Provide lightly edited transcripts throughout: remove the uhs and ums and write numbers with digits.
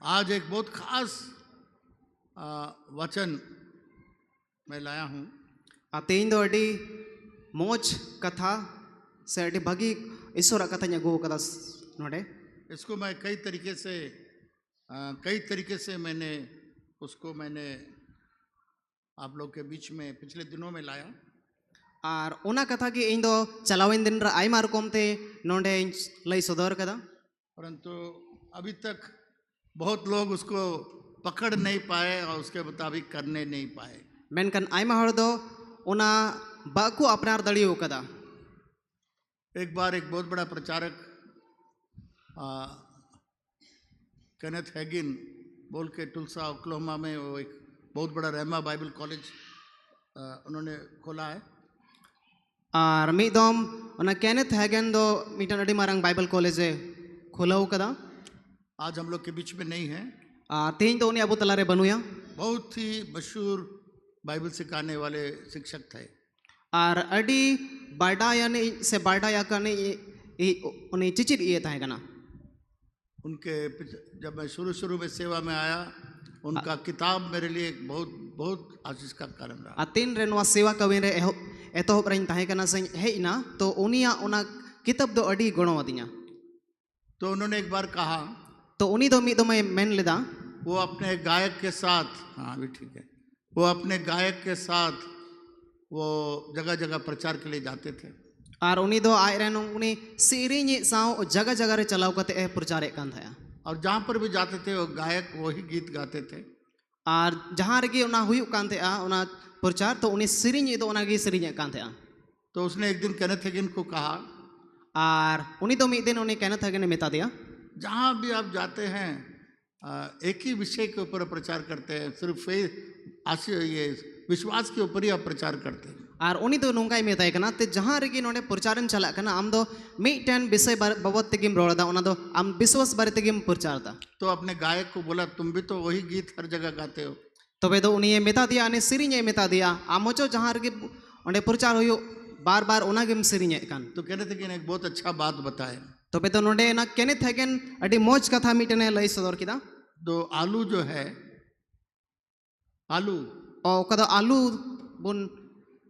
आज एक बहुत खास वचन मैं लाया हूँ। तेन दो अड़ी मोज कथा से अड़ी भागी ईश्वर कथा न्यागो कदा नोडे। इसको मैं कई तरीके से मैंने आप लोग के बीच में पिछले दिनों में लाया। और उना कथा की इन दो चलावें दिन रा आई मार कोमते नोडे लई सदर कदा। परंतु अभी तक बहुत लोग उसको पकड़ नहीं पाए और उसके मुताबिक करने नहीं पाए। मेनकन आयमा हर दो उना बाकु अपनार दड़ियो कदा। एक बार एक बहुत बड़ा प्रचारक केनेथ हैगिन बोल के टुल्सा ओक्लाहोमा में वो एक बहुत बड़ा रेमा बाइबल कॉलेज उन्होंने खोला है। और मिदम उना केनेथ हैगिन दो मिटन अड़ी मारंग बाइबल कॉलेज खोलाऊ कदा। आज हम लोग के बीच में नहीं है। तेन तो उन्हें अबू तलारे बनूया। बहुत ही मशहूर बाइबल सिखाने वाले शिक्षक थे। और अड़ी बाडा यानी से बाडा या करने उन्हें चिचिर ये था ना। उनके जब मैं शुरू में सेवा में आया उनका किताब मेरे लिए बहुत बहुत आशीष का कारण रहा। तीन रेनवा सेवा कविन रे एतोहब रही था ना सही है ना तो उनिया उना किताब दो अड़ी गुणों दिया। तो उन्होंने एक बार कहा तो उन्हीं दो मिदो में मैन लेदा वो अपने गायक के साथ, हाँ भी ठीक है, वो अपने गायक के साथ वो जगह जगह प्रचार के लिए जाते थे। और उन्हीं दो आए रहने उन्हीं सीरीज साव जगह जगह रे चलाव करते प्रचार एक कांधा है। और जहाँ पर भी जाते थे वो गायक वही गीत गाते थे। और जहाँ रे उना हुई कांधे उना प्रचार तो उन्हीं सीरीज तो उना की सीरीज कांधे। तो उसने एक दिन केनेथ हैगिन को कहा और उन्हीं तो एक दिन उन्हें केनेथ हैगिन ने बता दिया जहाँ भी आप जाते हैं एक ही विषय के ऊपर प्रचार करते हैं, सिर्फ ये विश्वास के ऊपर ही आप प्रचार करते हैं। और उन्हीं तो नोंगा मेताय कना ते जहाँ रेगी नोडे प्रचारन चला कना आम दो मिटन विषय बाबत तेगिम रोड़ा उना दो आम विश्वास बारे तेगिम प्रचार दा। तो अपने गायक को बोला तुम भी तो वही गीत हर जगह गाते हो। तो वे तो उन्हें मेता दिया अने सिरिंज मेता दिया आमोचो जहाँ रेगी उन्हें प्रचार होयो बार बार उना गेम सिरिंज कान। तो केनेथ हैगिन एक बहुत अच्छा बात बताए। तो वे तो नोडे ना केनेथ हैगिन अड़ी मौज कथा मिटने लई सदर किदा। तो आलू जो है आलू और कदा आलू बुन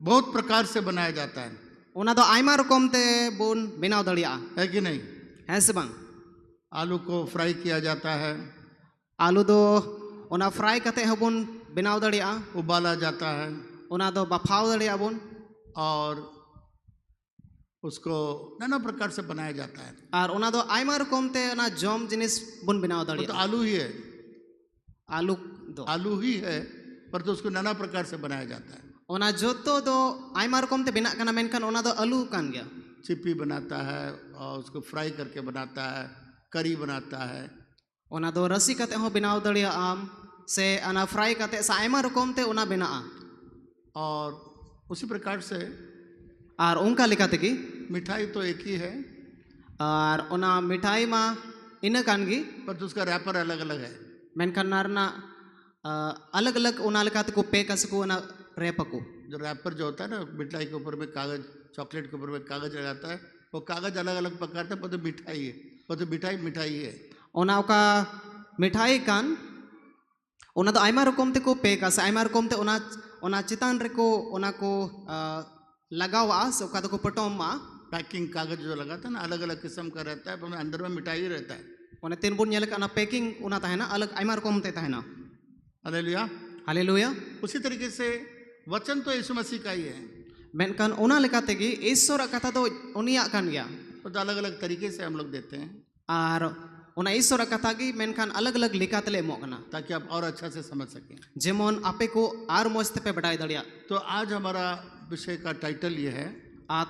बहुत प्रकार से बनाया जाता है। उना दो आयमा रकम ते बुन बिनाव दड़िया है कि नहीं? है से बांग आलू को फ्राई किया जाता है। आलू दो उना फ्राई करते हैं बुन बिनाव दड़िया। उबाला जाता है। उना दो बफाव दड़िया बुन और उसको नाना प्रकार से बनाया जाता है। और उना दो आयमा रकम ते ना जम जिनिस बुन बिनाव दड़िया। तो आलू ही है, आलू ही है, पर तो उसको नाना प्रकार से बनाया जाता है। उना जोतो दो आयमा रकम ते बिना कना मेनकन उना दो आलू कान गया। चिप्पी बनाता है और उसको फ्राई करके बनाता है, करी बनाता है। उना दो रसी कते हो बिनाव दड़िया आम से अना फ्राई कते सा आयमा रकम ते उना बिना। और उसी प्रकार से और उनका लिखा थे कि मिठाई तो एक ही है और उना मिठाई मा इन कानगी पर तो उसका रैपर अलग अलग है। मेनकन नारना अलग अलग उना लिखा थे को पे कसको ना रैप को जो रैपर जो होता है ना मिठाई के ऊपर में कागज, चॉकलेट के ऊपर में कागज लगाता है, वो कागज अलग अलग पकड़ता है, पर तो मिठाई है, पर तो मिठाई है। उना का मिठाई कान उना तो आयमा रकम ते को पे कस आयमा रकम ते उना चितान रे को उना को लगावा से ओका तो को पटोम मा पैकिंग कागज जो लगाता है ना अलग अलग किस्म का रहता है, पर अंदर में मिठाई ही रहता है। उन्हें तीन बुन ये ना पैकिंग उना था है ना अलग आयमा रकम ते है ना। Hallelujah hallelujah. उसी तरीके से वचन तो यीशु मसीह का ही है। मेनकन उना लेकाते कि ईश्वर कथा तो उनिया कान गया। तो अलग अलग तरीके से हम लोग देते हैं और उना ईश्वर कथा की मेनकन अलग अलग लिकातले मोकना ताकि आप और अच्छा से समझ सकें। जेमोन आपे को आर मोस्ते पे बढ़ाई दड़िया। तो आज हमारा विषय का टाइटल ये है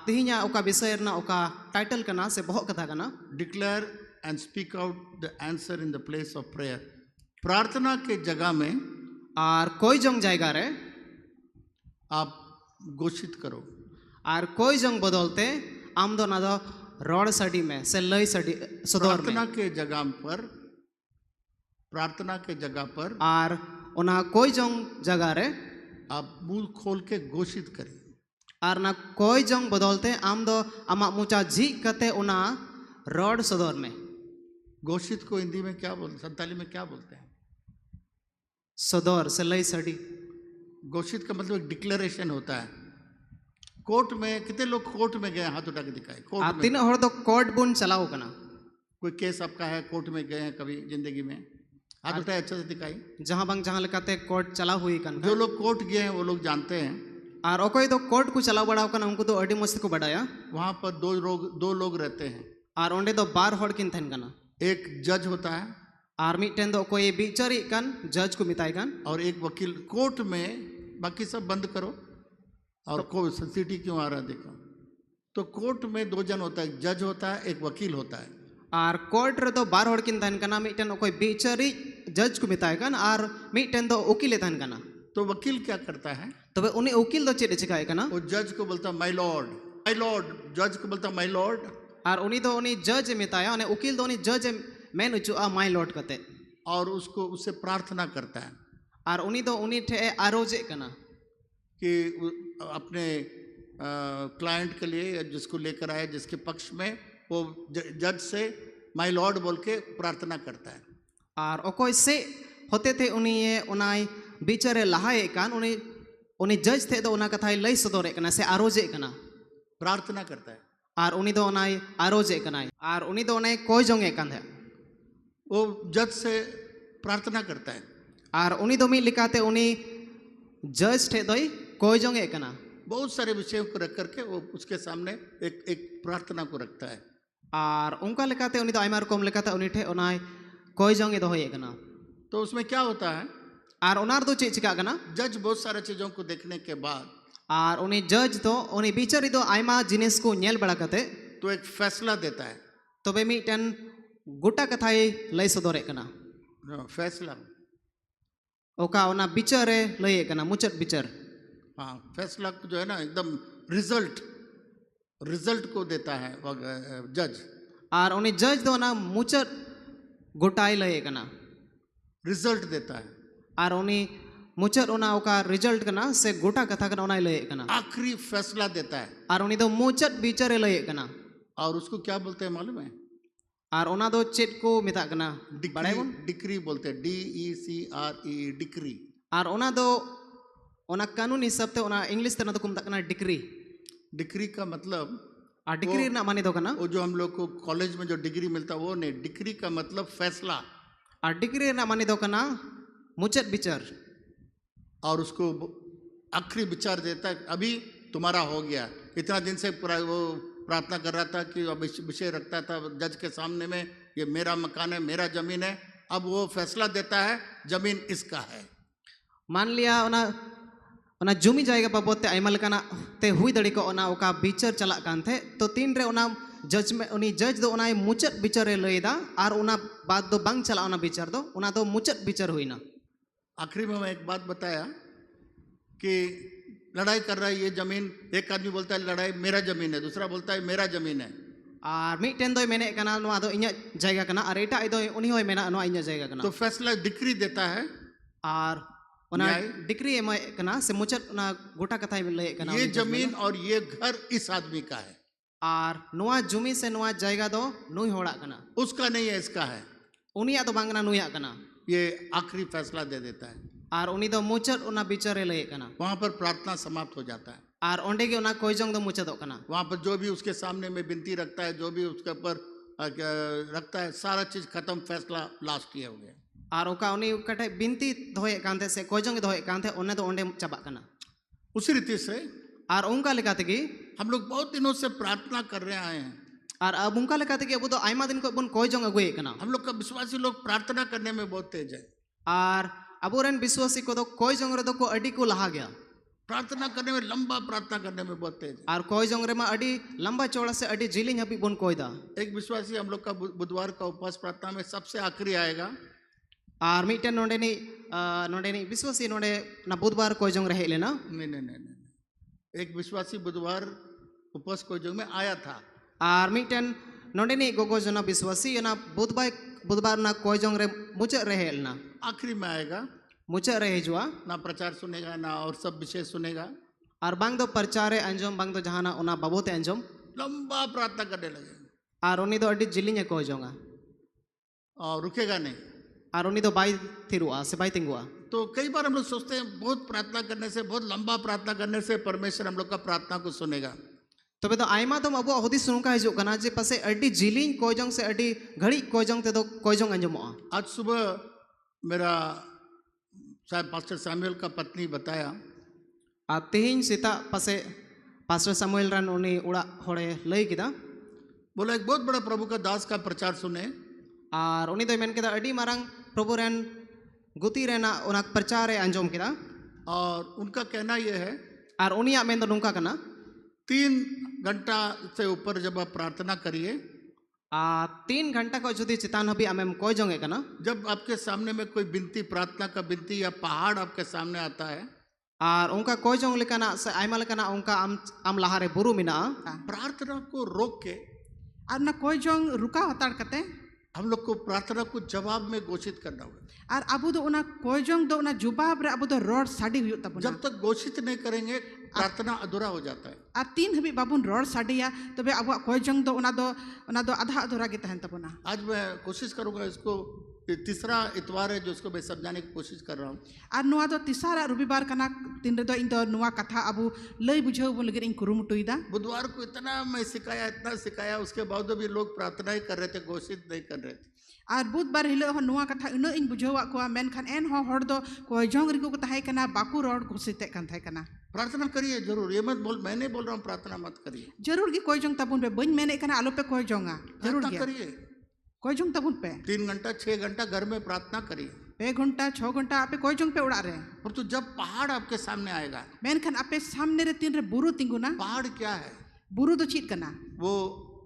तिहिया ओका विषय ना ओका टाइटल का ना से बहुत कथा का ना declare and speak out the answer in the place of prayer. प्रार्थना के जगह में और कोई जंग जाएगा रे आप घोषित करो। और कोई जंग बदलते आम दो ना दो रोड सडी में से लई सडी सदर में प्रार्थना के जगह पर और उना कोई जंग जगह रे आप मुंह खोल के घोषित करें। और ना कोई जंग बदलते आम दो अमा मुचा झी कते उना रोड सदर में घोषित को हिंदी में क्या बोलते, संताली में क्या बोलते हैं? सदर से लई सड़ी। घोषित का मतलब एक डिक्लेरेशन होता है। कोर्ट में कितने लोग कोर्ट में गए, हाथ उठा के दिखाए। कोर्ट आ में तीन हर दो कोर्ट बुन चलाओ कना। कोई केस आपका है, कोर्ट में गए हैं कभी जिंदगी में, हाथ उठाए अच्छे से दिखाई। जहां बंग जहां लेकाते कोर्ट चला हुई कन जो लोग कोर्ट गए हैं वो लोग जानते हैं। और ओकोय दो कोर्ट को चलाव बड़ा कना उनको तो अडी मस्त को बड़ाया। वहाँ पर दो लोग रहते हैं। और ओंडे दो बार हड़ किन थन कना। एक जज होता है और मिटन दो कोई बिचारी कन जज को मिताई कन और एक वकील। कोर्ट में बाकी सब बंद करो और को सीटी क्यों आ रहा है देखो। तो कोर्ट में दो जन होता है, एक जज होता है, एक वकील होता है। और कोर्ट रे दो बार हड़ किन थन कना मिटन कोई बिचारी जज को मिताई कन और मिटन दो उकील थन कना। तो वकील क्या करता है? तबे उनी उकील दो चेद चिकाय कना। वो जज को बोलता माय लॉर्ड, माय लॉर्ड। जज को बोलता माय लॉर्ड। और उनी दो उनी जज मिताया उनी उकील दो उनी जज मैन उचुआ माय लॉर्ड कते। और उसको उससे प्रार्थना करता है और उनी दो उनी ठे आरोजे कना कि अपने क्लाइंट के लिए या जिसको लेकर आए, जिसके पक्ष में, वो जज से माय लॉर्ड बोल के प्रार्थना करता है। और ओकोय से होते थे उनी ये उनाई बिचारे लहाए कान उनी उनी जज थे तो उना कथाई लई सदोरे कना से आरोजे कना। प्रार्थना करता है। और उनी दो उनाई आरोजे कना और उनी दो उनाई कोई जोंगे कान है। वो जज से प्रार्थना करता है। और उनी दो मी लिखाते उनी जज थे दोई कोई जोंगे कना। बहुत सारे विषयों को रख करके वो उसके सामने एक प्रार्थना को रखता है। और उनका लिखाते उनी दो आइमार कोम लिखाते उनी ठे उनाई कोई जोंगे दो होए कना। तो उसमें क्या होता है? और उनार दो चेक चिका कना। जज बहुत सारे चीजों को देखने के बाद और उनी जज तो उनी बिचारी दो आइमा जिनिस को नेल बड़ा कते तो एक फैसला देता है। तो बे मिटन गोटा कथाई लई सदोरे कना। फैसला, ओका ओना बिचारे लई कना मुचत बिचार। हाँ, फैसला जो है ना एकदम रिजल्ट को देता है जज। और उनी जज दो ना मुचत गोटाई लई कना, रिजल्ट देता है। और उनी मुचत ओना ओका रिजल्ट कना से गोटा कथा कना ओना लई कना। आखिरी फैसला देता है। और उनी दो मुचत बिचारे लई कना। और उसको क्या बोलते हैं मालूम है? और ओना दो चेट को मिता कना बड़ाई बन डिक्री बोलते हैं, DECRE, डिक्री। और ओना दो ओना कानून हिसाब ते ओना इंग्लिश ते ना तो कुमता कना डिक्री। डिक्री का मतलब, और डिक्री ना माने दो कना वो जो हम लोग को कॉलेज में जो डिग्री मिलता है वो नहीं। डिक्री का मतलब फैसला। और डिक्री ना माने दो कना मुचत बिचार। और उसको आखिरी विचार देता है, अभी तुम्हारा हो गया। इतना दिन से वो प्रार्थना कर रहा था कि अब विषय रखता था जज के सामने में, ये मेरा मकान है, मेरा जमीन है। अब वो फैसला देता है, जमीन इसका है। मान लिया ओना ओना जुमी जाएगा बाबोते आइमा लेकाना ते हुई दड़ी को ओना ओका बिचार चला कान थे। तो तीन रे ओना जज में उनी जज दो ओना मुचत बिचारे लईदा और ओना बात दो बंग चला ओना बिचार दो ओना दो मुचत बिचार हुई ना। आखिरी में मैं एक बात बताया कि लड़ाई कर रहा है ये जमीन। एक आदमी बोलता है लड़ाई मेरा जमीन है, दूसरा बोलता है मेरा जमीन है। और मिटन दो मेने कना नोआ दो इन्या जायगा कना और एटा दो उनी होय मेना नोआ इन्या जायगा कना। तो फैसला डिक्री देता है। और ओना डिक्री एम कना से मुचत ओना गोटा कथा में लय कना ये जमीन और ये घर इस आदमी का है। और नोआ जुमी से नोआ जायगा दो नुई होड़ा कना, उसका नहीं है, इसका है। उनिया तो बांगना नुया कना। ये आखिरी फैसला दे देता है। और उनी दो मुचत ओना बिचारे लय कना। वहां पर प्रार्थना समाप्त हो जाता है। और ओंडे के ओना कोई जंग दो मुचत कना। वहां पर जो भी उसके सामने में विनती रखता है, जो भी उसके ऊपर रखता है, सारा चीज खत्म, फैसला लास्ट ये हो गया। और ओका उनी कटे बिनती दोहे कांते से कोई जंग दोहे कांते ओने तो ओंडे चबा कना। उसी रीति से और उनका लेकाते की हम लोग बहुत दिनों से प्रार्थना कर रहे आए हैं। और अब उनका लेकाते की अब तो आइमा दिन को बुन कोई जंग अगुए कना। हम लोग का विश्वासी लोग प्रार्थना करने में बहुत तेज है। और अबोरन विश्वासी को तो कोई जंग रे तो को अडी को लहा गया। प्रार्थना करने में, लंबा प्रार्थना करने में बहुत तेज है। और कोई जंग रे में अडी लंबा चौड़ा से अडी जिलिंग हबी बुन कोई दा। एक विश्वासी हम लोग का बुधवार का उपवास प्रार्थना में सबसे आखिरी आएगा। और मिटन नोंडे नी विश्वासी नोंडे ना बुधवार कोई जंग रहे लेना। नहीं, एक विश्वासी बुधवार उपवास कोई जंग में आया था। और मिटन नोंडे नी गोगो जना विश्वासी ना बुधवार ना कोई जंग रे मुचत रहे लेना। आखिरी में आएगा, मुचत रहे जुआ ना प्रचार सुनेगा ना और सब विषय सुनेगा। और बांग दो प्रचारे अंजम बांग दो जहाना ओना बाबोते अंजम। लंबा प्रार्थना करने लगे। और उनी दो अडी जिलिंग कोई जंगा। और रुकेगा नहीं। ᱟᱨ ᱩᱱᱤ ᱫᱚ ᱵᱟᱭ ᱛᱷᱤᱨᱚᱜᱼᱟ ᱥᱮ ᱵᱟᱭ ᱛᱤᱸᱜᱩᱜᱼᱟ। तो कई बार हम लोग सोचते हैं बहुत प्रार्थना करने से, बहुत लंबा प्रार्थना करने से परमेश्वर हम लोग का प्रार्थना को सुनेगा। ᱛᱚᱵᱮ ᱫᱚ ᱟᱭᱢᱟ ᱫᱚᱢ ᱟᱵᱚᱣᱟᱜ ᱦᱩᱫᱤᱥ ᱱᱚᱝᱠᱟ ᱦᱤᱡᱩᱜ ᱠᱟᱱᱟ ᱡᱮ ᱯᱟᱥᱮᱡ ᱟᱹᱰᱤ ᱡᱤᱞᱤᱧ ᱠᱚᱭᱡᱚᱝ ᱥᱮ ᱟᱹᱰᱤ ᱜᱷᱟᱹᱲᱤᱡ ᱠᱚᱭᱡᱚᱝ ᱛᱮᱫᱚ ᱠᱚᱭᱡᱚᱝ ᱟᱸᱡᱚᱢᱚᱜᱼᱟ। आज सुबह मेरा शायद पास्टर सैमुअल का पत्नी बताया ᱟᱨ ᱛᱮᱦᱮᱧ ᱥᱮᱛᱟᱜ ᱯᱟᱥᱮᱡ ᱯᱟᱥᱴᱟᱨ ᱥᱟᱢᱩएल ᱨᱮᱱ ᱩᱱᱤ ᱚᱲᱟᱜ ᱦᱚᱲᱮ ᱞᱟᱹᱭ ᱠᱮᱫᱟ, बोला एक बहुत बड़ा प्रभु का दास का प्रचार सुने ᱟᱨ ᱩᱱᱤ ᱫᱚᱭ ᱢᱮᱱ ᱠᱮᱫᱟ ᱟᱹᱰᱤ ᱢᱟᱨᱟᱝ ᱯᱨᱚᱵᱷᱩ ᱨᱮᱱ ᱜᱩᱛᱤ ᱨᱮᱱᱟᱜ ᱚᱱᱟ ᱯᱨᱚᱪᱟᱨᱮ ᱟᱸᱡᱚᱢ ᱠᱮᱫᱟ। और उनका कहना यह है ᱟᱨ ᱩᱱᱤᱭᱟᱜ ᱢᱮᱱ ᱫᱚ ᱱᱚᱝᱠᱟ ᱠᱟᱱᱟ, 3 घंटा से ऊपर जब आप प्रार्थना करिए, 3 घंटा ᱠᱷᱚᱡ ᱡᱩᱫि ᱪᱮᱛᱟन ᱦᱟᱹᱵᱤᱡ ᱟᱢᱮᱢ ᱠᱚᱭᱡᱚᱝ ᱮ ᱠᱟᱱᱟ, जब आपके सामने में कोई बिनती, प्रार्थना का बिनती या पहाड़ आपके सामने आता है, ᱟᱨ ᱚᱱᱠᱟ ᱠᱚᱭᱡᱚᱝ ᱞᱮᱠᱟᱱᱟᱜ ᱥᱮ ᱟᱭᱢᱟ ᱞᱮᱠᱟᱱᱟᱜ ᱚᱱᱠᱟ ᱟᱢ ᱞᱟᱦᱟᱨᱮ ᱵᱩᱨᱩ ᱢᱮᱱᱟᱜᱼᱟ, प्रार्थना को रोक के ᱟᱨ ᱚᱱᱟ ᱠᱚᱭᱡᱚᱝ ᱨᱩᱠᱟᱣ ᱦᱟᱛᱟᱲ ᱠᱟᱛᱮ हम लोग को प्रार्थना को जवाब में घोषित करना होगा। ᱟᱨ ᱟᱵᱚ ᱫᱚ ᱚᱱᱟ ᱠᱚᱭᱡᱚᱝ ᱫᱚ ᱚᱱᱟ ᱡᱩᱵᱟᱵ ᱨᱮ ᱟᱵᱚ ᱫᱚ ᱨᱚᱲ ᱥᱟᱰᱮ ᱦᱩᱭᱩᱜ ᱛᱟᱵᱚᱱᱟ। जब तक घोषित नहीं करेंगे प्रार्थना अधूरा हो जाता है। ᱟᱨ ᱛᱤᱱ ᱦᱟᱹᱵᱤᱡ ᱵᱟᱵᱚᱱ ᱨᱚᱲ ᱥᱟᱰᱮᱭᱟ ᱛᱚᱵᱮ ᱟᱵᱚᱣᱟᱜ ᱠᱚᱭᱡᱚᱝ ᱫᱚ ᱚᱱᱟ ᱫᱚ आधा अधूरा ᱜᱮ ᱛᱟᱦᱮᱱ ᱛᱟᱵᱚᱱᱟ। आज मैं कोशिश करूंगा इसको, ये तीसरा इतवार है जो इसको मैं समझाने की कोशिश कर रहा हूँ। ᱟᱨ ᱱᱚᱣᱟ ᱫᱚ ᱛᱤᱥᱟᱨᱟᱜ ᱨᱚᱵᱤᱵᱟᱨ ᱠᱟᱱᱟ ᱛᱤᱱ ᱨᱮᱫᱚ ᱤᱧ ᱫᱚ ᱱᱚᱣᱟ ᱠᱟᱛᱷᱟ ᱟᱵᱚ ᱞᱟᱹᱭ ᱵᱩᱡᱷᱟᱹᱣ ᱵᱚᱱ ᱞᱟᱹᱜᱤᱫ ᱤᱧ ᱠᱩᱨᱩᱢᱩᱴᱩᱭᱮᱫᱟ। बुधवार को इतना मैं सिखाया, इतना सिखाया, उसके बावजूद भी लोग प्रार्थना ही कर रहे थे, घोषित नहीं कर रहे थे। ᱟᱨ ᱵᱩᱫᱷᱵᱟᱨ ᱦᱤᱞᱳᱜ ᱦᱚᱸ ᱱᱚᱣᱟ ᱠᱟᱛᱷᱟ ᱩᱱᱟᱹᱜ ᱤᱧ ᱵᱩᱡᱷᱟᱹᱣᱟᱫ ᱠᱚᱣᱟ, ᱢᱮᱱᱠᱷᱟᱱ ᱮᱱᱦᱚᱸ ᱦᱚᱲ ᱫᱚ ᱠᱚᱭᱡᱚᱝ ᱨᱮᱜᱮ ᱠᱚ ᱛᱟᱦᱮᱸ ᱠᱟᱱᱟ, ᱵᱟᱠᱚ ᱨᱚᱲ ᱜᱷᱳষᱤᱛᱮᱫ ᱠᱟᱱ ᱛᱟᱦᱮᱸ ᱠᱟᱱᱟ। प्रार्थना करिए जरूर, ये मत बोल, मैं नहीं बोल रहा हूँ प्रार्थना मत करिए, ᱡᱟᱹᱨᱩᱲ ᱜᱮ ᱠᱚᱭᱡᱚᱝ ᱛᱟᱵᱚᱱ ᱯᱮ, ᱵᱟᱹᱧ ᱢᱮᱱᱮᱫ ᱠᱟᱱᱟ ᱟᱞᱚᱯᱮ ᱠᱚᱭᱡᱚᱝᱟ, ᱡᱟᱹᱨᱩᱲ प्रार्थना ᱜᱮᱭᱟ करिए। ᱠᱚᱭᱡᱚᱝ ᱛᱟᱵᱚᱱ ᱯᱮ। 3 घंटा 6 घंटा घर में प्रार्थना करिए, 2 घंटा 6 घंटा आपे कयजोंग पे उड़ा रहे, परंतु जब पहाड़ आपके सामने आएगा, मेनखान आपे सामने रे तीन रे बुरु तिंगुना। पहाड़ क्या है? बुरु दो चीज कना, वो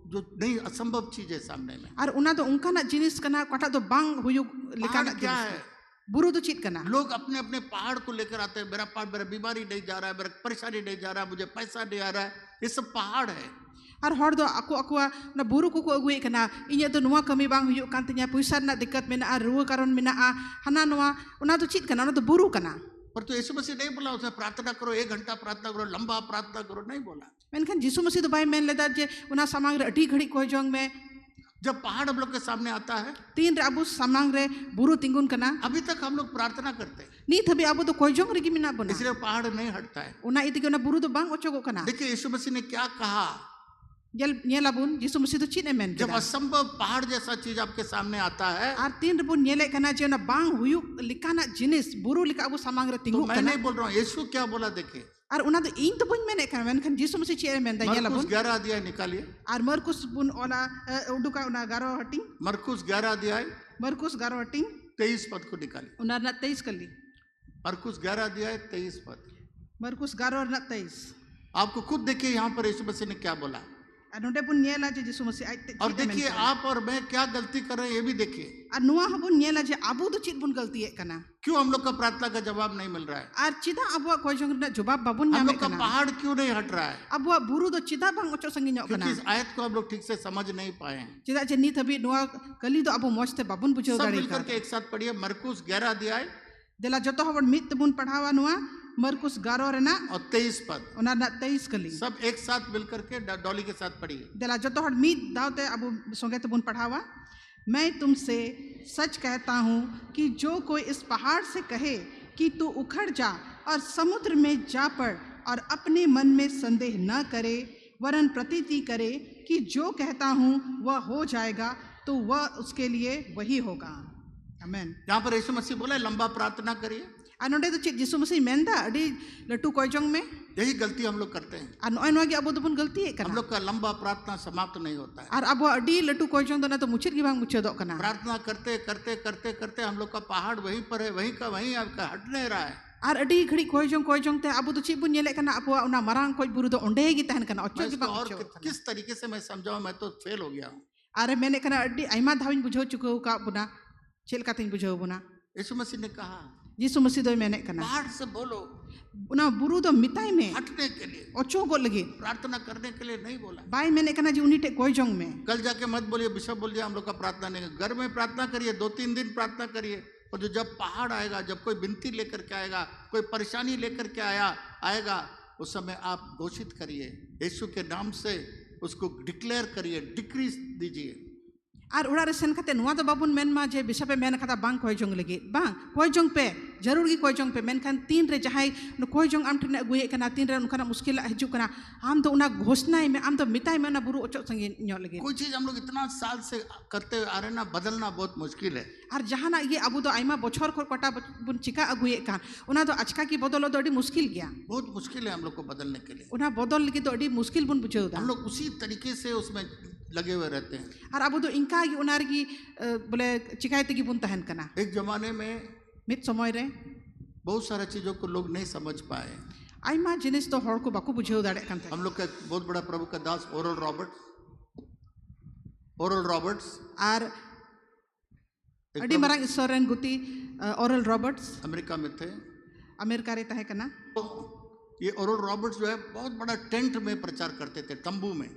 जो नहीं असंभव चीज है सामने में। और उना दो उनका ना जिनिस कना, कटा दो बांग हुयु लिकाना पहाड़ क्या है? बुरु दो चीज कना। लोग अपने अपने पहाड़ को लेकर आते हैं, मेरा पहाड़, मेरा बीमारी नहीं जा रहा है, मेरा परेशानी नहीं जा रहा है, मुझे पैसा नहीं आ रहा है, ये सब पहाड़ है। और हर दो ako ako na बुरु को अगुए कना, इन्हें तो नुआ कमी बांग हुयु कान तिन्या पैसा ना दिक्कत में ना रुआ कारण में ना हना नुआ उना तो चीज कना, उना तो बुरु कना। पर तो यीशु मसीह नहीं बोला उसने प्रार्थना करो, 1 घंटा प्रार्थना करो, लंबा प्रार्थना करो, नहीं बोला। मेनखान यीशु मसीह तो बाय मेन लेदा जे उना सामांग रे अटी घड़ी कयजोंग में जब पहाड़ हम लोग के सामने आता है, तीन रे अबु सामांग रे बुरु तिंगुन कना, अभी तक हम लोग प्रार्थना करते हैं, नीत हबी अबु तो कयजोंग रे गी मिना बना, इसलिए पहाड़ नहीं हटता है। उना इति के उना बुरु तो बांग ओचोगो कना। देखिए यीशु मसीह ने क्या कहा, जल नेलाबुन यीशु मसीह तो चीने मेन जब असंभव पहाड़ जैसा चीज आपके सामने आता है, आर तीन रे बुन नेले कना जे ना बांग हुयु लिकाना जिनिस बुरु लिका अबु सामांग रे तो तिंगु मैं कना। नहीं बोल रहा हूँ, यीशु क्या बोला देखिए। और उना तो इन तो बुन मेने कना, मेनखान यीशु मसीह चीने मेन दा नेलाबुन। मरकुस 11 अध्याय निकालिए, और मरकुस बुन ओला उडुका उना गारो हटिंग, मरकुस 11 अध्याय मरकुस गारो हटिंग 23 पद को निकालिए। उना ना 23 कली, मरकुस 11 अध्याय 23 पद, मरकुस गारो ना 23। आपको खुद देखिए यहाँ पर यीशु मसीह ने क्या बोला, नोडे बुन नेला जे यीशु मसीह आइते और देखिए आप और मैं क्या गलती कर रहे हैं ये भी देखिए। और नुआ हबुन नेला जे आबू तो चीज बुन गलती है कना, क्यों हम लोग का प्रार्थना का जवाब नहीं मिल रहा है? और चिदा अबु कयजोंग ना जवाब बाबुन हम नामे लोग का कना, पहाड़ क्यों नहीं हट रहा है? अबु बुरु दो चिदा बांग ओचो संगिन कना, क्योंकि इस आयत को हम लोग ठीक से समझ नहीं पाए हैं। चिदा जे नीत हबी नुआ कली दो अबु मौजते बाबुन बुझो सब दाड़ी मिलकर का। के एक साथ पढ़िए, मरकुस 11 अध्याय देला जतो हबन मित बुन पढ़ावा नुआ मरकुस गारो रेना और 23 पद, उना ना 23 कली। सब एक साथ मिलकर के डॉली के साथ पढ़िए। देला जतो हड मित दावते अबु संगे ते बुन पढ़ावा। मैं तुमसे सच कहता हूँ कि जो कोई इस पहाड़ से कहे कि तू उखड़ जा और समुद्र में जा पड़, और अपने मन में संदेह न करे वरन प्रतीति करे कि जो कहता हूँ वह हो जाएगा, तो वह उसके लिए वही होगा। आमेन। यहाँ पर यीशु मसीह बोला लंबा प्रार्थना करिए, और नोडे तो चेक यीशु मसीह मेनदा अडी लटू कयजोंग में यही गलती हम लोग करते हैं। और नोय नोय के अबु दोबन गलती है हम कना, लोग का लंबा प्रार्थना समाप्त नहीं होता है। और अबु अडी लटू कयजोंग दो ना तो मुचेद गी बांग मुचेदो कना। प्रार्थना करते करते करते करते हम लोग का पहाड़ वहीं पर है, वहीं का वहीं आपका हट नहीं रहा है। और अडी घड़ी कयजोंग ते अबु तो चीज बुन नेले कना, अबु उना मरांग कोई बुरु दो ओंडे गी तहन कना, मैं ओचो गी इसको बांग और ओचो कना। किस तरीके से मैं समझाऊं, मैं तो फेल हो गया हूँ। अरे मैंने कना अडी आइमा धाविन बुझो चुको का बुना चेल कातिन बुझो बुना। यीशु मसीह ने कहा यीशु मसीह दो मैंने कना पहाड़ से बोलो, उना बुरु दो मिताई में हटने के लिए, ओचो गो लगी प्रार्थना करने के लिए नहीं बोला। बाय मैंने कना जी उनीटे कयजोंग में। कल जाके मत बोलिए बिशप बोल दिया हम लोग का प्रार्थना नहीं, घर में प्रार्थना करिए, 2-3 दिन प्रार्थना करिए, और जो जब पहाड़ आएगा, जब कोई विनती लेकर के आएगा, कोई परेशानी लेकर के आएगा, उस समय आप घोषित करिए, यीशु के नाम से उसको डिक्लेयर करिए, डिक्री दीजिए। आर उड़ा रे सेन खाते नुआ दो बाबुन मेन मा जे बिशा पे मेन खाता बांग कोय जोंग लगी बांग कोय जोंग पे जरूर की कोय जोंग पे मेन खान तीन रे जहाई न कोय जोंग आम ठने अगुए कना तीन रे उनका मुश्किल हिजू कना आम तो उना घोषणा में आम तो मिताई में ना बुरु ओचो संगे न्यो लगी कोई चीज हम लोग इतना साल से करते आ रहे ना, बदलना बहुत मुश्किल है। और जहाना ये अबू दो आइमा बोछर खर कोटा बुन चिका अगुए कान उना तो अचका की बदलो दो अडी मुश्किल गया, बहुत मुश्किल है हम लोग को बदलने के लिए। उना बदल लगी तो अडी मुश्किल बुन बुझो दा हम लोग उसी तरीके से उसमें लगे हुए रहते हैं। और अबू दो इनका की उनार की बोले चिकायत की बुन तहन कना एक जमाने में मित समय रे बहुत सारा चीजों को लोग नहीं समझ पाए। आइमा जिनिस तो हर को बाकू बुझो दाड़े कान थे। हम लोग का बहुत बड़ा प्रभु का दास ओरल रॉबर्ट्स और अडी मरांग ईश्वरन गुती ओरल रॉबर्ट्स अमेरिका में थे, अमेरिका रे तहे कना। तो ये ओरल रॉबर्ट्स जो है बहुत बड़ा टेंट में प्रचार करते थे, तंबू में।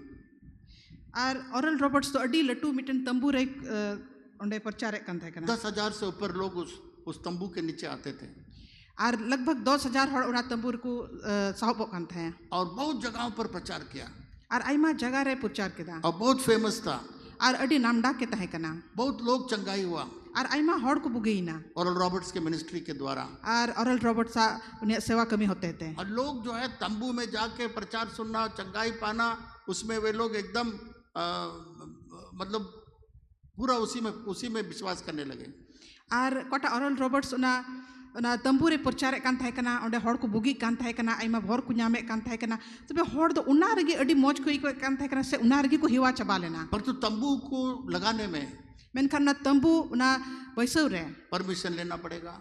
और ओरल रॉबर्ट्स तो अडी लटू मिटन तंबू रे ओंडे प्रचार कान थे कना। 10,000 से ऊपर लोग उस तंबू के नीचे आते थे और लगभग 10,000 हर उना तंबूर को साहब कान थे और बहुत जगहों पर प्रचार किया और आइमा जगह रे प्रचार केदा और बहुत फेमस था और अडी नामडा के तहे कना। बहुत लोग चंगाई हुआ और आइमा हर को बुगीना ओरल रॉबर्ट्स के मिनिस्ट्री के द्वारा। और ओरल रॉबर्ट्स उन्हें सेवा कमी होते थे और लोग जो है तंबू में जाके प्रचार सुनना, चंगाई पाना, उसमें वे लोग एकदम मतलब पूरा उसी में विश्वास करने लगे। और कोटा ओरल रॉबर्ट्स उना तंबू रे प्रचार कान थे कना ओंडे हर को बुगी कान थे कना आइमा भर को नामे कान थे कना। तबे हर दो उना रगे अडी मौज को इको कान थे कना से उना रगे को हिवा चबा लेना। पर तो तंबू को लगाने में मेनखान ना तंबू उना वैसव रे परमिशन लेना पड़ेगा।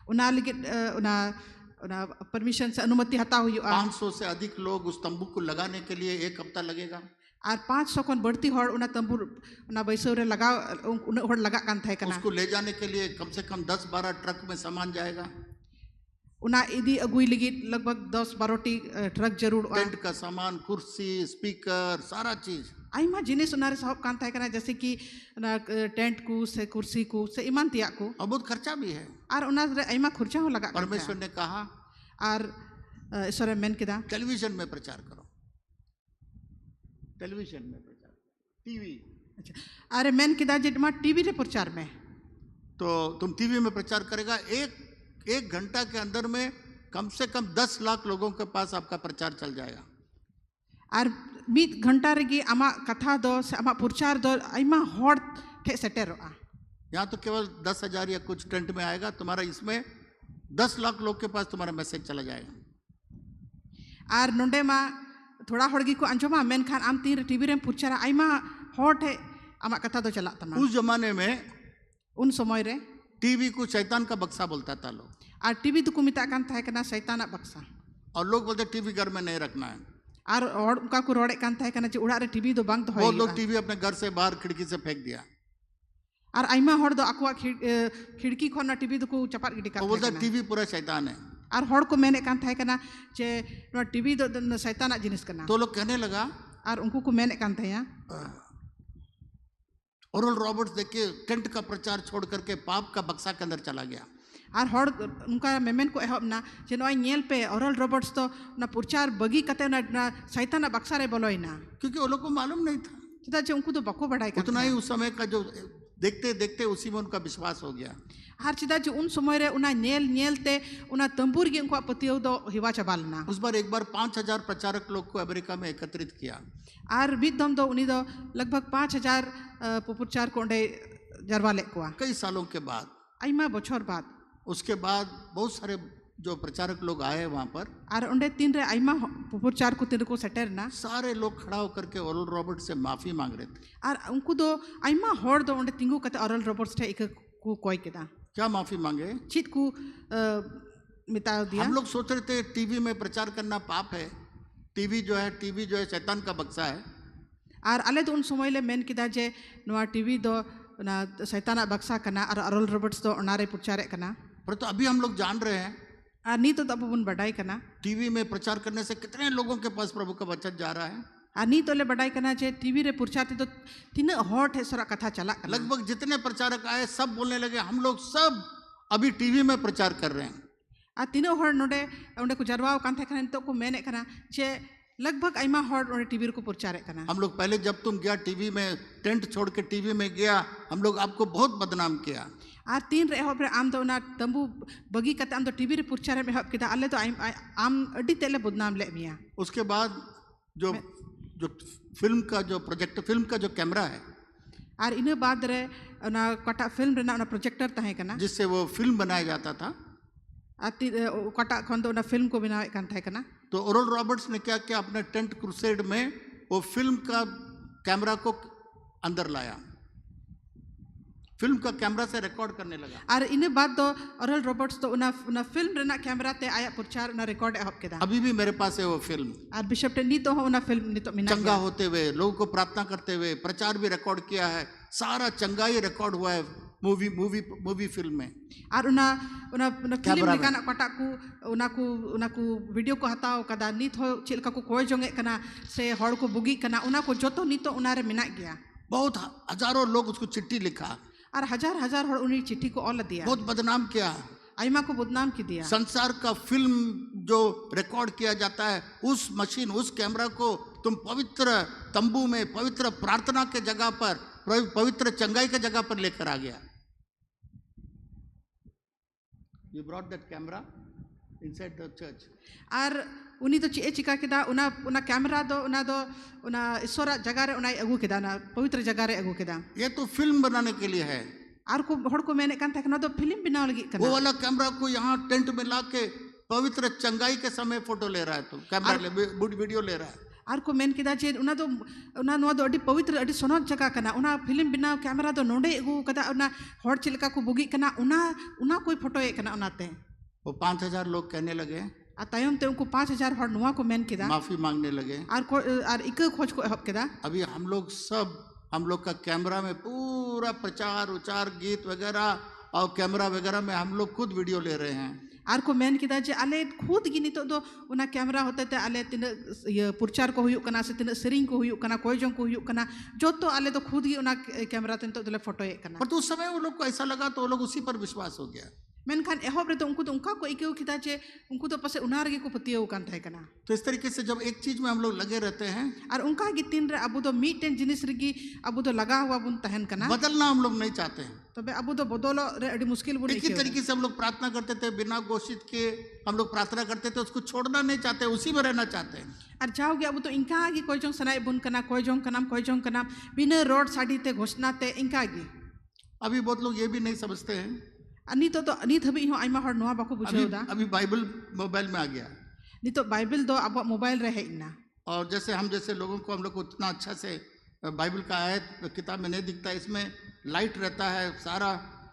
उना लगे उना परमिशन से अनुमति हता हुई 500 से अधिक लोग उस तंबू को लगाने के लिए 1 हफ्ता लगेगा। और 500 खन बढ़ती हर उना तंबू उना वैसव रे लगा उन हर लगा कान थे कना। उसको ले जाने के लिए कम से कम 10-12 ट्रक में सामान जाएगा। उना इदी अगुई लगी लगभग 10-12 टी ट्रक जरूर टेंट का सामान, कुर्सी, स्पीकर, सारा चीज आइमा जिनिस उनारे साहब कान थे कना, जैसे कि टेंट को से कुर्सी को से ईमान तिया को और बहुत खर्चा भी है। और उना रे आइमा खर्चा हो लगा। परमेश्वर ने कहा और ईश्वर मेन केदा टेलीविजन में प्रचार करो, टेलीविजन में प्रचार, टीवी। अच्छा अरे मेन केदा जेटमा टीवी रे प्रचार में तो तुम टीवी में प्रचार करेगा, एक घंटा के अंदर में कम से कम 10 लाख लोगों के पास आपका प्रचार चल जाएगा। और 1 घंटा रेगी आमा कथा दो से आमा प्रचार दो आइमा हर ठे सेटेरोआ। यहाँ तो केवल 10,000 या कुछ टेंट में आएगा, तुम्हारा इसमें 10 लाख लोग के पास तुम्हारा मैसेज चला जाएगा। और नोंडे मा थोड़ा हड़गी को अंजमा मेनखान आम तीन टीवी रे प्रचार आइमा हर ठे आमा कथा दो चला तमा। उस जमाने में उन समय रे टीवी को शैतान का बक्सा बोलता था लोग। और टीवी तो को मिता कान थे कना शैताना बक्सा। और लोग बोलते टीवी घर में नहीं रखना है। और उनका को रोड़े कान थे कना जे उड़ा रे टीवी दो बांग बहुत लोग टीवी अपने घर से बाहर खिड़की से फेंक दिया। और आइमा हर दो अकुआ खिड़की खन टीवी दो को चपाट गिडी कान बोलता टीवी पूरा शैतान है। और हर को मेने कान थे कना जे टीवी दो शैताना जिनिस कना। तो लोग कहने लगा और उनको को मेने कान थे ओरल रॉबर्ट्स देखिए टेंट का प्रचार छोड़ करके पाप का बक्सा के अंदर चला गया। और हर उनका मेमेन को एहब ना जे नोय नेल पे ओरल रॉबर्ट्स तो ना प्रचार बगी कते ना शैताना बक्सा रे बोलोय ना, क्योंकि वो लोग को मालूम नहीं था। चदा जे उनको तो बको बढ़ाई का उतना ही उस समय का जो देखते देखते उसी में उनका विश्वास हो गया। हर चदा जे उन समय रे उना नेलते उना तंबूर गे उनको पतियो दो हिवा चबालना। उस बार एक बार 5,000 प्रचारक लोग को अमेरिका में एकत्रित किया। और बीतम दो उनी दो लगभग 5,000 प्रचार को अंडे जरवा ले को कई सालों के बाद, आइमा बछर बाद। उसके बाद बहुत सारे जो प्रचारक लोग आए वहाँ पर और उन्हें तीन रे आइमा प्रचार को तीन को सेटर ना सारे लोग खड़ा होकर के ओरल रॉबर्ट से माफी मांग रहे थे। और उनको दो आइमा हर दो उन्हें तिंगु कते ओरल रॉबर्ट्स थे एक को कोई केदा क्या माफी मांगे, चित को मिटा दिया। हम लोग सोच रहे थे टीवी में प्रचार करना पाप है, टीवी जो है शैतान का बक्सा है। और अले तो उन समय ले मेन केदा जे नवा टीवी दो ना शैताना बक्सा कना और ओरल रॉबर्ट्स दो ओनारे प्रचार कना। पर तो अभी हम लोग जान रहे हैं और नी तो तब उन बढ़ाई कना टीवी में प्रचार करने से कितने लोगों के पास प्रभु का वचन जा रहा है। और नी तो ले बढ़ाई कना जे टीवी रे प्रचार तो तीन हॉट है सरा कथा चला कना। लगभग जितने प्रचारक आए सब बोलने लगे हम लोग सब अभी टीवी में प्रचार कर रहे हैं। और तीनों हर नोडे उन्हें को जरवाओ कान थे कना तो को मेने कना जे लगभग आइमा हॉर और टीवी को प्रचार करना हम लोग पहले जब तुम गया टीवी में, टेंट छोड़ के टीवी में गया, हम लोग आपको बहुत बदनाम किया। आर तीन रे एहब रे आम दो ना तंबू बगी कते आम दो टीवी रे प्रचार में एहब किदा अले तो आम अड्डी तेले बदनाम ले मिया। उसके बाद जो जो फिल्म का जो प्रोजेक्ट, फिल्म का जो कैमरा है, आर इने बाद रे ना कटा फिल्म रे ना प्रोजेक्टर तहे कना जिससे वो फिल्म बनाया जाता था, आती कटा खन दो ना फिल्म को बनावे कान तहे कना। तो ओरल रॉबर्ट्स ने क्या किया, अपने टेंट क्रूसेड में वो फिल्म का कैमरा को अंदर लाया, फिल्म का कैमरा से रिकॉर्ड करने लगा। आर इने बाद दो ओरल रॉबर्ट्स तो उना फिल्म रे ना कैमरा ते आया प्रचार ना रिकॉर्ड एहब केदा। अभी भी मेरे पास है वो फिल्म, आर बिशप टे नी तो हो उना फिल्म नी तो मिना चंगा होते हुए, लोगों को प्रार्थना करते हुए, प्रचार भी रिकॉर्ड किया है, सारा चंगा ही रिकॉर्ड हुआ है मूवी फिल्म में। आर उना उना उना फिल्म कैमरा में। निकाना कटा को उना को वीडियो को हताओ कदा नित हो चिलका को कोय जोंगे कना से हड़ को बुगी कना उना को जोतो नी तो उना रे मिना गया। बहुत हजारों लोग उसको चिट्ठी लिखा, और हजार हजार हड़ उनी चिट्ठी को ऑल दिया, बहुत बदनाम किया। आइमा को बदनाम की दिया। संसार का फिल्म जो रिकॉर्ड किया जाता है, उस मशीन, उस कैमरा को तुम पवित्र तंबू में, पवित्र प्रार्थना के जगह पर, पवित्र चंगाई के जगह पर लेकर आ गया। You brought that camera inside the church. और उनी तो चे चिका केदा उना कैमरा दो उना ईश्वर जगह रे उना अगू केदा ना पवित्र जगह रे अगू केदा। ये तो फिल्म बनाने के लिए है। आर को हड़ को मैंने कान तक ना तो फिल्म बनाव लगी वो कना। वाला कैमरा को यहाँ टेंट में लाके पवित्र चंगाई के समय फोटो ले रहा है, तो कैमरा ले वीडियो ले रहा है। आर को मेन केदा जे उना दो अडी पवित्र अडी सोनक जगह कना उना फिल्म बिना कैमरा दो नोंडे अगू कदा उना हड़ चिलका को बुगी कना उना कोई फोटो ए कना उनाते। वो 5000 लोग कहने लगे, आ तायम ते उनको 5000 हड़ नुआ को मेन केदा माफी मांगने लगे। आर इक खोज को एहब केदा। अभी हम लोग का कैमरा में पूरा प्रचार उचार गीत वगैरह और कैमरा वगैरह में हम लोग खुद वीडियो ले रहे हैं। आर को मेन किदा जे आले खुद गी नितो दो उना कैमरा होते ते आले तिन ये प्रचार को हुयुक कना से तिन सेरिंग को हुयुक कना कोई जों को हुयुक कना जो तो आले तो खुद ही उना कैमरा तिन तो दले फोटो ए कना। पर तो उस समय वो लोग को ऐसा लगा तो वो लोग उसी पर विश्वास हो गया। मेनखान एहब रे तो उनको को इकेउ किदा जे उनको तो पसे उनार गे को पतियो कान थाय कना। तो इस तरीके से जब एक चीज में हम लोग लगे रहते हैं, और उनका गी तीन रे अबु दो मीटेन जिनिस रगी अबु दो लगा हुआ बुन तहन कना। बदलना हम लोग नहीं चाहते हैं। तबे अबु दो बदलो रे अडी मुश्किल बुन एक ही तरीके से हम लोग प्रार्थना करते थे, बिना घोषित के हम लोग प्रार्थना करते थे, उसको छोड़ना नहीं चाहते, उसी में रहना चाहते हैं। और जाओगे अब तो इनका गी कोई जों सनाई बुन कना कोई जों कनाम बिना रोड साड़ी ते घोषणा ते इनका गी। अभी बहुत लोग ये भी नहीं समझते हैं। अनि तो अनि थबी हो आइमा हड़ नुआ बाको बुझेदा। अभी बाइबल मोबाइल में आ गया। नि तो बाइबल दो अब मोबाइल रहे इना। और जैसे हम जैसे लोगों को हम लोग को उतना अच्छा से बाइबल का आयत किताब में नहीं दिखता, इसमें लाइट रहता है,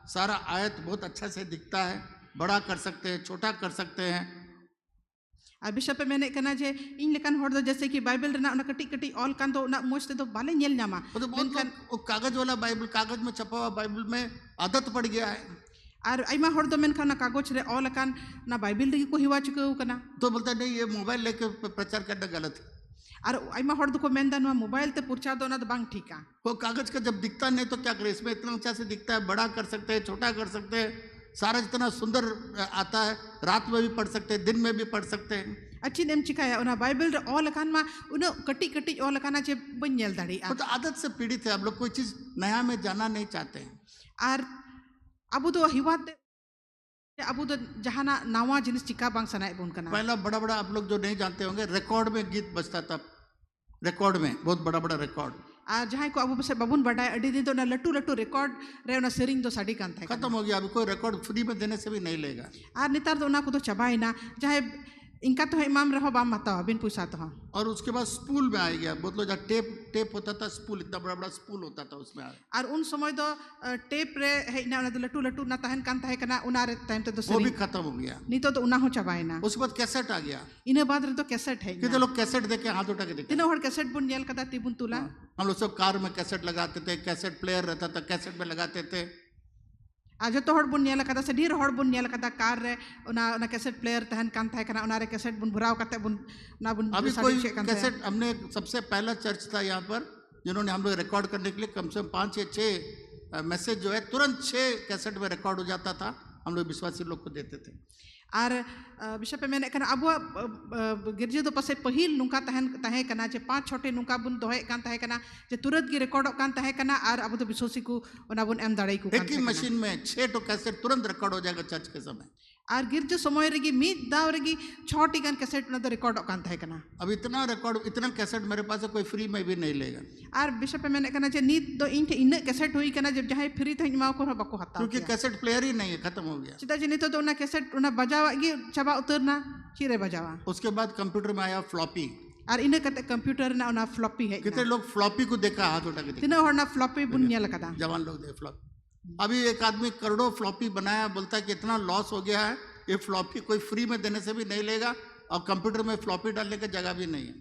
सारा आयत बहुत अच्छा से दिखता है, बड़ा कर सकते हैं, छोटा कर सकते हैं। और बिशप मैंने कहना जे इन लेकन हड़ दो जैसे कि बाइबल रे ना कटी कटी ऑल कान दो ना मोच ते तो बाले नेल न्यामा। तो बहुत वो कागज वाला बाइबल, कागज में छपा हुआ बाइबल में आदत पड़ गया है। और आइमा हड़ दो मेनखान ना कागज रे ऑल कान ना बाइबल रे को हिवा चुके कना। तो बोलता नहीं ये मोबाइल लेके प्रचार करना गलत है। और आइमा हड़ दो को मेनदा नुआ मोबाइल ते प्रचार दो ना तो बांग ठीका। वो कागज का जब दिखता नहीं तो क्या करे, इसमें इतना अच्छा से दिखता है, बड़ा कर सकते हैं, छोटा कर सकते हैं, सारा जितना सुंदर आता है, रात में भी पढ़ सकते हैं, दिन में भी पढ़ सकते हैं। अच्छी नेम चिकाया उना बाइबल रे ऑल कान मा उन कटी कटी ऑल काना जे बन नेल दाड़ी। तो आदत से पीड़ित है, हम लोग कोई चीज नया में जाना नहीं चाहते हैं। और अबु तो हिवा अबु तो जहाना नवा जिनिस चिका बांग सनाए बुन कना। पहला बड़ा आप लोग जो नहीं जानते होंगे, रिकॉर्ड में गीत बजता था, रिकॉर्ड में बहुत बड़ा रिकॉर्ड। और जहाँ को अबु से बबुन बढ़ाए अडी दिन तो ना लट्टू रिकॉर्ड रे ना सेरिंग तो साड़ी कान था खत्म हो गया। अभी कोई रिकॉर्ड फ्री में देने से भी नहीं लेगा। और नितार तो ना को तो चबाई ना जहाँ इनका तो इमाम रहो बाम माता बिन पैसा तो। और उसके बाद स्पूल में आ गया, बहुत लोग जहाँ टेप होता था, स्पूल इतना बड़ा स्पूल होता था उसमें। और उन समय तो टेप रे है ना तो लट्टू ना तहन कान था कना उना रे टाइम तो वो भी खत्म हो गया। नहीं तो उना हो चबाई ना। उसके बाद कैसेट आ गया। इने बाद रे तो कैसेट है कितने लोग कैसेट देखे हाथ उठा के देखे। तीनों हर कैसेट बुन नेल कदा तिबुन तुला। हम लोग सब कार में कैसेट लगाते थे, कैसेट प्लेयर रहता था, कैसेट में लगाते थे। आज तो हड़ बुन नेल कदा से ढेर हड़ बुन नेल कदा कार रे उना कैसेट प्लेयर तहन कान था कना उना रे कैसेट बुन भराव करते बुन ना बुन। अभी कोई कैसेट, हमने सबसे पहला चर्च था यहाँ पर जिन्होंने हम लोग रिकॉर्ड करने के लिए कम से कम 5 या 6 मैसेज जो है तुरंत 6 कैसेट में रिकॉर्ड हो जाता था। हम लोग विश्वासी लोग को देते थे। और विषय पे मैंने कहना अब गिरजे दो पसे पहिल नुका तहे कना जे 5-6 नुका बुन दोहे कान तहे कना जे तुरंत गी रिकॉर्ड कान तहे कना और अब तो विश्वासी को ओना बुन एम दाड़े को एक ही मशीन में 6 तो कैसेट तुरंत रिकॉर्ड हो जाएगा चर्च के समय। और गिरजे समय रेगी मीत दाव रेगी 6 गान कैसेट ना तो रिकॉर्ड कान तहे कना। अब इतना रिकॉर्ड इतना कैसेट मेरे पास है, कोई फ्री में भी नहीं लेगा। और विषय पे मैंने कहना जे नीत तो इन इन कैसेट हुई कना जब जहां फ्री थे मा को बको हता क्योंकि कैसेट प्लेयर ही नहीं है, खत्म हो गया। चिता जी नीत तो ना कैसेट ना बजावा गी चबा उतरना चिरे बजावा। उसके बाद कंप्यूटर में आया फ्लॉपी। और इन कते कंप्यूटर ना ना फ्लॉपी है। कितने लोग फ्लॉपी को देखा, हाथ उठा के देखा? तीनों ना फ्लॉपी बुन नेल कदा जवान लोग दे फ्लॉपी। अभी एक आदमी करोड़ों फ्लॉपी बनाया, बोलता है कि इतना लॉस हो गया है, ये फ्लॉपी कोई फ्री में देने से भी नहीं लेगा और कंप्यूटर में फ्लॉपी डालने की जगह भी नहीं है।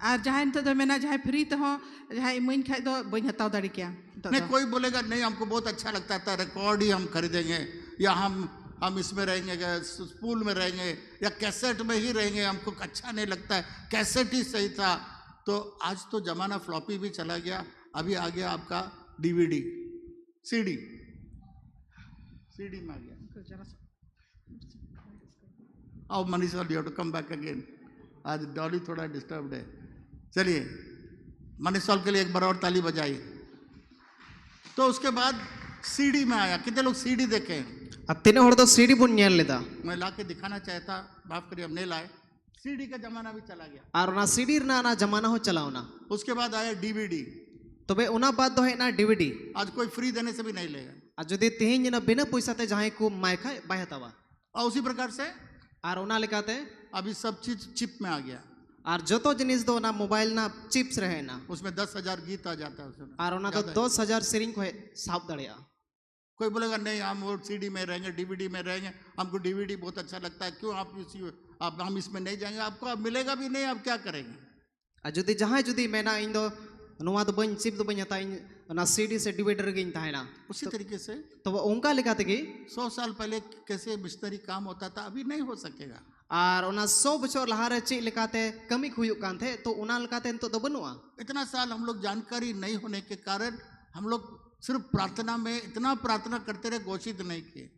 और जहाँ तो मैंने जहाँ फ्री तो हो जहाँ इमन खाए तो बन हताव दाड़ी क्या नहीं, कोई बोलेगा नहीं हमको बहुत अच्छा लगता था, रिकॉर्ड ही हम खरीदेंगे या हम इसमें रहेंगे, स्पूल में रहेंगे या कैसेट में ही रहेंगे, हमको अच्छा नहीं लगता है, कैसेट ही सही था। तो आज तो जमाना फ्लॉपी भी चला गया, अभी आ गया आपका DVD, CD में आ गया। अब Manisha you have to come back again, आज डॉली थोड़ा डिस्टर्ब्ड है। चलिए मनीषा के लिए एक बार और ताली बजाइए। तो उसके बाद CD में आया। कितने लोग CD देखे? तीन हड़ तो सीडी बुन नेल लेदा। मैं ला के दिखाना चाहता, माफ करिए हम नहीं लाए। CD का जमाना भी चला गया और ना सीडी ना ना जमाना हो चलाओ ना। उसके बाद आया DVD। तबे उना बाद दो है ना DVD। आज कोई फ्री देने से भी नहीं लेगा। और जदि तेहिन ना बिना पैसा ते जहां को मायखा बाय हतावा। और उसी प्रकार से और उना लेकाते अभी सब चीज चिप में आ गया। और जतो जिनिस दो ना मोबाइल ना चिप्स रहे ना, उसमें 10,000 गीत आ जाता है उसमें। और उना तो 10,000 सीरिंग को साफ दड़िया। कोई बोलेगा नहीं हम वो CD में रहेंगे, DVD में रहेंगे, हमको DVD बहुत अच्छा लगता है, क्यों आप हम इसमें नहीं जाएंगे? आपको अब मिलेगा भी नहीं, आप क्या करेंगे? और जदि जहां जदि मेना इन दो नुआ तो बन चिप तो बन हता इन ना CD से डिवाइडर गिन ताहेना। उसी तरीके से तो वो उनका लेकाते की 100 साल पहले कैसे मिशनरी काम होता था, अभी नहीं हो सकेगा। और उना 100 बछर लहारे चे लेकाते कमी हुयुक कान थे, तो उना लेकाते तो बनुआ। इतना साल हम लोग जानकारी नहीं होने के कारण हम लोग सिर्फ प्रार्थना में इतना प्रार्थना करते रहे, घोषित नहीं किए।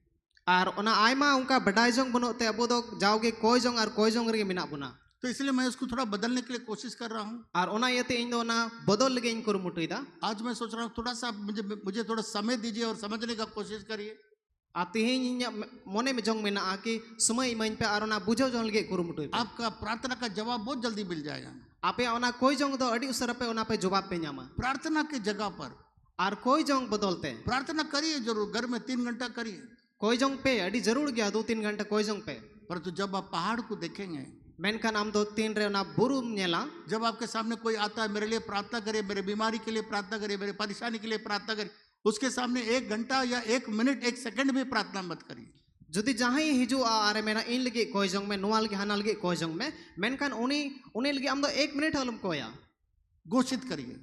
और उना आयमा उनका बडाई जोंग बनोते अबो दो जाओगे कोई जोंग और कोई जोंग रे मिना बुना। तो इसलिए मैं उसको थोड़ा बदलने के लिए कोशिश कर रहा हूँ। और उना येते इन दो ना बदल लगे इन कुरुमुटुइदा। आज मैं सोच रहा हूँ थोड़ा सा मुझे थोड़ा समय दीजिए और समझने का कोशिश करिए। आते ही मोने में जोंग मिना आके समय इमन पे और उना बुझो जोंग लगे कुरुमुटुइ। आपका प्रार्थना का जवाब बहुत जल्दी मिल जाएगा। आपे उना कोई जोंग दो अड़ी उसर पे उना पे जवाब पे न्यामा। प्रार्थना की जगह पर और कोई जोंग बदलते प्रार्थना करिए जरूर, घर में 3 घंटा करिए। कोई जोंग पे अड़ी जरूर गया 2-3 घंटा कोई जोंग पे। परंतु जब आप पहाड़ को देखेंगे, मेनखान आम दो 3 रे उना बुरु नेला। जब आपके सामने कोई आता है, मेरे लिए प्रार्थना करिए, मेरे बीमारी के लिए प्रार्थना करिए, मेरे परेशानी के लिए प्रार्थना करिए, उसके सामने 1 घंटा या 1 मिनट 1 सेकंड भी प्रार्थना मत करिए। जदि जहां ही हिजू आरे मेना इन लगे कोई जोंग में नुआ लगे हाना लगे कोई जोंग में मेनखान उनी लगे आम दो 1 मिनट हलम कोया घोषित करिए।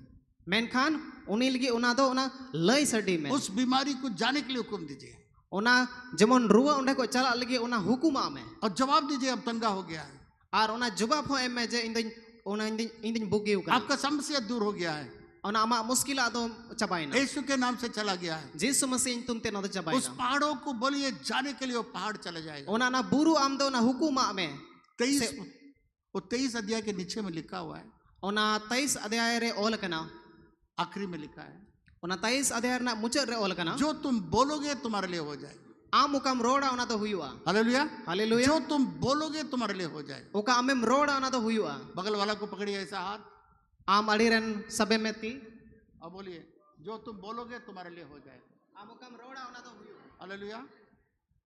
मेनखान उनी लगे उना दो उना लय सडी में उस बीमारी को जाने के लिए हुक्म दीजिए उना जेमन रुआ उंडे को चला लगे उना हुकुमा में और जवाब दीजिए अब तंगा हो गया है। और उना जवाब हो एम जे इंदिन बुगियो का आपका समस्या दूर हो गया है, उना आमा मुश्किल आदो चबाइना यीशु के नाम से चला गया है। यीशु मसीह तुम ते नद उस चबाइना पहाड़ों को बोलिए जाने के लिए, वो पहाड़ चला जाएगा। उना ना बुरु आम दो ना हुकुमा में 23 अध्याय के नीचे में लिखा हुआ है, उना 23 अध्याय रे ओल कना, आखिरी में लिखा है, उना 23 अध्याय ना मुचर रे ओल कना, जो तुम बोलोगे तुम्हारे लिए हो जाएगा। आम उकाम रोड़ा उना तो हुयुआ। Hallelujah, hallelujah. जो तुम बोलोगे तुम्हारे लिए हो जाएगा। उका आमेम रोड़ा उना तो हुयुआ। बगल वाला को पकड़िए ऐसा हाथ, आम अड़ीरन सबे में ती और बोलिए जो तुम बोलोगे तुम्हारे लिए हो जाएगा। आम उकाम रोड़ा उना तो हुयुआ। हालेलुया।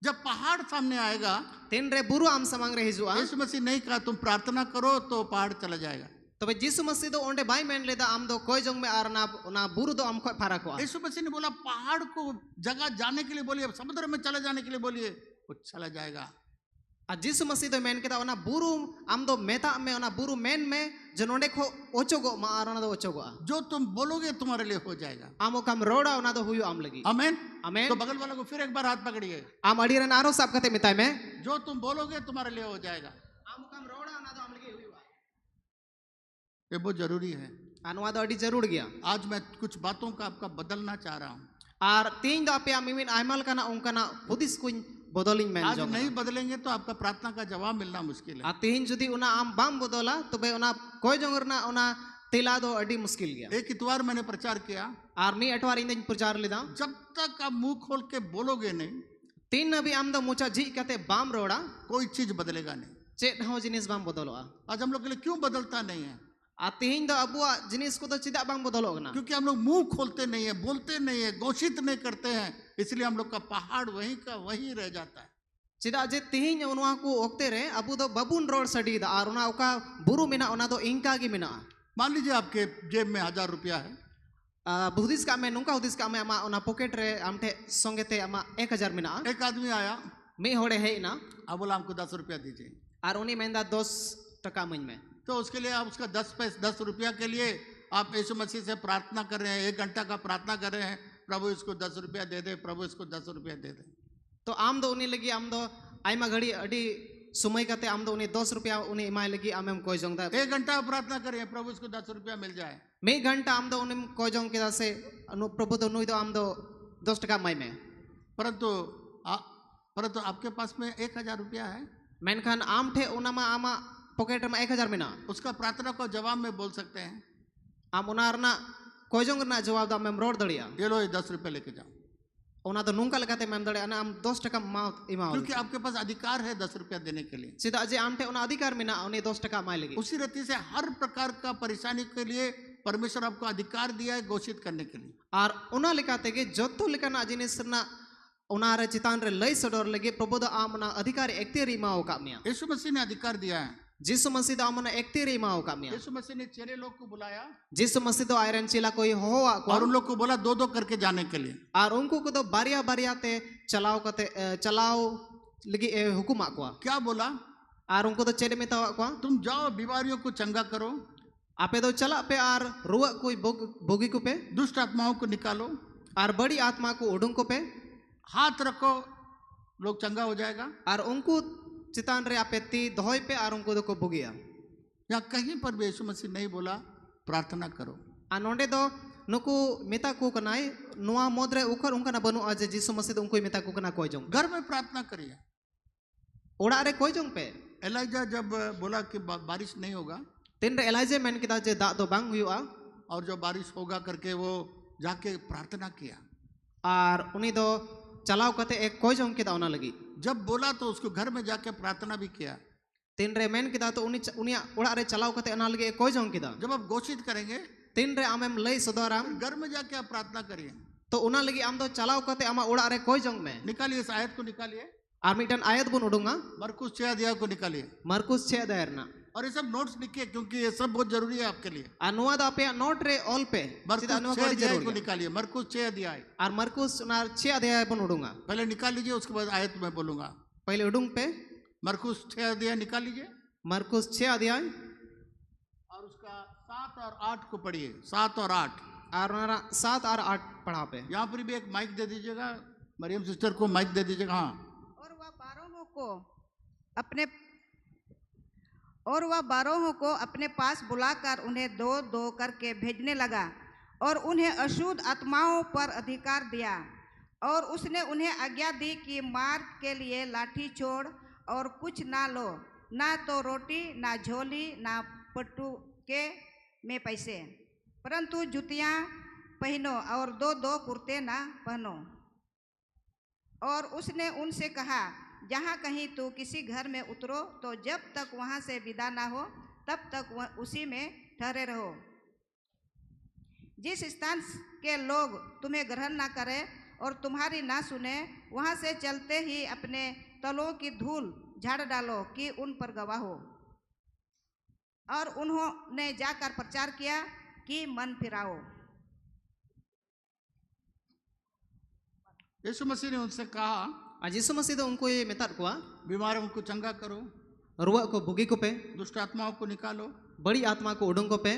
जब पहाड़ सामने आएगा, तीन रे बुरु आम समांग रे हिजुआ। यीशु मसीह नहीं कहा तुम प्रार्थना करो तो पहाड़ चला जाएगा। तबे यीशु मसीह दो ओंडे बाई मेन लेदा आम दो कोई जोंग में आर ना बुरु दो आम को फरक हुआ। यीशु मसीह ने बोला पहाड़ को जगह जाने के लिए बोलिए, समुद्र में चले जाने के लिए बोलिए, वो चला जाएगा। और यीशु मसीह दो मेन के दा ओना बुरु आम दो मेता में ओना बुरु मेन में जनोंडे को ओचोगो मा आर ओना दो ओचोगो। जो तुम बोलोगे तुम्हारे लिए हो जाएगा। आम उकाम रोड़ा ओना दो हुयु आम लगी। आमीन, आमीन। तो बगल वाले को फिर एक बार हाथ पकड़िए। आम अड़ीरन आरो साब कते मिताई में जो तुम बोलोगे तुम्हारे लिए हो जाएगा। आम उकाम रोड़ा ओना दो आम लगी हुयुआ। ये बहुत जरूरी है। अनुवाद अड़ी जरूर गया। आज मैं कुछ बातों का आपका बदलना चाह रहा हूँ। आर तीन दो आपे मिमिन आयमाल काना उनकाना हुदिस कुन बदलिंग मेन आज जोंग नहीं बदलेंगे तो आपका प्रार्थना का जवाब मिलना मुश्किल है। आ तीन जुदी उना आम बाम बदला तबे उना कोई जोंगरना उना तेला दो अडी मुश्किल गया। एक इतवार मैंने प्रचार किया, आर मी अठवार इंदन प्रचार लेदा जब तक आप मुंह खोल के बोलोगे नहीं तीन नबी आम दो मुचा जी कते बाम रोड़ा कोई चीज बदलेगा नहीं। चेत हो जिनिस बाम बदलोआ आज हम लोग के लिए क्यों बदलता नहीं है? आ तीन दो अबुआ जिनिस को तो चिदा बाम बदलोगना क्योंकि हम लोग मुंह खोलते नहीं है, बोलते नहीं है, घोषित नहीं करते हैं, इसलिए हम लोग का पहाड़ वहीं का वहीं रह जाता है। चिदा जे तीन उनवा को ओक्ते रे अबु दो बबुन रोड सडी दा आर उना ओका बुरु मिना उना दो इंका की मिना। मान लीजिए आपके जेब में 1000 रुपया है, बुदिस का में नुका हुदिस का में अमा उना पॉकेट रे आमटे संगे ते अमा 1000 मिना एक आदमी आया, मी होड़े है ना अब बोला हमको 10 रुपया दीजिए, आर उनी मेंदा 10 टका मुझ में तो उसके लिए आप उसका 10 रुपया के लिए आप यीशु मसीह से प्रार्थना कर रहे हैं, 1 घंटा का प्रार्थना कर रहे हैं, प्रभु इसको 10 रुपया दे दे, प्रभु इसको 10 रुपया दे दे। तो आम दो उनी लगी आम दो आइमा घड़ी अडी समय कते आम दो उनी 10 रुपया उनी इमाय लगी आम हम कोई जोंग दा 1 घंटा प्रार्थना करें, प्रभु इसको 10 रुपया मिल जाए। मी घंटा आम दो उनी कोई जोंग के से प्रभु दो नुई दो आम दो 10 टका माई में परंतु आपके पास में 1000 रुपया है, मेनखान आम ठे उनामा आमा पॉकेट में 1000 मिना उसका प्रार्थना को जवाब में बोल सकते हैं, आम उनारना कोई जोंग ना जवाब दा मैं रोड दड़िया ये लो ये 10 रुपया लेके जाओ, उना तो नुंका लगाते मैम दड़े अना आम 10 टका माउथ इमा क्योंकि आपके पास अधिकार है 10 रुपया देने के लिए। सीधा जे आम ठे उना अधिकार मिना उनी 10 टका माई लगी उसी रीति से हर प्रकार का परेशानी के लिए परमेश्वर आपको अधिकार दिया है घोषित करने के लिए। आर उना लेकाते के जत्तो लेकाना जिनिस ना उना रे चितान रे लई सडोर लगे प्रभु द आमना अधिकार एकतेरी माओ कामिया यीशु मसीह ने अधिकार दिया है। जिसु मसीह द आमना एकतेरी माओ कामिया यीशु मसीह ने चेले लोग को बुलाया जिसु मसीह दो आयरन चिला कोई होवा को और उन लोग को बोला 2-2 करके जाने के लिए, आर उनको को तो बारिया बारिया ते चलाओ कते चलाओ लगी हुकुम को क्या बोला? आर उनको तो चेले में तो को तुम जाओ बीमारियों को चंगा करो, आपे तो चला पे आर रुआ कोई बोगी को पे दुष्ट आत्माओं को निकालो, आर बड़ी आत्मा को उडुंग को पे हाथ रखो, लोग चंगा हो जाएगा। आर उनको चितान रे आपे ती दोय पे आर उनको दो को बुगिया या कहीं पर भी यीशु मसीह नहीं बोला प्रार्थना करो। आ नोंडे दो नुकु मेता को कनाय नुआ मोदरे उखर उनका ना बनु आज जिसु मसीह उनको मेता को कना कोई जोंग घर में प्रार्थना करिए। ओड़ा रे कोई जोंग पे एलाइजा जब बोला कि बारिश नहीं होगा तीन रे एलाइजे मेन किदा जे दा दो बांग हुआ और जो बारिश होगा करके वो जाके प्रार्थना किया, आर उनी दो चलाव कते एक कोई जोंग किदा ओना लगी जब बोला तो उसको घर में जाके प्रार्थना भी किया। तीन रे मेन किदा तो उनिया ओड़ा रे चलाव कते ओना लगी एक कोई जोंग किदा जब आप घोषित करेंगे तीन रे आमेम लई सदोराम घर में जाके आप प्रार्थना करिए। तो उना लगी आम दो चलाव कते आमा ओड़ा रे कोई जोंग में निकालिए इस आयत को, निकालिए आर मिटन आयत बुन उडुंगा मरकुस 6 अध्याय को निकालिए मरकुस 6 अध्यायना और ये सब नोट्स लिखिए क्योंकि ये सब बहुत जरूरी है आपके लिए। आ नुआ दा पे नोट रे ऑल पे मरकुस 6 अध्याय को निकालिए, मरकुस 6 अध्याय आर मरकुस ना 6 अध्याय बुन उडुंगा पहले निकाल लीजिए, उसके बाद आयत में बोलूंगा। पहले उडुंग पे मरकुस 6 अध्याय निकाल लीजिए मरकुस 6 अध्याय और उसका 7 और 8 को पढ़िए, 7 और 8 और 7 और 8 पढ़ा पे यहाँ पर भी एक माइक दे दीजिएगा, मरियम सिस्टर को माइक दे दीजिएगा। हाँ, और वह बारहों को अपने पास बुलाकर उन्हें 2-2 करके भेजने लगा और उन्हें अशुद्ध आत्माओं पर अधिकार दिया। और उसने उन्हें आज्ञा दी कि मार्ग के लिए लाठी छोड़ और कुछ ना लो, ना तो रोटी, ना झोली, ना पटुके में पैसे, परंतु जूतियाँ पहनो और 2-2 कुर्ते ना पहनो। और उसने उनसे कहा, जहाँ कहीं तो किसी घर में उतरो तो जब तक वहाँ से विदा ना हो तब तक वह उसी में ठहरे रहो। जिस स्थान के लोग तुम्हें ग्रहण ना करें और तुम्हारी ना सुने, वहाँ से चलते ही अपने तलों की धूल झाड़ डालो कि उन पर गवाह हो। और उन्होंने जाकर प्रचार किया कि मन फिराओ। यीशु मसीह ने उनसे कहा, आज यीशु मसीह तो उनको ये मेता को बीमारों को चंगा करो, रुआ को बुगी को पे दुष्ट आत्माओं को निकालो, बड़ी आत्मा को उडुंग को पे।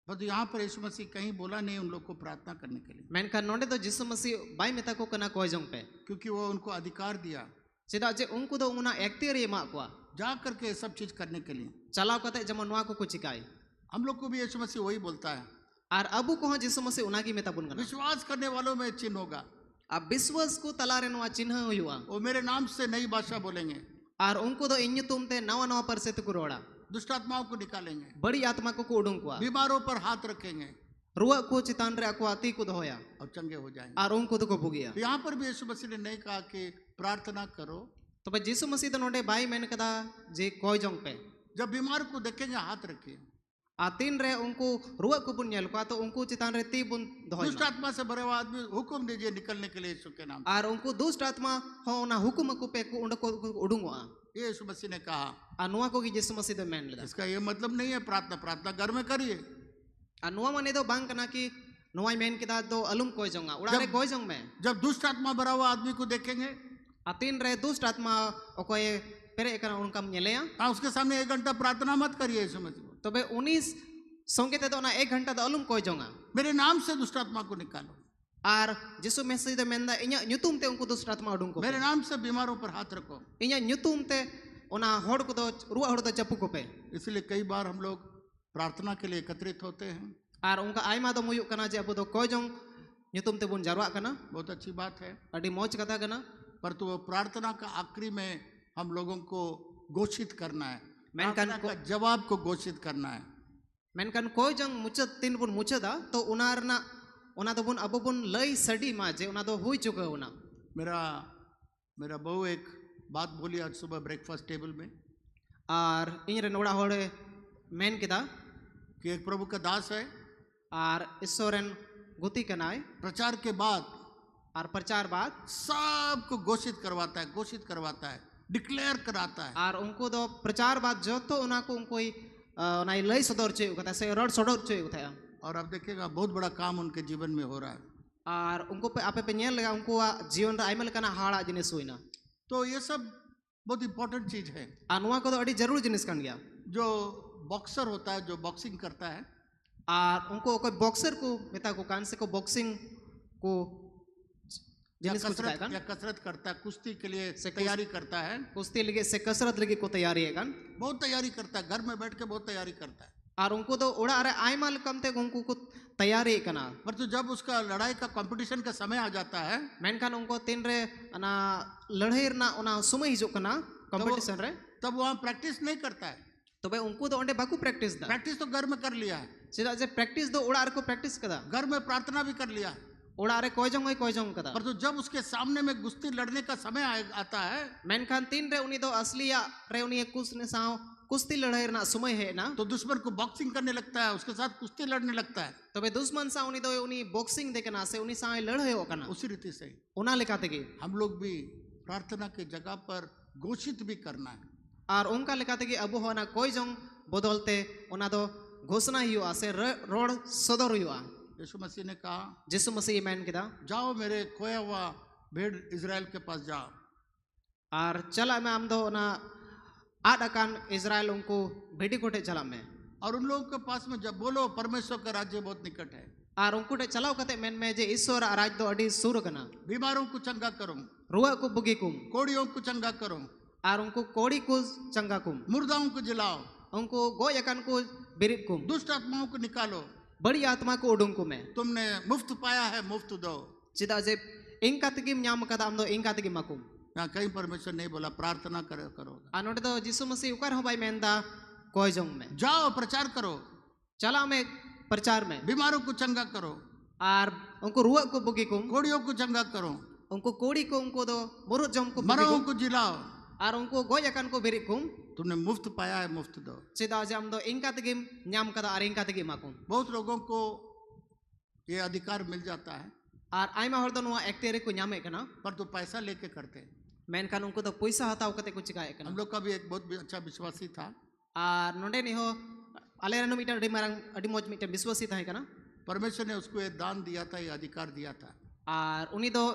बस यहाँ पर यीशु मसीह कहीं बोला नहीं उन लोग को प्रार्थना करने के लिए, मैंने कहा नोंडे तो यीशु मसीह बाई मेता को कना कोई जोंग पे क्योंकि वो उनको अधिकार दिया सीधा जे उनको तो उना एक्तिर ये मा को जा करके सब चीज करने के लिए। चलाव कते जमन नुआ को चिकाई। हम लोग को भी यीशु मसीह वही बोलता है, आर अबू को जिसु मसीह उनागी में तबुन कना विश्वास करने वालों में चिन्ह होगा। अब विश्वास को तलारे नवा चिन्ह हुआ वो मेरे नाम से नई भाषा बोलेंगे, आर उनको दो इन तुम ते नवा नवा पर से तो रोड़ा दुष्ट आत्माओं को निकालेंगे, बड़ी आत्मा को उडुंग को बीमारों पर हाथ रखेंगे रुआ को चितान रे को आती को दोया और चंगे हो जाएंगे। आर उनको तो को बुगिया तो यहाँ पर भी यीशु मसीह ने नहीं कहा कि प्रार्थना करो। तो भाई जिसु मसीह तो नोडे भाई मैंने कदा जे कोई जोंग पे जब बीमार को देखेंगे हाथ रखिए। आतीन रे उनको रुआ को बुन नेल को तो उनको चितान रे ती बुन दोय दुष्ट आत्मा से भरे हुआ आदमी हुक्म दीजिए निकलने के लिए यीशु के नाम आर उनको दुष्ट आत्मा हो ना हुकुम को पे को उनको उडुंगवा से। ये यीशु मसीह ने कहा। अनुआ को की जिसु मसीह दो मैन लेदा इसका ये मतलब नहीं है प्रार्थना प्रार्थना घर में करिए। अनुआ मने दो बांग कना की नोवाई मैन के दा दो अलुम कोई जोंगा उड़ारे कोई जोंग में जब दुष्ट आत्मा भरा हुआ आदमी को देखेंगे आतीन रे दुष्ट आत्मा ओकोय पेरे कना उनका नेलेया हाँ उसके सामने 1 घंटा प्रार्थना मत करिए यीशु मसीह को। तबे 19 संगे ते तो ना 1 घंटा दो अलुम कोई जोंगा मेरे नाम से दुष्ट आत्मा को निकालो। आर जिसु मसीह दो मेंदा इnya nyutum te उनको दुष्ट आत्मा उडुंग को मेरे नाम से बीमारों पर हाथ रखो। इnya nyutum te ओना होड़ को दो रुआ होड़ दो चप्पू को पे इसलिए कई बार हम लोग प्रार्थना के लिए एकत्रित होते हैं। आर उनका आयमा दो मुयुक कना जे अबो दो कोई जोंग nyutum te बुन जारवा कना बहुत अच्छी बात है, अडी मौज कथा कना परंतु वो प्रार्थना का आखिरी में हम लोगों को घोषित करना है, मेनकान प्रार्थना का जवाब को घोषित करना है। मेनकान कोई जोंग मुचत तीन बुन मुचदा तो उनारना ओना दो बुन अबो बुन लई सडी मा जे ओना दो हुई चुका ओना मेरा बहू एक बात बोली आज सुबह ब्रेकफास्ट टेबल में आर इन रे नोड़ा होड़े मेन किदा कि एक प्रभु का दास है, आर ईश्वरन गुती कनाय प्रचार के बाद आर प्रचार बाद सबको घोषित करवाता है, डिक्लेयर कराता है। आर उनको दो प्रचार बाद जो तो उना को उनको नाई लई सदर चे उकता से रड सदर चे उकता और आप देखिएगा बहुत बड़ा काम उनके जीवन में हो रहा है। आर उनको पे आपे पे नेल लगा उनको जीवन रे आइमल कना हाड़ा जिनिस होइना तो ये सब बहुत इंपॉर्टेंट चीज है। अनुआ को तो अड़ी जरूर जिनिस कन गया जो बॉक्सर होता है, जो बॉक्सिंग करता है, आर उनको कोई बॉक्सर को मेता को कान से को बॉक्सिंग को या जिनिस को कसरत करता है, कुश्ती के लिए तैयारी करता है, कुश्ती लगे से कसरत लगे को तैयारी है कन बहुत तैयारी करता है, घर में बैठ के बहुत तैयारी करता है। और उनको तो उड़ा अरे आइमल कम ते उनको को तैयारी कना पर तो जब उसका लड़ाई का कंपटीशन का समय आ जाता है मेनखान उनको तीन रे ना लड़ाई ना ओना समय हिजो कना कंपटीशन रे तब वहाँ प्रैक्टिस नहीं करता है। तो भाई उनको तो ओंडे बाकू प्रैक्टिस दा प्रैक्टिस तो घर में कर लिया है, सीधा जे प्रैक्टिस दो उड़ा को प्रैक्टिस कदा घर में प्रार्थना भी कर लिया है, उड़ा रे कोई जोंग कदा पर तो जब उसके सामने में कुश्ती लड़ने का समय आता है मेनखान तीन रे उनी दो असली या रे उनी कुछ ने साव कुश्ती लड़ाई ना समय है ना तो दुश्मन को बॉक्सिंग करने लगता है, उसके साथ कुश्ती लड़ने लगता है। तो भाई दुश्मन सा उनी दो उनी बॉक्सिंग देखना से उनी सा लड़ाई हो कना उसी रीति से उना लेकाते की हम लोग भी प्रार्थना के जगह पर घोषित भी करना है। और उनका लेकाते की अबो होना कोई जोंग बदलते उना दो घोषणा हुआ से रोड सदर हुआ। यीशु मसीह ने कहा जिसु मसीह मैन किदा जाओ मेरे खोया हुआ भेड़ इजराइल के पास जाओ। और चला मैं आम दो ना आडकान इजराइल उनको भेड़ी कोटे चला मैं और उन लोगों के पास में जब बोलो परमेश्वर का राज्य बहुत निकट है और उनको चलाओ कते मैन में जे ईश्वर राज दो अडी सुर कना बीमारों को चंगा करो, रुआ को बुगी कुम कोड़ियों को चंगा करो और उनको कोड़ी को चंगा कुम मुर्दाओं को जिलाओ, उनको गोयकन को बिरिप कुम दुष्ट आत्माओं को निकालो, बड़ी आत्मा को उडुंग को मैं तुमने मुफ्त पाया है मुफ्त दो। चिदा जे इंका तगिम न्याम कदा आम दो इंका तगिम माकुम यहाँ कहीं परमेश्वर नहीं बोला प्रार्थना करो। अनोटे तो जिसु मसीह उकर हो भाई मेंदा कोई जोंग में जाओ प्रचार करो, चला मैं प्रचार में बीमारों को चंगा करो, और उनको रुआ को बुगी कुम कोड़ियों को चंगा करो, उनको कोड़ी को उनको दो मुरु जम को मरों को जिलाओ और उनको गोयकन को बिरिप कुम तुमने मुफ्त पाया है मुफ्त दो। चिदा जम दो इंका तगिम न्याम कदा और इंका तगिम माकुम बहुत लोगों को ये अधिकार मिल जाता है और आइमा हर दो नुआ एक्टेरे को न्यामे कना पर तो पैसा लेके करते हैं। मेनखान उनको तो पैसा हताव कते को चिकाए कना हम लोग का भी एक बहुत अच्छा विश्वासी था, और नोडे नि हो अले रनु मीटर अडी मारंग अडी मोज मीटर विश्वासी था कना परमेश्वर ने उसको ये दान दिया था, ये अधिकार दिया था। और उनी दो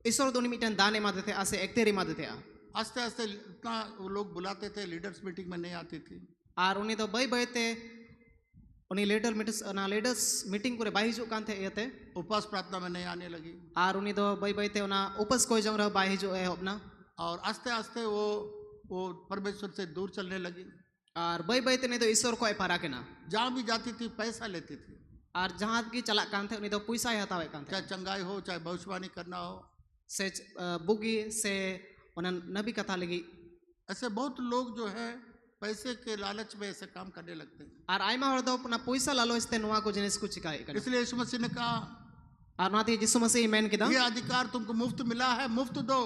ईश्वर दोनी मीटर दान एमादे थे आसे एक्टेरे मादे थे आस्ते आस्ते इतना वो लोग बुलाते थे, लीडर्स मीटिंग में नहीं आती थी और उनी दो बई बई ते उनी लीडर्स मीटिंग को रे बाई हिजु कान थे एते उपवास प्रार्थना में नहीं आने लगी और उनी दो बई बई ते उना उपस कोई जंग रह बाई हिजु ए अपना और आस्ते आस्ते वो परमेश्वर से दूर चलने लगी। और बई बई ते नहीं तो ईश्वर को ए पारा के ना जहाँ भी जाती थी पैसा लेती थी आर जहाँ की चला कान थे उनी दो पैसा हतावे कान थे चाहे चंगाई हो, चाहे भविष्यवाणी करना हो। से बुगी से उन नबी कथा लगी ऐसे बहुत लोग जो है पैसे के लालच में ऐसे काम करने लगते हैं। आर आयमा हर दो अपना पैसा लालच ते नुआ को जिनिस को चिकाए कन इसलिए यीशु मसीह ने कहा आर नाते यीशु मसीह मेन किदा ये अधिकार तुमको मुफ्त मिला है, मुफ्त दो।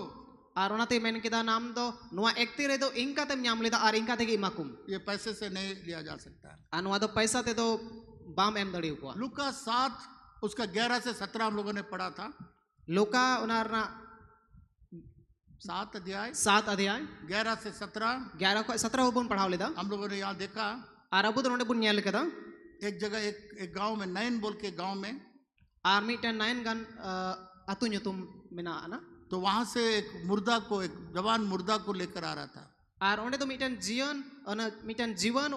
आर ओनाते मेन किदा नाम दो नुआ एकती रे दो इनका ते न्याम लेदा आर इनका ते की इमाकुम ये पैसे से नहीं लिया जा सकता है। आर नुआ दो पैसा ते दो बाम एम दड़ी को लूका 7 उसका 11 से 17 हम लोगों ने पढ़ा था। लोका उनारना 7 अध्याय 7 अध्याय 11 से 17 11 को 17 बुन पढ़ाव लेदा हम लोगों ने यहाँ देखा। आर अबु दोंडे बुन न्याल कदा एक जगह एक गांव में नैन बोल के गांव में, आर मिटन नाइन गन अतु न्युतुम मिना ना तो वहां से एक मुर्दा को, एक जवान मुर्दा को लेकर आ रहा था। आर ओंडे तो मिटन जीवन मिटन जीवन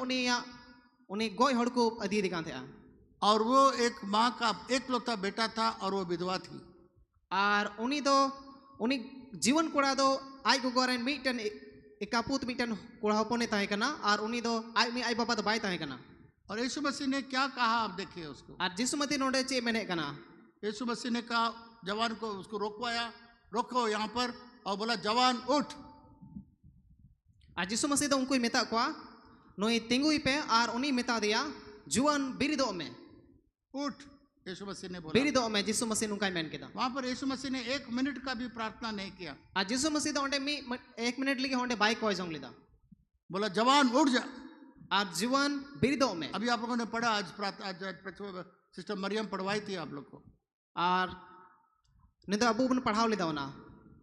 उनी गोय हड़ को अधी दिखान थे और वो एक माँ का एकलौता बेटा था और वो विधवा थी। आर उनी जीवन कोड़ा दो आई को गोरेन मिटन एकापुत मिटन कोड़ा होपने ताहे कना आर उनी दो आई बाबा तो बाय ताहे कना। और यीशु मसीह ने क्या कहा आप देखिए उसको। आर जिसु मती नोडे चे मेने कना यीशु मसीह ने कहा, जवान को उसको रोकवाया, रोको यहाँ पर, और बोला जवान उठ। आर जिसु मसीह दो उनको मेता कोआ नोई तिंगुई पे आर उनी मेता दिया जुआन बिरिदो में उठ, यीशु मसीह ने बोला। बिरिदो में जिसु मसीह नुकाई मेन किदा वहां पर यीशु मसीह ने 1 मिनट का भी प्रार्थना नहीं किया। आर जिसु मसीह दो ओंडे मी 1 मिनट लिगे होंडे बाइक कोई जोंग लिदा बोला जवान उठ जा। आर जीवन बिरिदो में अभी आप लोगों ने पढ़ा, आज सिस्टर मरियम पढ़वाई थी आप लोग को। आर निदो अबू बन पढ़ाव लिदा ना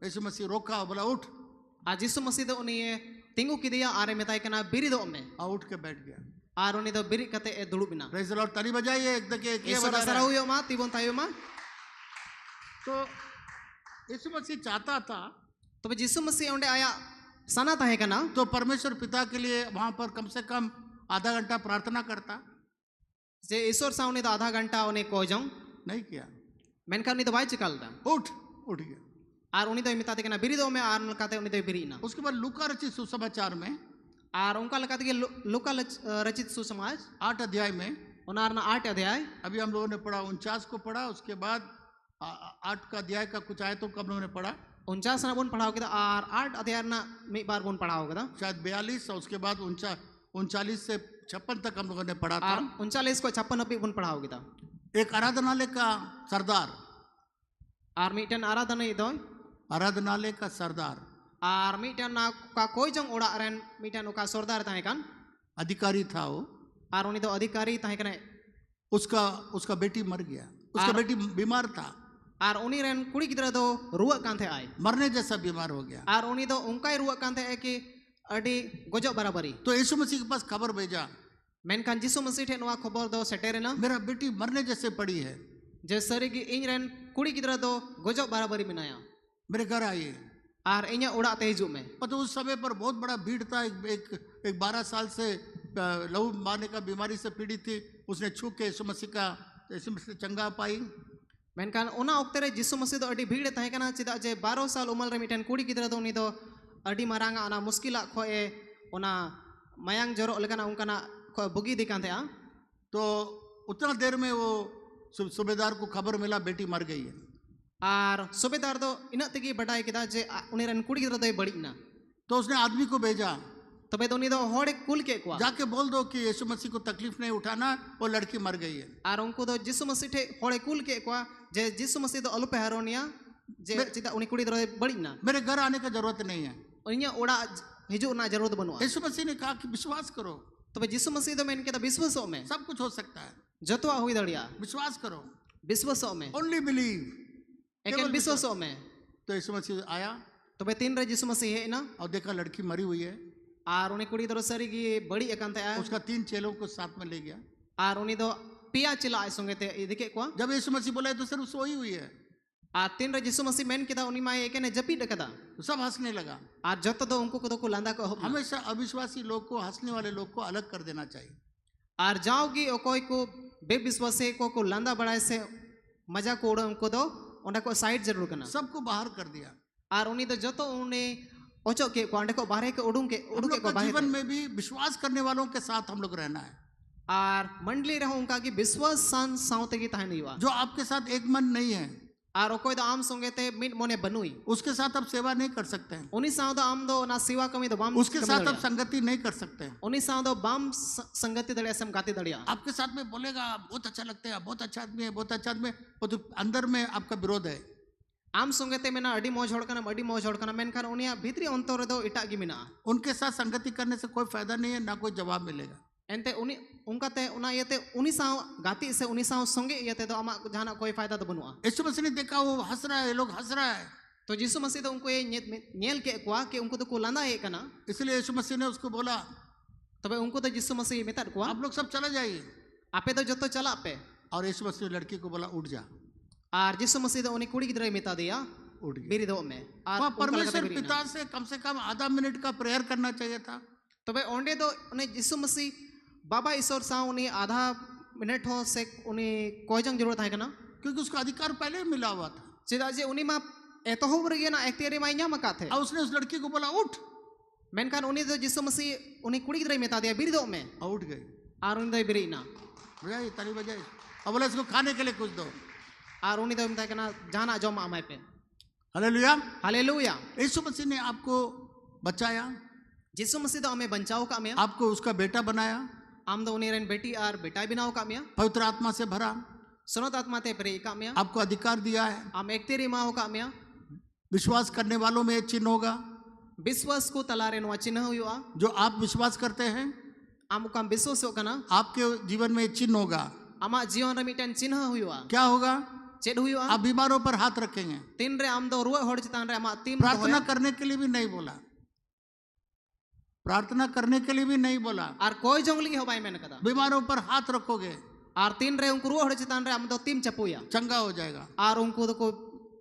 यीशु मसीह रोका, बोला उठ, आर जिसु मसीह दो उनी तिंगु किदिया आरे मेताई कना बिरिदो में और उठ के बैठ गया। आर उनी दो बिरि कते ए दुड़ुब बिना प्रेज़ द लॉर्ड, ताली बजाइए एक दके एक ये ईश्वर बजा रहा है। सराउयो मा तिबोन तायो मा। तो यीशु मसीह चाहता था तबे जिसु मसीह ओंडे आया सना ताहे कना तो परमेश्वर पिता के लिए वहां पर कम से कम आधा घंटा प्रार्थना करता, जे ईश्वर साउनी दो आधा घंटा उनी को जोंग नहीं किया। मेनका उनी दो बाय चिकालदा उठ गया। आर उनी दो मिताते कना बिरिदो में आर नकाते उनी दो बिरिना उसके बाद लूका रचित सुसमाचार में आर उनका लकाते के लुका रचित सुसमाज 8 अध्याय में, उनारना 8 अध्याय अभी हम लोगों ने पढ़ा 49 को पढ़ा, उसके बाद 8 का अध्याय का कुछ आयतों को हम लोगों ने पढ़ा, 49 ना बुन पढ़ाओ केदा आर 8 अध्याय ना मी बार बुन पढ़ाओ केदा शायद 42 और उसके बाद 39 से 56 तक हम लोगों ने पढ़ा था। आर 39 को 56 अपी बुन पढ़ाओ केदा एक आराधनालय का सरदार, आर मिटन आराधना दो आराधनालय का सरदार आर मिटन ना का कोई जंग ओड़ा रेन मिटन का सरदार ताहे कान अधिकारी था वो, आर उनी दो अधिकारी ताहे कने उसका बेटी मर गया, उसका बेटी बीमार था, आर उनी रेन कुड़ी गिदरा दो रुआ कान थे आए मरने जैसा बीमार हो गया। आर उनी दो उनका रुआ कान थे कि अडी गोजो बराबरी तो यीशु मसीह के पास खबर भेजा, मेनकान जिसु मसीह ठे नुआ खबर दो सेटेरेना मेरा बेटी मरने जैसे पड़ी है, जे सरी की इन रेन कुड़ी गिदरा दो गोजो बराबरी मिनाया, मेरे घर आइए। आर इन्या उड़ा ते हिजू में और तो उस समय पर बहुत बड़ा भीड़ था। एक 12 साल से लहू मारने का बीमारी से पीड़ित थी, उसने छू के यीशु मसीह चंगा पाई। मेनकान उना ओक्ते रे जिसु मसीह दो अडी भीड़ ताहे कना चिदा जे 12 साल उमर रे मिटन कुड़ी गिदरा दो उनी दो अडी मारांगा अना मुश्किला खोए उना मयांग जरो लेकना उनकना खो बुगी दिकान थे तो उतना देर में वो सूबेदार को खबर मिला बेटी मर गई है। आर सूबेदार दो इना तेगी बटाई केदा जे उनी रन कुड़ी गिदरा दो बड़ी ना, तो उसने आदमी को भेजा, तबे तो उनी दो होड़े कुल के को जाके बोल दो कि यीशु मसीह को तकलीफ नहीं उठाना, वो लड़की मर गई है। आर उनको दो जिसु मसीह ठे होड़े कुल के को जे जिसु मसीह दो अलुपे हरोनिया जे चिदा उनी कुड़ी दो बड़ी ना, मेरे घर आने का जरूरत नहीं है। इन्या ओड़ा हिजू ना जरूरत बनुआ। यीशु मसीह ने कहा कि विश्वास करो, तबे जिसु मसीह दो मेन के विश्वासो में सब कुछ हो सकता है, जतवा हुई दड़िया विश्वास करो, विश्वासो में ओनली बिलीव, एकेन विश्वासो में। तो यीशु मसीह आया तबे तीन रे जिसु मसीह है ना और देखा लड़की मरी हुई है। आर उनी कुड़ी दो सरी की बड़ी एकांत है उसका 3 चेलों को साथ में ले गया। आर उनी दो पिया चिला आए संगे ते इदिके को जब यीशु मसीह बोला तो सिर्फ सोई हुई है, आर तीन रे जिसु मसीह मेन केदा उनी माए एकेने जपी डकदा तो सब हंसने लगा। आर जत दो उनको को दो को लांदा को हमेशा अविश्वासी लोग को, हंसने वाले लोग को अलग कर देना चाहिए। आर जाओगी ओकोय को बेविश्वासी को लांदा बड़ाए से मजा को उड़ा उनको दो ओंडा को साइड जरूर करना, सबको बाहर कर दिया। आर उनी दो जतो उनी ओचो के को अंडे को बाहर के उडुंग के हम लोग को का बाहर जीवन में भी विश्वास करने वालों के साथ हम लोग रहना है। आर मंडली रहो उनका की विश्वास सान साउते की तहन हुआ जो आपके साथ एक मन नहीं है, आर ओकोय दो आम संगे ते मिट मोने बनुई उसके साथ आप सेवा नहीं कर सकते हैं, उनी साउ दो आम दो ना सेवा कमी दो बाम उसके साथ आप संगति नहीं कर सकते हैं। उनी साउ दो बाम संगति दड़िया सम गाती दड़िया आपके साथ में बोलेगा बहुत अच्छा लगता है, बहुत अच्छा आदमी है, बहुत अच्छा आदमी है, वो तो अंदर में आपका विरोध है। आम संगे ते मेना अडी मौज होड़ कना अडी मौज होड़ कना मेनखान उनिया भीतरी अंतर रे दो इटा गी मिना उनके साथ संगति करने से कोई फायदा नहीं है, ना कोई जवाब मिलेगा। एंते उनी उनका ते उना येते उनी साउ गाती से उनी साउ संगे येते तो आमा जहाना कोई फायदा तो बनुआ। यीशु मसीह ने देखा वो हंस रहा है, लोग हंस रहा है, तो यीशु मसीह तो उनको ये नेल के कुआ कि उनको तो को लांदा है कना, इसलिए यीशु मसीह ने उसको बोला तबे उनको तो यीशु मसीह मेता कुआ आप लोग सब चले जाइए। आपे तो जतो चला पे और यीशु मसीह ने लड़की को बोला उठ जा, आर यीशु मसीह तो उनी कुड़ी गिदरे मेता दिया उठ गई। बिरी दो में आर वहाँ उनका लगता परमेश्वर बिरी पिता से कम आधा मिनट का प्रेयर करना चाहिए था। तबे ओंडे दो उन्हें यीशु मसीह बाबा ईश्वर सा उन्हें आधा मिनट हो से उन्हें कोई जंग जरूरत है कना, क्योंकि उसका अधिकार पहले ही मिला हुआ था। चेदा जे उन्हीं मा एतो हो रही ना एक तेरे माइया मका थे और उसने उस लड़की को बोला उठ, मेनखान उन्हीं तो यीशु मसीह उन्हें कुड़ी गिदरे मेता दिया बिरी दो में और उठ गई। आर उन्हीं तो बिरी ना बजाई ताली बजाई और बोला इसको खाने के लिए कुछ दो। आर उन्हीं तो मेता कना जाना जो मामा पे हालेलुया। हालेलुया। यीशु मसीह ने आपको बचाया, यीशु मसीह तो हमें बचाओ का मिया आपको उसका बेटा बनाया, आम दो उन्हें रेन बेटी आर बेटा बिनाओ का मिया पवित्र आत्मा से भरा, सुनत आत्मा ते परे का मिया आपको अधिकार दिया है। आम एक तेरी माँ का मिया विश्वास करने वालों में एक चिन्ह होगा, विश्वास को तलारे नुआ चिन्ह हुआ जो आप विश्वास करते हैं आम का विश्वास हो कना आपके जीवन में एक चिन्ह होगा। आमा जीवन रे मिटन चिन्ह हुआ क्या होगा? चेड हुआ आप बीमारों पर हाथ रखेंगे। तीन रे आम दो रुआ होड़ चितान रे आमा तीन प्रार्थना करने के लिए भी नहीं बोला, प्रार्थना करने के लिए भी नहीं बोला, आर कोई जंगली हो भाई मैंने कहा बीमारों पर हाथ रखोगे आर तीन रे उनको रुआ होड़ चितान रे आम दो तीन चपुया चंगा हो जाएगा। आर उनको तो को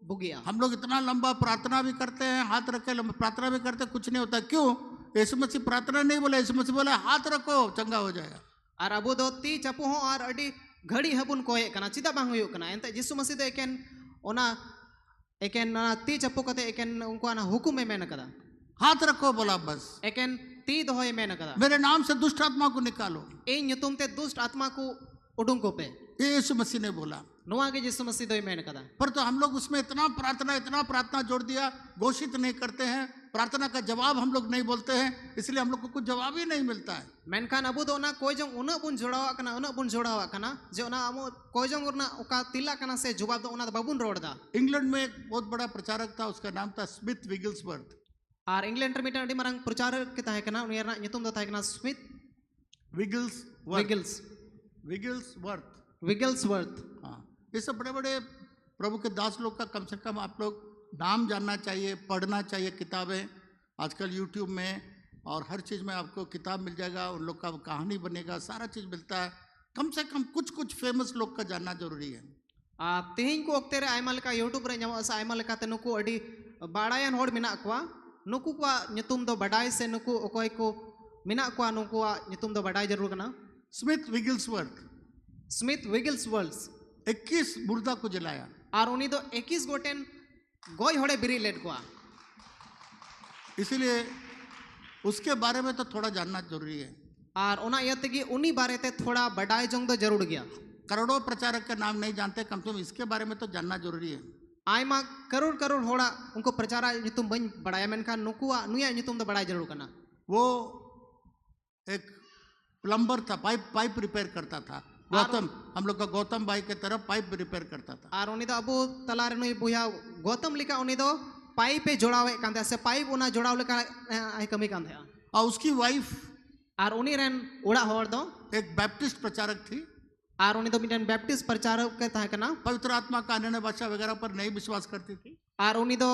बुगिया हम लोग इतना लंबा प्रार्थना भी करते हैं, हाथ रखे प्रार्थना भी करते, कुछ नहीं होता। क्यों? यीशु मसीह प्रार्थना नहीं बोला, यीशु मसीह बोला हाथ रखो चंगा हो जाएगा। आर अबो दो ती चपु हो आर अडी घड़ी हबुन कोए कना चिदा बांग हुयो कना एंते यीशु मसीह तो एकेन ओना एकेन ना ती चपु कते एकेन उनको ना हुकुम में मैंने कहा हाथ रखो बोला बस, एकेन ती दोए मैंने कहा मेरे नाम से दुष्ट आत्मा को निकालो, ए तुम ते दुष्ट आत्मा को उडुंग को पे ये यीशु मसीह ने बोला। नुआ के यीशु मसीह दोए मैंने कहा पर तो हम लोग उसमें इतना प्रार्थना जोड़ दिया, घोषित नहीं करते हैं, प्रार्थना का जवाब हम लोग नहीं बोलते हैं, इसलिए हम लोग को कुछ जवाब ही नहीं मिलता है। मेनखान अबू दो ना कोई जंग उना बुन जोड़ावा कना उना बुन जोड़ावा कना जो ना अमो कोई जंग उना उका तिला कना से जवाब दो उना बाबुन रोड दा। इंग्लैंड में एक बहुत बड़ा प्रचारक था, उसका नाम था स्मिथ विगिल्सवर्थ। आर इंग्लैंड मीटर अडी मारंग प्रचारक के ताहे कना उनियर ना nyutum दो ताहे कना स्मिथ विगिल्सवर्थ। विगिल्सवर्थ। हाँ, ये सब बड़े बड़े प्रभु के दास लोग का कम से कम आप लोग नाम जानना चाहिए, पढ़ना चाहिए किताबें। आजकल यूट्यूब में और हर चीज़ में आपको किताब मिल जाएगा, उन लोग का कहानी बनेगा, सारा चीज़ मिलता है। कम से कम कुछ फेमस लोग का जानना जरूरी है। तेहिं को ओक्ते रे आयमा लेका यूट्यूब रे ᱧᱟᱢᱚᱜᱼᱟ ᱥᱮ ᱟᱭᱢᱟ ᱞᱮᱠᱟᱛᱮ ᱱᱩᱠᱩ ᱟᱹᱰᱤ ᱵᱟᱲᱟᱭᱟᱱ ᱦᱚᱲ ᱢᱮᱱᱟᱜ ᱠᱚᱣᱟ ᱱᱩᱠᱩ ᱠᱚᱣᱟᱜ ᱧᱩᱛᱩᱢ ᱫᱚ ᱵᱟᱰᱟᱭ ᱥᱮ ᱱᱩᱠᱩ ᱚᱠᱚᱭ ᱠᱚ ᱢᱮᱱᱟᱜ ᱠᱚᱣᱟ ᱱᱩᱠᱩᱣᱟᱜ ᱧᱩᱛᱩम ᱫᱚ ᱵᱟᱰᱟᱭ ᱡᱟᱹᱨᱩᱲ ᱠᱟᱱᱟ। स्मिथ विगिल्सवर्थ स्मिथ विगिल्सवर्थ 21 मुर्दा को जलाया और उनी दो 21 गोटेन गोय होड़े बिरी लेट कोआ, इसीलिए उसके बारे में तो थोड़ा जानना जरूरी है। और उना यते कि उनी बारे ते थोड़ा बडाय जंग दो जरूर गया। करोड़ों प्रचारक का नाम नहीं जानते, कम से कम इसके बारे में तो जानना जरूरी है। आयमा करोड़ करोड़ होड़ा उनको प्रचारा ᱧᱩᱛᱩᱢ बन बडाया मेनखान नुकुआ नुया ᱧᱩᱛᱩम दो बडाय जरूर कना। वो एक प्लम्बर था, पाइप रिपेयर करता था। गौतम, हम लोग का गौतम भाई के तरफ पाइप रिपेयर करता था। और उनी दो अबो तलारे नुई बुया गौतम लिका उनी दो पाइप पे जोड़ावे कांदे से पाइप उना जोड़ाव लेका आई कमी कांदे। और उसकी वाइफ और उनी रेन उड़ा होड़ दो एक बैप्टिस्ट प्रचारक थी। और उनी दो मिटन बैप्टिस्ट प्रचारक के ताहे कना, पवित्र आत्मा का अन्य भाषा वगैरह पर नहीं विश्वास करती थी। और उनी दो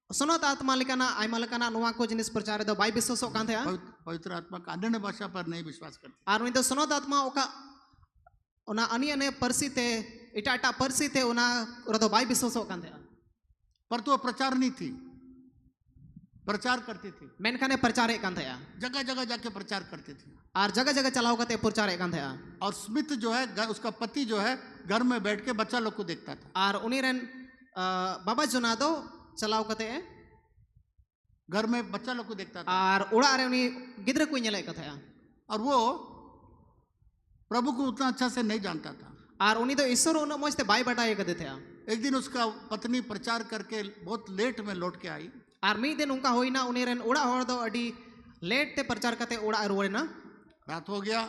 सुनत आत्मा लेकाना आयमा लेकाना नुआ को जिनिस प्रचार दो बाई विश्वास कांदे। पवित्र आत्मा का अन्य भाषा पर नहीं विश्वास करती। और उनी दो सुनत आत्मा ओका उना अन्य परसी ते इटा इटा परसी ते उना रदो बाई विश्वास कांदे। पर तो प्रचार नहीं थी, प्रचार करती थी। मेनखाने प्रचार कांदे, जगह जगह जाके प्रचार करती थी और जगह जगह चलाओ कते प्रचार कांदे। और स्मिथ जो है उसका पति जो है घर में बैठ के बच्चा लोग को देखता था। और उनी रेन बाबा जुना दो चलाओ कते घर में बच्चा लोग को देखता था। और उड़ा रे उनी गिद्र को नेले कथे। और वो प्रभु को उतना अच्छा से नहीं जानता था। आर उनी दो ईश्वर उन मजते बाय बटाय कदे थे। एक दिन उसका पत्नी प्रचार करके बहुत लेट में लौट के आई। आर मी दिन उनका होइना उनी रेन उड़ा हर दो अडी लेट ते प्रचार कते उड़ा रुवरेना। रात हो गया,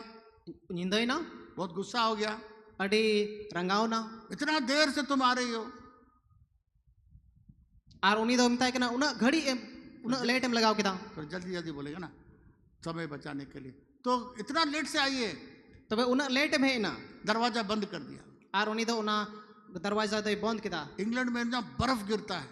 निंदइना, बहुत गुस्सा हो गया। अडी रंगावना, इतना देर से तुम आ रही हो। आर उनी दो मिताय कना उना घड़ी एम उना लेट एम लगाव किदा। तो जल्दी जल्दी बोलेगा ना, समय बचाने के लिए। तो इतना लेट से आइए, तबे उना लेट एम हेना। दरवाजा बंद कर दिया। आर उनी दो उना दरवाजा दो बंद किदा। इंग्लैंड में ना बर्फ गिरता है,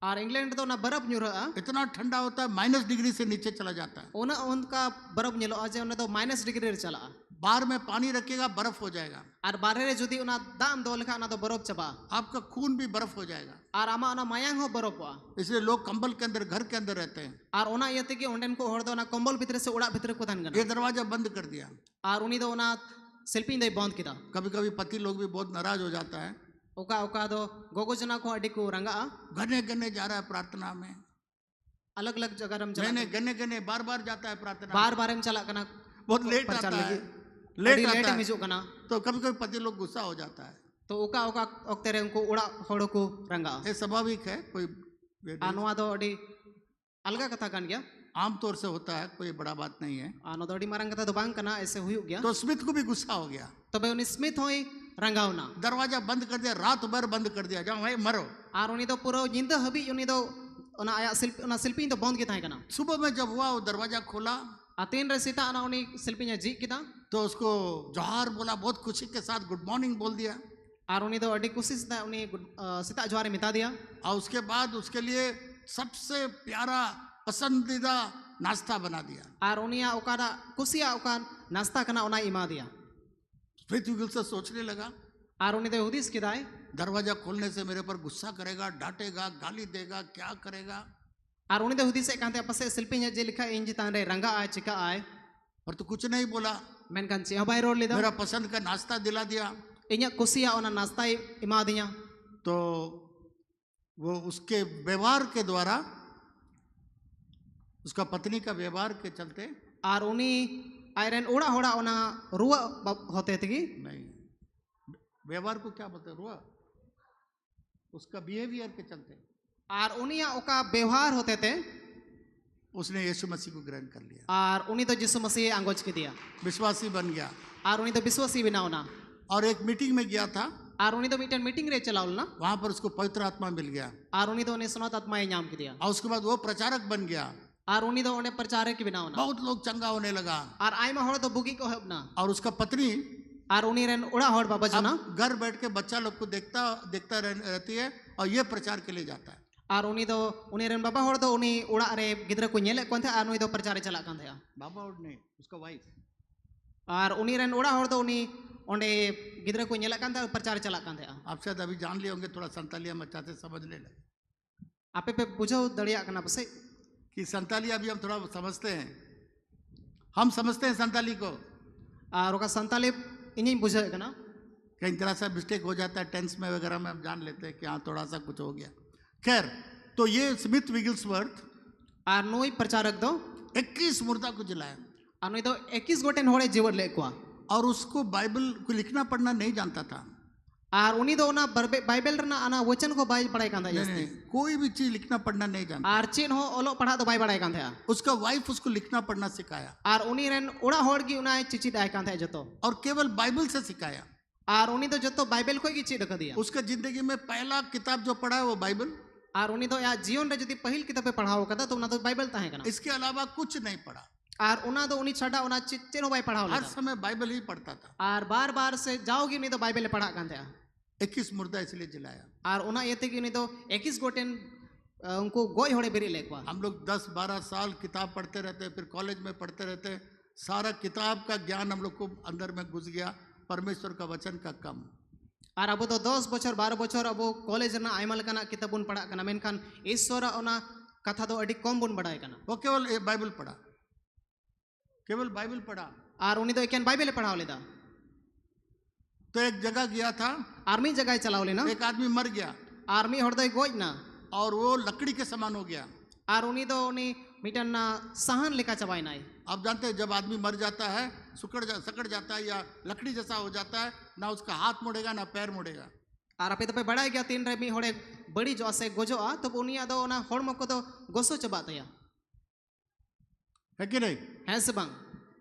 आर इंग्लैंड दो ना बर्फ न्यूरआ। इतना ठंडा होता है, -डिग्री से नीचे चला जाता है। उना उनका बर्फ नेलो अजे उना दो -डिग्री रे चला। बाहर में पानी रखेगा बर्फ हो जाएगा, आर बाहरे रे जुदी उना दाम दो लेखा उना दो बर्फ चबा। आपका खून भी बर्फ हो जाएगा। आर आमा उना मायांग हो बर्फवा। इसलिए लोग कंबल के अंदर, घर के अंदर रहते हैं। आर उना यते कि ओंडेन को हर दो ना कंबल भीतर से उड़ा भीतर को तन ये दरवाजा बंद कर दिया। आर उनी दो उना सेल्फी दे बंद किदा। कभी कभी पति लोग भी बहुत नाराज हो जाता है। ओका ओका दो गोगो जना को अडी को रंगा गने गने जा रहा है प्रार्थना में, अलग अलग जगह रम चला। गने गने गने बार बार जाता है प्रार्थना। बार बार हम चला कना बहुत लेट प्रचार आता है, लगी। लेट लेट आता है। मिजो कना तो कभी कभी पति लोग गुस्सा हो जाता है। तो ओका ओका ओक्ते रे उनको उड़ा होड़ो को रंगा। ये स्वाभाविक है, कोई आनुआ दो अडी अलगा कथा कान गया। आमतौर से होता है, कोई बड़ा बात नहीं है। आनो दो अडी मारंग कथा दो बांग कना ऐसे हुई गया। तो स्मिथ को भी गुस्सा हो गया। तबे उनी स्मिथ होई रंगावना। दरवाजा बंद कर दिया, रात भर बंद कर दिया, जाओ भाई मरो। आर उनी दो पूरा जिंदा हबी उनी दो उना आया शिल्पी तो बंद के थाय कना। सुबह में जब हुआ वो दरवाजा खोला आतीन रे सीता ना उनी शिल्पी ने जी किदा। तो उसको जोहार बोला, बहुत खुशी के साथ गुड मॉर्निंग बोल दिया। आर उनी दो अडी खुशी से उनी सीता जवारी मिता दिया। और उसके बाद उसके लिए सबसे प्यारा पसंदीदा नाश्ता बना दिया। आर उनिया ओकादा कुसिया ओका नाश्ता कना उना इमा दिया। स्मिथ से सोचने लगा, आर उनी दो हुदिस किदाय दरवाजा खोलने से मेरे पर गुस्सा करेगा, डांटेगा, गाली देगा, क्या करेगा। आर उनी दो हुदिस कांते पसे शिल्पी ने जे लिखा इंज तांरे रंगा आय चिका आय। और तो कुछ नहीं बोला, मेनकान चे हबाय रोड लेदा। मेरा पसंद का नाश्ता दिला दिया। इन्या कुसिया ओना नाश्ता इमा दिया। तो वो उसके व्यवहार के द्वारा, उसका पत्नी का व्यवहार के चलते, आर उनी आयरन उड़ा होड़ा ओना रुआ होते थे कि नहीं, व्यवहार को क्या बोलते हैं, रुआ, उसका बिहेवियर के चलते, आर उनिया ओका व्यवहार होते थे। उसने यीशु मसीह को ग्रहण कर लिया, आर उनी तो यीशु मसीह आंगोज के दिया। विश्वासी बन गया। आर उनी तो विश्वासी बनावना। और एक मीटिंग में गया था, आर उनी तो मीटिंग मीटिंग रे चलावल ना। वहां पर उसको पवित्र आत्मा मिल गया। आर उनी तो उन्हें सुनत आत्मा नाम के दिया। और उसके बाद वो प्रचारक बन गया। आर उनी तो उन्हें प्रचारक की बनावना। बहुत लोग चंगा होने लगा। आर आयमा होड़ तो बुगी को हबना। और उसका पत्नी आर उनी रेन उड़ा होड़ बाबा जना अब घर बैठ के बच्चा लोग को देखता रहती है और ये प्रचार के लिए जाता है। आर उनी तो उनी रेन बाबा होड़ तो उनी उड़ा रे गिदरा को नेले कोन थे। आर उनी तो प्रचार चला कान थे। बाबा और नहीं, उसका वाइफ। आर उनी रेन उड़ा होड़ तो उनी ओंडे गिदरा को नेले कान थे, प्रचार चला कान थे। आप शायद अभी जान लिए होंगे, थोड़ा संतालिया में अच्छे से समझ ले लगे आपे पे बुझाओ दड़िया कना पसे कि संताली अभी हम थोड़ा समझते हैं। हम समझते हैं संताली को, आर ओका संताली इन्हीं बुझे कना। कहीं तरह से मिस्टेक हो जाता है, टेंस में वगैरह में हम जान लेते हैं कि हाँ थोड़ा सा कुछ हो गया। खैर, तो ये स्मिथ विगिल्सवर्थ आर नोई प्रचारक दो 21 मुर्दा को जलाया। आर नोई तो 21 गोटेन होड़े जीवन ले कुआ। और उसको बाइबल को लिखना पढ़ना नहीं जानता था। आर उनी दो ना बाइबल रना आना वचन को बाई पढ़ाई कांदा नहीं, जस्ती। कोई भी चीज लिखना पढ़ना नहीं जानता। आर चीन हो ओलो पढ़ा तो बाई पढ़ाई कांदा। उसका वाइफ उसको लिखना पढ़ना सिखाया। आर उनी रेन उड़ा होड़ की उना चिची दाय कांदा जतो। और केवल बाइबल से सिखाया। आर उनी तो जतो बाइबल को की चीज दिया। उसका जिंदगी में पहला किताब जो पढ़ा है वो बाइबल। आर उनी तो या जीवन रे जदी पहिल किताब पे पढ़ाओ कदा तो उना तो बाइबल ताहे कना। इसके अलावा कुछ नहीं पढ़ा। आर उना तो उनी छड़ा उना चिच्चे नो बाई पढ़ाओ हर समय बाइबल ही पढ़ता था। आर बार बार से जाओगी नहीं तो बाइबल पढ़ा कांदा। 21 मुर्दा इसलिए जलाया। आर उना येते कि नहीं तो 21 गोटेन उनको गोई होड़े बेरी लेकवा। हम लोग 10-12 साल किताब पढ़ते रहते, फिर कॉलेज में पढ़ते रहते, सारा किताब का ज्ञान हम लोग को अंदर में घुस गया, परमेश्वर का वचन का कम। आर अब तो 10 बछर 12 बछर अब कॉलेज ना आयमल कना किताब बुन पढ़ा कना मेनखान ईश्वर ओना कथा तो अडी कम बुन पढ़ाई कना। वो केवल बाइबल पढ़ा, केवल बाइबल पढ़ा। आर उनी तो एकेन बाइबल पढ़ाओ लेदा। तो एक जगह गया था, आर्मी जगह चलाओ लेना। एक आदमी मर गया आर्मी हरदय गोज ना और वो लकड़ी के समान हो गया। आर उनी दो उनी मिटन सहन लेका चबाइनाई। आप जानते हैं जब आदमी मर जाता है सकड़ जाता है या लकड़ी जैसा हो जाता है, ना उसका हाथ मुड़ेगा ना पैर मुड़ेगा। आर आपे तो बड़ाई गया तीन रे मी होड़े बड़ी जो से गोजोआ तो उनिया दो ना होड़मो को तो गोसो चबातया है कि नहीं? है से बंग।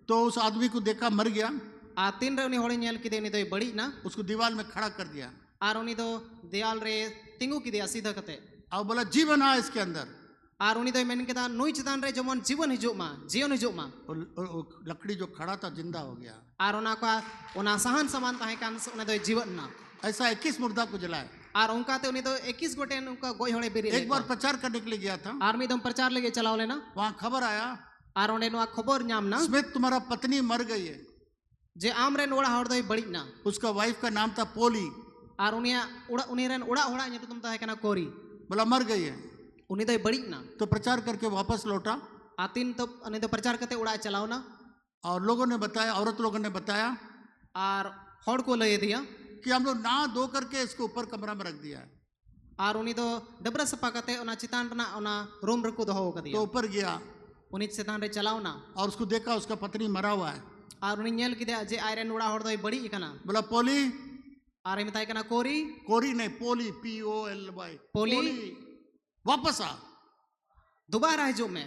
तो उस आदमी को देखा मर गया, आ तीन रे उनी होड़े नेल की देनी तो बड़ी ना उसको दीवार में खड़ा कर दिया आर उनी दो दयाल रे तिंगू की दिया सीधा कते और बोला जीवन आ इसके अंदर। आर उनी दो मेन केदा नुई चितान रे जमन जीवन हिजुग मा जीवन हिजुग मा वो लकड़ी जो खड़ा था जिंदा हो गया। आर उना का उना सहन समान ताहे कान उना दो जीवन ना ऐसा 21 मुर्दा को जलाए। आर उनका ते उनी दो 21 गोटे उनका गोई होड़े बिरी एक बार प्रचार करने के लिए गया था, आर्मी दम प्रचार लगे चलाओ लेना वहां खबर आया आर उन्हें नुआ खबर नाम ना स्मिथ तुम्हारा पत्नी मर गई है। जे आम रे नोड़ा हड़ दो बड़ी ना उसका वाइफ का नाम था पोली। आर उनिया उड़ा उन्हें रन उड़ा उड़ा ये तुम ताहे कना कोरी बोला मर गई है। उन्हें दो बड़ी ना तो प्रचार करके वापस लौटा आतिन तो उन्हें दो प्रचार करते उड़ा चलाओ ना और लोगों ने बताया, औरत लोगों ने बताया आर हड़ को ले दिया कि हम लोग ना धो करके इसको ऊपर कमरा में रख दिया है। आर उन्हें दो डबरा सपा करते उना चितान ना उना रूम रखो दो हो कर तो दिया ऊपर गया उन्हें चितान रे चलाओ ना और उसको देखा उसका पत्नी मरा हुआ है। आर उन्हें नेल की दिया जे आयरन उड़ा हड़ दो बड़ी कना बोला पोली, आर इम ताहे कना कोरी कोरी नहीं पोली POLY पोली वापस आ। दोबारा हिजो में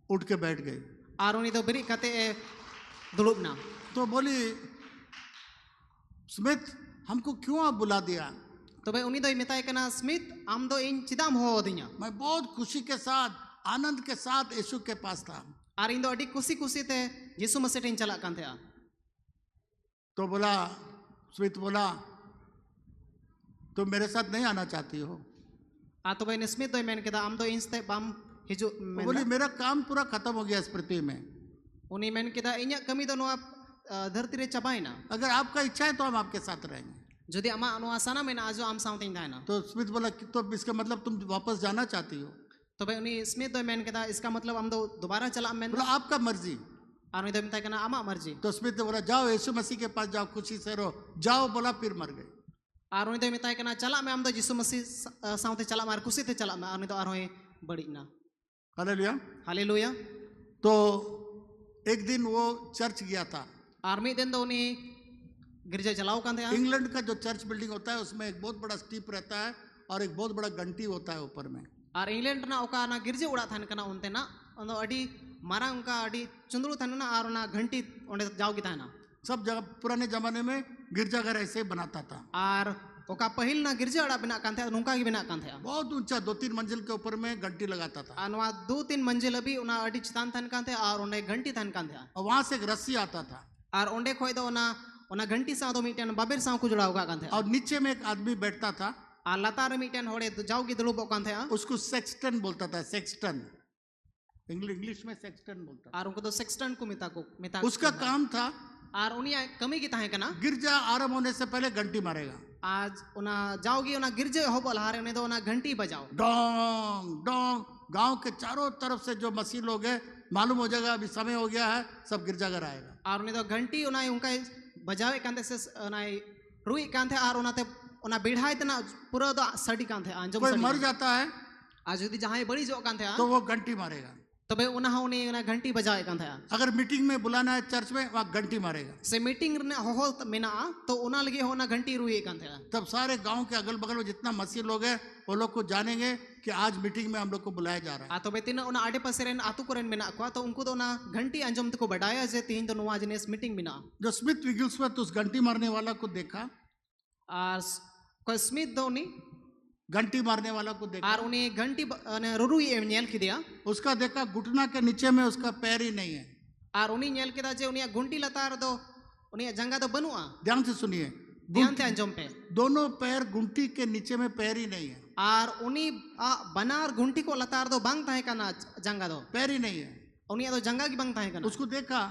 उठ के बैठ गए। आर उन्हें दो बरी कते दुलुब ना तो बोली स्मिथ हमको क्यों आप बुला दिया? तो भाई उन्हीं दो मिताई कना स्मिथ आम दो इन चिदाम हो दिया मैं बहुत खुशी के साथ आनंद के साथ यीशु के पास था। आर इन दो अड़ी खुशी खुशी ते यीशु मसीह टेन चला कान थे आ तो बोला स्मिथ बोला तुम मेरे साथ नहीं आना चाहती हो? तो भाई ने स्मिथ दो मैंने कहा आम दो इंस्ते बाम हिजो तो बोली मेरा काम पूरा खत्म हो गया इस पृथ्वी में। उन्हीं मैंने कहा इन्या कमी दो नो आप धरती रे चबाई ना अगर आपका इच्छा है तो हम आपके साथ रहेंगे। जदि अमा नो आसाना में ना आजो आम साउंड था ना तो स्मिथ बोला कि तो इसका मतलब तुम वापस जाना चाहती हो? तो भाई उन्हीं स्मिथ दो मैंने कहा इसका मतलब हम दो दोबारा चला मैं बोला आपका मर्जी। आर उन्हीं दो मिताई कना आमा मर्जी तो स्मिथ ने बोला जाओ यीशु मसीह के पास जाओ, खुशी से रहो, जाओ। बोला फिर मर गए। आर उन्हीं दो मिताई कना चला मैं हम दो यीशु मसीह साउंड चला मार खुशी थे चला मैं उन्हीं दो आर होए बड़ी ना हालेलुया। हालेलुया। तो एक दिन वो चर्च गया था। आर्मी दिन दो उन्हीं गिरजा चलाओ कान थे इंग्लैंड का जो चर्च बिल्डिंग होता है उसमें एक बहुत बड़ा स्टीप रहता है और एक बहुत बड़ा घंटी होता है ऊपर में। और इंग्लैंड ना ओका ना गिरजे उड़ा थान कना उनते ना उन अड़ी मारा उनका अड़ी चुंदड़ू थान ना और ना घंटी उन्हें जाओ की था ना सब जगह पुराने जमाने में गिरजाघर ऐसे ही बनाता था। और ओका पहिल ना गिरजे उड़ा बिना कान थे उनका की बिना कान थे बहुत ऊंचा 2-3 मंजिल के ऊपर में घंटी लगाता था अनवा 2-3 मंजिल अभी उना अड़ी चितान थान कान थे और उन्हें घंटी थान कान थे और वहां से एक रस्सी आता था और उन्हें खोई दो उना घंटी साव दो मीटन बाबेर साव को जुड़ा होगा कान थे और नीचे में एक आदमी बैठता था और लतार मीटन होड़े जाओ की दुलुब कान थे उसको सेक्सटन बोलता था। सेक्सटन इंग्लिश में सेक्सटन बोलता था। और उनको तो सेक्सटन को मिता उसका काम था और उन्हीं कमी की ताहे कना गिरजा आरंभ होने से पहले घंटी मारेगा। आज उना जाओगी उना गिरजे हो बोल हारे उन्हें दो उना घंटी बजाओ डोंग डोंग। गांव के चारों तरफ से जो मसीह लोग हैं मालूम हो जाएगा अभी समय हो गया है, सब गिरजाघर आएगा। और उन्हें तो घंटी उना उनका बजावे कांते से उना रुई कांते और उनाते उना बिढ़ाई तना पूरा दो सड़ी कांते अंजम कोई मर जाता है आज यदि जहां बड़ी जो कांते तो वो घंटी मारेगा। तो भाई उन्हें उना घंटी बजावे कांते अगर मीटिंग में बुलाना है चर्च में वहाँ घंटी मारेगा। से मीटिंग ने हो मेना तो उना लगे हो ना घंटी रुई कांते तब सारे गांव के अगल बगल में जितना मसीह लोग हैं वो लोग को जानेंगे कि आज मीटिंग में हम लोग को बुलाया जा रहा है। तो भाई तीन उना आडे पासे रेन आतु कोरेन मेना को तो उनको तो ना घंटी अंजम को बढ़ाया जे तीन तो नुआ जनेस मीटिंग बिना जो स्मिथ विगिल्सवर्थ उस घंटी मारने वाला को देखा और कोई स्मिथ दोनी घंटी मारने वाला को देखा और उन्हें घंटी रुरुई नेल की दिया उसका देखा घुटना के नीचे में उसका पैर ही नहीं है। और उन्हीं नेल के जे उन्हें गुंटी लतार दो उन्हें जंगा तो बनुआ ध्यान से सुनिए, ध्यान से अंजम पे दोनों पैर गुंटी के नीचे में पैर ही नहीं है। और उन्हीं बनार गुंटी को लतार दो बंग था ना जंगा दो पैर ही नहीं है। उन्हें तो जंगा की बंग था ना उसको देखा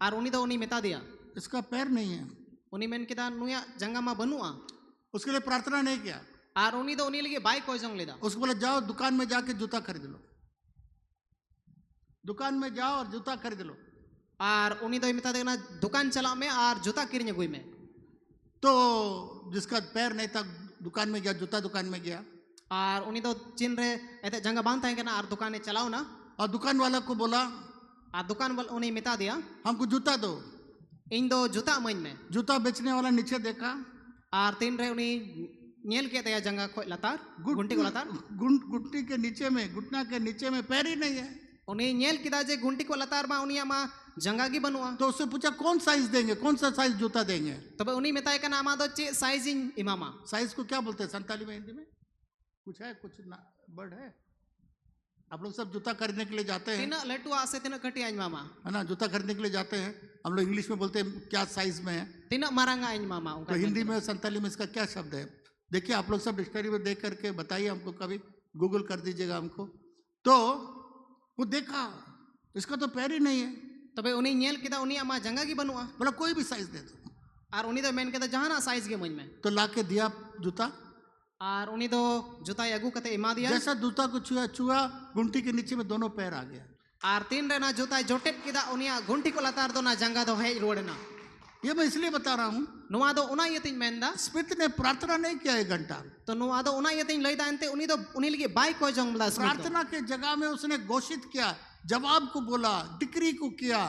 और उन्हीं तो उन्हीं मिता दिया इसका पैर नहीं है। उन्हीं मैंने कहा नुया जंगा मा बनुआ उसके लिए प्रार्थना नहीं किया और उन्हीं तो उन्हीं लगे बाइक को जंग लेदा उसको बोला जाओ दुकान में जाके जूता खरीद लो, दुकान में जाओ और जूता खरीद लो। और उन्हीं तो मिता देना दुकान चला में और जूता किरने गुई में तो जिसका पैर नहीं था दुकान में गया, जूता दुकान में गया आर उनी दो चीन रे एते जंगा बांध ताहे कना आर दुकाने चलाओ ना और दुकान वाला को बोला आर दुकान वाल उनी मिता दिया हमको जूता दो। इन दो जूता मइन में जूता बेचने वाला नीचे देखा, आर तीन रे उनी नेल के तया जंगा खोय लतार गुंटी को लतार घुटने के नीचे में, घुटना के नीचे में पैर ही नहीं है। उनी नेल किदा जे गुंटी को लतार मा उनी मा जंगा की बनवा तो उससे पूछा कौन साइज देंगे, कौन सा साइज जूता देंगे। तबे उनी मिताय कना आमा दो चे साइजिंग इमामा साइज को क्या बोलते हैं संताली में, हिंदी में कुछ है, कुछ वर्ड है। आप लोग सब जूता खरीदने के लिए जाते हैं, तीना लटुआ से तीना कटिया इमामा है ना, जूता खरीदने के लिए जाते हैं। हम लोग इंग्लिश में बोलते हैं क्या साइज में है, तीना मारांगा इमामा तो हिंदी में संताली में इसका क्या शब्द है। देखिए आप लोग सब डिक्शनरी में देख करके बताइए हमको, कभी गूगल कर दीजिएगा हमको। तो वो देखा इसका तो पैर ही नहीं है, तबे उनी नेल किदा उनी आमा जंगा की बनवा बोला कोई भी साइज दे दो। आर उनी दो मेन केदा जहाना साइज के मन में तो ला के दिया जूता, आर उनी दो जूता अगू कते इमा दिया जैसा जूता को छुआ छुआ गुंटी के नीचे में दोनों पैर आ गया। आर तीन रे ना जूता जोटेट किदा उनिया गुंटी को लतार दो ना जंगा दो है रोडना। ये मैं इसलिए बता रहा हूँ, नुआ दो उना यतिन मेंदा स्मिथ ने प्रार्थना नहीं किया 1 घंटा। तो नुआ दो उना यतिन लइदा अंते उनी दो उनी लगे बाई को जंगला प्रार्थना के जगह में उसने घोषित किया, जवाब को बोला, डिक्री को किया।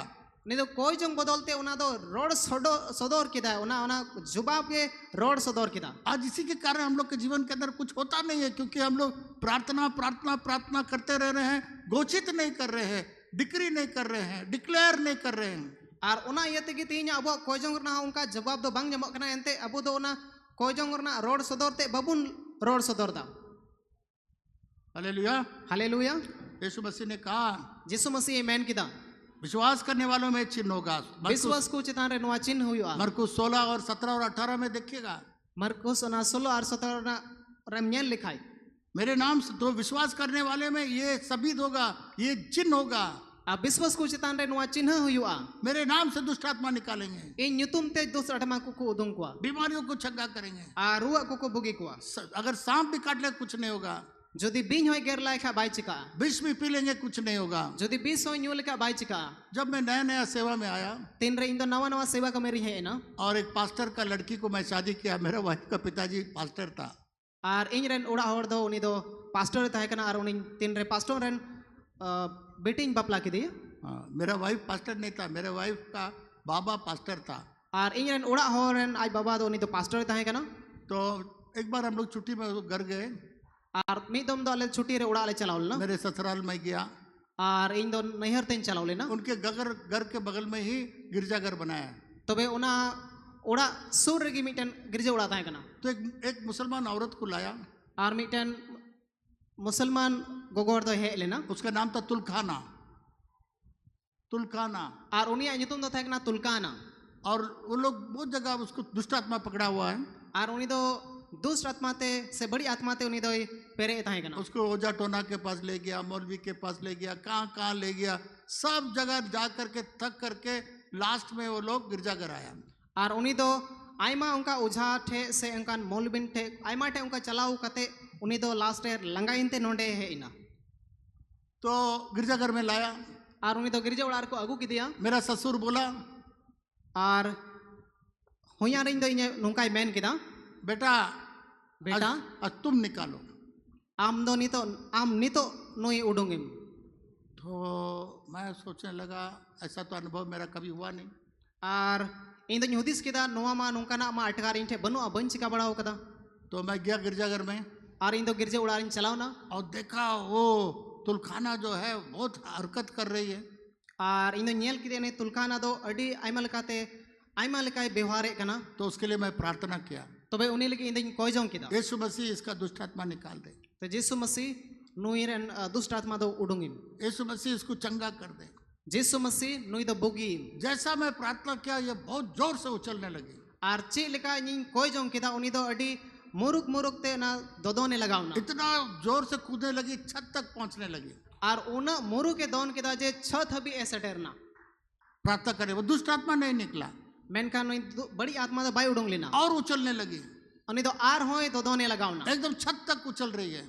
नहीं तो कोई जंग बदलते उना दो रोड सदोर किदा उना उना जुबाब के रोड सदोर किदा। आज इसी के कारण हम लोग के जीवन के अंदर कुछ होता नहीं है, क्योंकि हम लोग प्रार्थना प्रार्थना प्रार्थना करते रह रहे हैं, घोषित नहीं कर रहे हैं, डिक्री नहीं कर रहे हैं, डिक्लेयर नहीं कर रहे हैं। आर उना यते की तीन अब कोई जंग ना उनका जवाब दो बांग जमक ना एंते अब दो उना कोई जंग ना रोड सदोर ते बबुन रोड सदोर दा। Hallelujah, hallelujah. यीशु मसीह ने कहा यीशु मसीह मेन किदा विश्वास करने वालों में चिन्ह होगा। विश्वास को चितान रे नुआ चिन्ह हुआ। मरकुस 16 और 17 और 18 में देखिएगा, मरकुस ना 16 और 17 ना रमयन लिखाई मेरे नाम से तो विश्वास करने वाले में ये सबीद होगा, ये चिन्ह होगा। अब विश्वास को चितान रे नुआ चिन्ह हुआ। मेरे नाम से दुष्ट आत्मा निकालेंगे, इन न्यूतुम ते दुष्ट आत्मा को उदुम को बीमारियों को छंगा करेंगे, आरुआ को बुगी को अगर सांप भी काट ले कुछ नहीं होगा, जदि बिन होय गेर लायका बाई चिका विष भी पी लेंगे कुछ नहीं होगा। जदि बिस होय न्यू लेका बाई चिका। जब मैं नया नया सेवा में आया तीन रे इन दो नवा नवा सेवा का मेरी है ना, और एक पास्टर का लड़की को मैं शादी किया, मेरा वाइफ का पिताजी पास्टर था। आर इन रेन उड़ा होड़ दो उनी दो पास्टर ताहे कना आर उनी तीन रे पास्टर रेन बेटिंग बापला की दी। हाँ, मेरा वाइफ पास्टर नहीं था, मेरे वाइफ का बाबा पास्टर था। आर इन रेन उड़ा होड़ रेन आज बाबा दो उनी दो पास्टर ताहे कना। तो एक बार हम लोग छुट्टी में घर गए, आर मी दम दो अले छुट्टी रे उड़ा अले चलावल ना, मेरे ससुराल में गया, आर इन दो नहर तेन चलावले ना। उनके घर के बगल में ही गिरजाघर बनाया। तबे उना उड़ा सुर रे मिटन गिरजे उड़ा ताहे कना। तो एक मुसलमान औरत को लाया, आर मिटन मुसलमान गोगोर दो है लेना, उसका नाम था तुलखाना, तुलखाना। आर उनिया न्यूतुम दो ताहे कना तुलकाना। और वो लोग बहुत जगह उसको दुष्ट आत्मा पकड़ा हुआ है, आर उनी दो दुष्ट आत्मा ते से बड़ी आत्मा ते उनी दो पेरे ताहे कना। उसको ओजा टोना के पास ले गया, मौलवी के पास ले गया, कहाँ कहाँ ले गया, सब जगह जा करके थक करके लास्ट में वो लोग गिरजाघर आया। आर उनी दो आयमा उनका उझा ठे से उनका मौलबिन ठे आयमा ठे उनका चलाऊ कते उनी दो लास्ट रे लंगाइनते नोंडे है इना। तो गिरजाघर में लाया, आर उनी दो गिरजे उड़ार को अगू की दिया। मेरा ससुर बोला आर हुया रिन दो इने नुंकाई मेन किदा बेटा बेटा आज तुम निकालो। आम दो नितो नुई उडुंगिम। तो मैं सोचने लगा ऐसा तो अनुभव मेरा कभी हुआ नहीं। आर इन दो हुदिस किदा नोवा मा नुंकाना मा अटकार इन ठे बनुआ बन चिका बड़ाओ कदा। तो मैं गया गिरजाघर में आर इन दो गिरजे उड़ारिन चलाओ ना, और देखा वो तुलखाना जो है बहुत हरकत कर रही है। आर इन दो नेल किदे ने तुलकाना दो अडी आयमा लकाते आयमा लकाय व्यवहार कना। तो उसके लिए मैं प्रार्थना किया, तबे उनी लगी इन दो कोई जों किदा यीशु मसीह इसका दुष्ट आत्मा निकाल दे, तो यीशु मसीह नुई रेन दुष्ट आत्मा दो उडुंगिम। यीशु मसीह इसको चंगा कर दे। यीशु मसीह नुई दो बुगी। जैसा मैं प्रार्थना किया ये बहुत जोर से उछलने लगी। आर चे लेका इन कोई जों किदा उनी दो अडी मुरुक मुरुक ते ना दोदोने लगावना। इतना जोर से कूदने लगी, छत तक पहुंचने लगी। आर उना मुरु के दोन किदा जे छत हबी ऐसे डरना प्रार्थना करे, वो दुष्ट आत्मा नहीं निकला, मेनका नुई बड़ी आत्मा दो बाई उडुंग लेना। और उछलने लगी, उनी दो आर होय दोदोने लगावना। एकदम छत तक उछल रही है।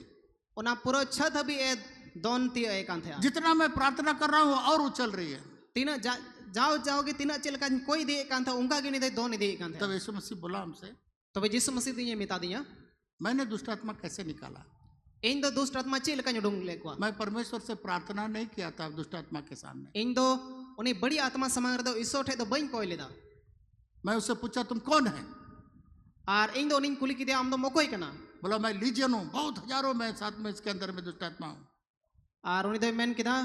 उना पूरा छत हबी ए दोन ती ए कांथे। जितना मैं प्रार्थना कर रहा हूँ और उछल रही है। तीना जाओगे तीना चिलका कोई दे कांथा उनका की नहीं दे दोन दे कांथे। तब यीशु मसीह बोला हमसे, तबे यीशु मसीह दिए मिता दिया मैंने दुष्ट आत्मा कैसे निकाला। ᱤᱧ ᱫᱚ ᱫᱩष्ᱴ ᱟᱛᱢᱟ ᱪᱮᱫ ᱞᱮᱠᱟᱧ ᱩᱰᱩᱝ ᱞᱮᱫ ᱠᱚᱣᱟ? मैं परमेश्वर से प्रार्थना नहीं किया था दुष्ट आत्मा के सामने। ᱤᱧ ᱫᱚ ᱩᱱᱤ ᱵᱟᱹᱲᱤᱡ ᱟᱛᱢᱟ ᱥᱟᱢᱟᱝ ᱨᱮᱫᱚ ᱤᱥᱚᱨ ᱴᱷᱮᱡ ᱫᱚ ᱵᱟᱹᱧ ᱠᱚᱭ ᱞᱮᱫᱟ। मैं उससे पूछा तुम कौन है? ᱟᱨ ᱤᱧ ᱫᱚ ᱩᱱᱤᱧ ᱠᱩᱞᱤ ᱠᱮᱫᱮᱭᱟ ᱟᱢ ᱫᱚ ᱚᱠᱚᱭ ᱠᱟᱱᱟ? बोला मैं लीजियन हूँ, बहुत हजारों में साथ में इसके अंदर में दुष्ट आत्मा हूँ। ᱟᱨ उनी ᱫᱚᱭ ᱢᱮᱱ ᱠᱮᱫᱟ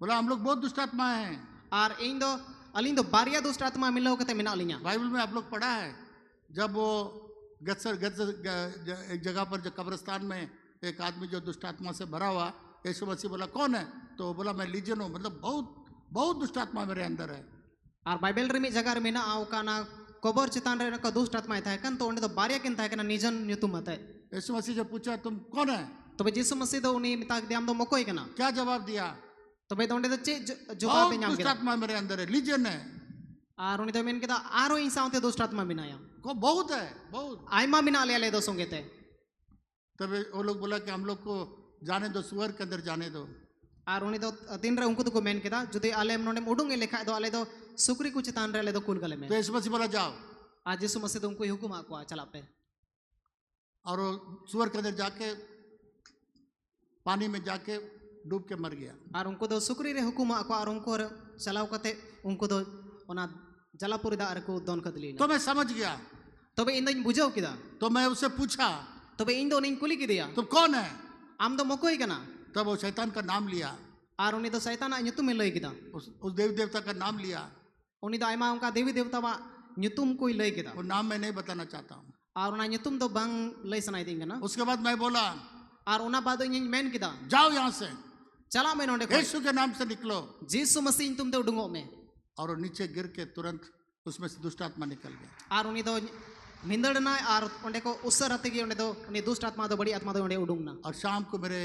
बोला हम लोग बहुत दुष्ट आत्मा हैं। ᱟᱨ ᱤᱧ ᱫᱚ ᱟᱹᱞᱤᱧ ᱫᱚ ᱵᱟᱨᱭᱟ ᱫᱩष्ट आत्मा मिलाव कते मेना लिया। बाइबल में आप लोग पढ़ा है जब वो एक जगह पर जो कब्रिस्तान में एक आदमी जो दुष्ट आत्मा से भरा हुआ, यीशु मसीह बोला कौन है? तो बोला मैं लीजियन हूँ, मतलब बहुत बहुत दुष्ट आत्मा मेरे अंदर है। और बाइबल रे में जगह रे मेना आवकाना कबर चितान रे का दुष्ट आत्मा थाय कन तो ओंडे दो बारया किन थाय कना निजन न्युतुम मते। यीशु मसीह जब पूछा तुम कौन है, तबे यीशु मसीह दो उनी मिताक दियाम दो मकोय कना, क्या जवाब दिया? तबे दोंडे दो चे जवाब बहुत पे ᱧᱟᱢ दुष्ट केदा। आत्मा मेरे अंदर है, लीजियन है, और उनी दो मेन केदा आरो इन साउते दुष्ट आत्मा मिनाया को बहुत है, बहुत। आइमा मिना ले ले दो संगेते। तब वो लोग बोला कि हम लोग को जाने दो, सुअर के अंदर जाने दो। और उनी दो दिन रे उनको तो को मेन केदा जुदि आले नोंडे उडुंगे लेखा दो आले दो सुक्री को चितान रे आले दो कुल गले में। तो यीशु मसीह बोला जाओ, आज यीशु मसीह दो उनको हुकुम आको चला पे। और वो सुअर के अंदर जाके पानी में जाके डूब के मर गया। और उनको दो सुक्री रे हुकुम आको और उनको चलाव कते उनको दो ओना जलापुरी दा को दोन कदली। तो मैं समझ गया, तबे इन दिन बुझाव किदा। तो मैं उससे पूछा तबे इन दो निन कुली किदिया तुम कौन है? आम दो मकोय कना। तब वो शैतान का नाम लिया, और उनी दो शैतान ᱧᱩᱛᱩᱢ ᱞᱟᱹᱭ किदा। उस देवी देवता का नाम लिया। उनी दो आयमा उनका देवी देवता वा ᱧᱩᱛᱩᱢ कोई लय किदा। वो नाम मैं नहीं बताना चाहता हूँ। और उना ᱧᱩᱛᱩम दो बांग लय सनाई दिन कना। उसके बाद मैं बोला और उना बाद इन मेन किदा जाओ यहाँ से, चला मैं नोंडे यीशु के नाम से निकलो। यीशु मसीह तुम दे उडुंगो में। और वो नीचे गिर के तुरंत उसमें से दुष्ट आत्मा निकल गया। और उनी दो मिंदड़ना और ओंडे को उसर हते गे ओंडे दो उनी दुष्ट आत्मा दो बड़ी आत्मा दो ओंडे उडुंगना। और शाम को मेरे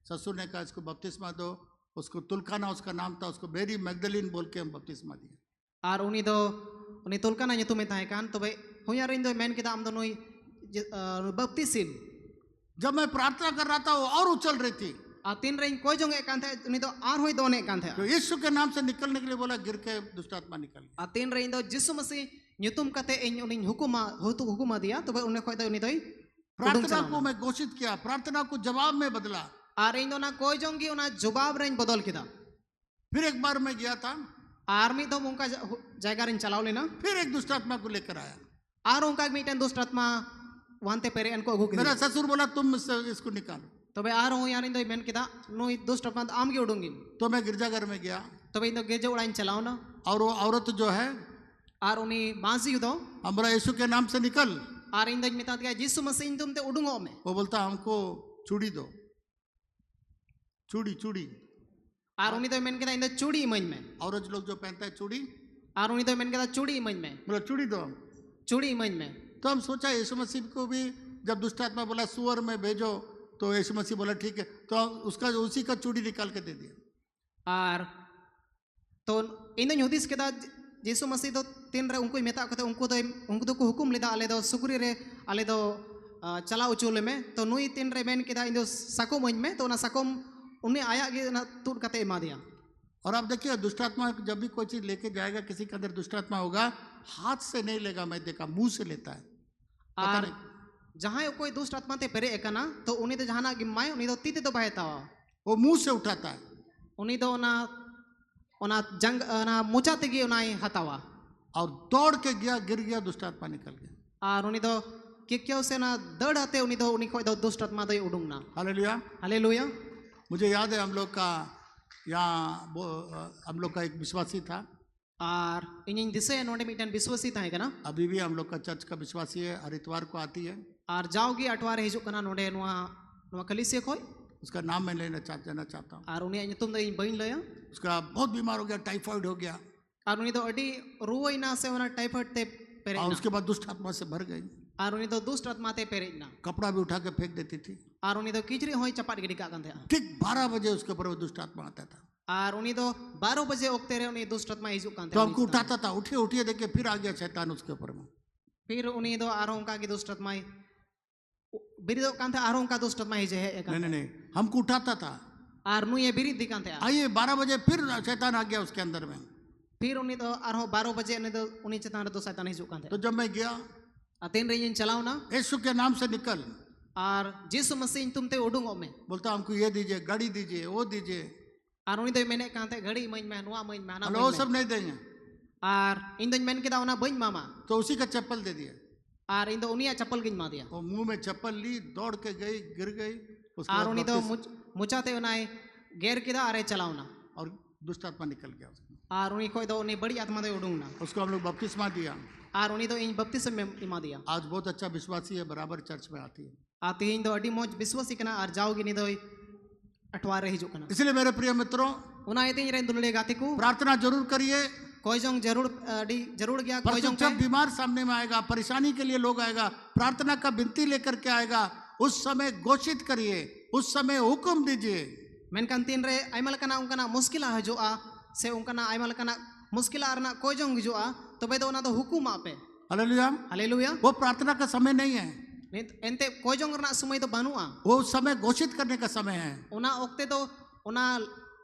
ससुर ने कहा इसको बपतिस्मा दो, उसको तुलकाना उसका नाम था, उसको मेरी मैगदलीन बोल के हम बपतिस्मा दिए। और उनी दो उनी तुलकाना ᱧᱩᱛᱩᱢ में थाय कान तबे हुयार इन दो मेन किदा आम दो नोई बपतिस्म। जब मैं प्रार्थना कर रहा था वो और उछल रही थी, और तीन रे कोई जोंगे कान थे उनी दो आर होई दोने कान थे। तो यीशु के नाम से निकलने के लिए बोला, गिर के दुष्ट आत्मा निकल गया। और तीन रे इन दो यीशु मसीह ᱧᱩᱛᱩᱢ कते इन उनी हुकुमा दिया तबे उन्हें खोय दो उनी दोई प्रार्थना को मैं घोषित किया, प्रार्थना को जवाब में बदला। और इन दो ना कोई जोंगी उना जवाब रे बदल किदा। फिर एक बार मैं गया था, और मी दो उनका जायगा रे चलाव लेना। फिर एक दुष्ट आत्मा को लेकर आया। और उनका मीटन दुष्ट आत्मा वहांते पेरे इनको अगु किदा। मेरा ससुर बोला तुम इसको निकालो। तबे आर हो यार इन दो मेन किदा नोई दुष्ट आत्मा आम गे उडुंगी। तो मैं गिरजाघर में गया, तबे इन दो गेजे उड़ाइन चलाव ना। और वो औरत जो है और उनी माजी दो हमारा यीशु के नाम से निकल। और इन दो मिता दिया यीशु मसीह तुम ते उडुंगो में। वो बोलता हमको चूड़ी दो, चूड़ी चूड़ी। और उनी दो मेन किदा इन दो चूड़ी इमन में। औरत लोग जो पहनता है चूड़ी, और उनी दो मेन किदा चूड़ी इमन में, बोला चूड़ी दो। चूड़ी इमन में। तो हम सोचा यीशु मसीह को भी जब दुष्ट आत्मा बोला सुअर में भेजो, तो यीशु मसीह बोला ठीक है, तो उसका उसी का चूड़ी निकाल के दे दिया। और तो इन दो हुदिस केदा यीशु मसीह दो तीन रे उनको मेता कते उनको दो को हुकुम लेदा आले दो सुक्री रे आले दो चला उचुले में। तो नुई तीन रे मेन केदा इन दो साकुम में, तो ना साकुम उन्हें आया गे ना तुर कते एमा दिया। और आप देखिए दुष्ट आत्मा जब भी कोई चीज लेके जाएगा, किसी के अंदर दुष्ट आत्मा होगा, हाथ से नहीं लेगा, मैं देखा मुंह से लेता है। और जहाँ कोई दुष्ट आत्मा ते पेरे एकना तो उन्हीं तो जहाँ गिमाय उन्हीं तो तीते तो बहतावा, वो मुंह से उठाता है। उन्हीं तो ओना जंग ना मुचा तेगी उनाई हतावा। और दौड़ के गया, गिर गया, दुष्ट आत्मा निकल गया। और उन्हीं तो क्यों से ना दौड़ आते उन्हीं तो उन्हीं को दुष्ट आत्मा तो उडुंगना। Hallelujah, hallelujah. मुझे याद है हम लोग का यहाँ हम लोग का एक विश्वासी था। और इन दिसे नोडे मिटन विश्वासी था ना। अभी भी हम लोग का चर्च का विश्वासी है, हर इतवार को आती है। और जाओगी अटवार हिजू कना नोडे नुआ कलिसिया खोय। उसका नाम मैं लेना जाना चाहता हूँ। और उन्हें तुम तो बइन लया। उसका बहुत बीमार हो गया, टाइफाइड हो गया। और उन्हीं तो अडी रुवइना से उना टाइफाइड ते पेरे। और उसके बाद दुष्ट आत्मा से भर गई। और उन्हीं तो दुष्ट आत्मा ते पेरे ना। कपड़ा भी उठा के फेंक देती थी। और उन्हीं तो किचरी होई चपाट गिरी का गंधे। ठीक 12 बजे उसके ऊपर वो दुष्ट आत्मा आता था। और उन्हीं तो 12 बजे ओक्ते रहे उन्हीं दुष्ट आत्मा हिजू कांते। तो हमको उठाता था, उठिए उठिए, देखिए फिर आ गया शैतान उसके ऊपर में। फिर उन्हीं तो आरों का की दुष्ट आत्मा बिरिदो कांते आरों का दुष्ट आत्मा हिजे है। नहीं, हमको उठाता था। और नु ये बिरिद दिकांते। आइए 12 बजे फिर शैतान आ गया उसके अंदर में। फिर उन्हीं तो आरों 12 बजे उन्हीं तो उन्हीं चेतान तो शैतान हिजू कांते। तो जब मैं गया, अतेन रे इन चलाओ ना, यीशु के नाम से निकल। आर जिसु मसीह तुम ते उडुंगो में बोलता हमको ये दीजिए, गाड़ी दीजिए, वो दीजिए, आर उनी दो मेने कांते घड़ी मई में नुआ मई में ना और वो सब नहीं देंगे। आर इन दो मेन किदा उना बइन मामा तो उसी का चप्पल दे दिया। आर इन दो उनिया चप्पल गिन मा दिया वो मुंह में चप्पल ली, दौड़ के गई, गिर गई। उसके आर बाद उनी दो बपतिस्मा- मुचाते उनाए गेर किदा आरे चलाउना और दुष्ट आत्मा निकल गया उसमें। आर उनी कोई दो उनी बड़ी आत्मा दो उडुंगना उसको हम लोग बपतिस्मा दिया। आर उनी दो इन बपतिस्म में इमा दिया आज बहुत अच्छा विश्वासी है, बराबर चर्च में आती है। आती इन दो अडी मौज विश्वासी कना आर जाओगी नि दो अठवारे हिजु कना इसलिए मेरे प्रिय मित्रों, उना इतिन रे दुलले गाते को प्रार्थना जरूर करिए। कोई जोंग जरूर अडी जरूर गया कोई परंतु जोंग जब बीमार सामने में आएगा, परेशानी के लिए लोग आएगा, प्रार्थना का विनती लेकर के आएगा, उस समय घोषित करिए, उस समय हुक्म दीजिए। मेनकान तीन रे आइमल कना उनकना मुश्किल हिजुआ से उनकना आइमल कना मुश्किल आरना कोई जोंग हिजुआ तबे दो उना दो हुकुम आपे। हालेलुया। हालेलुया। वो प्रार्थना का समय नहीं है, एंते कोई जोंग रना समय तो बानुआ वो उस समय घोषित करने का समय है। उना ओक्ते तो उना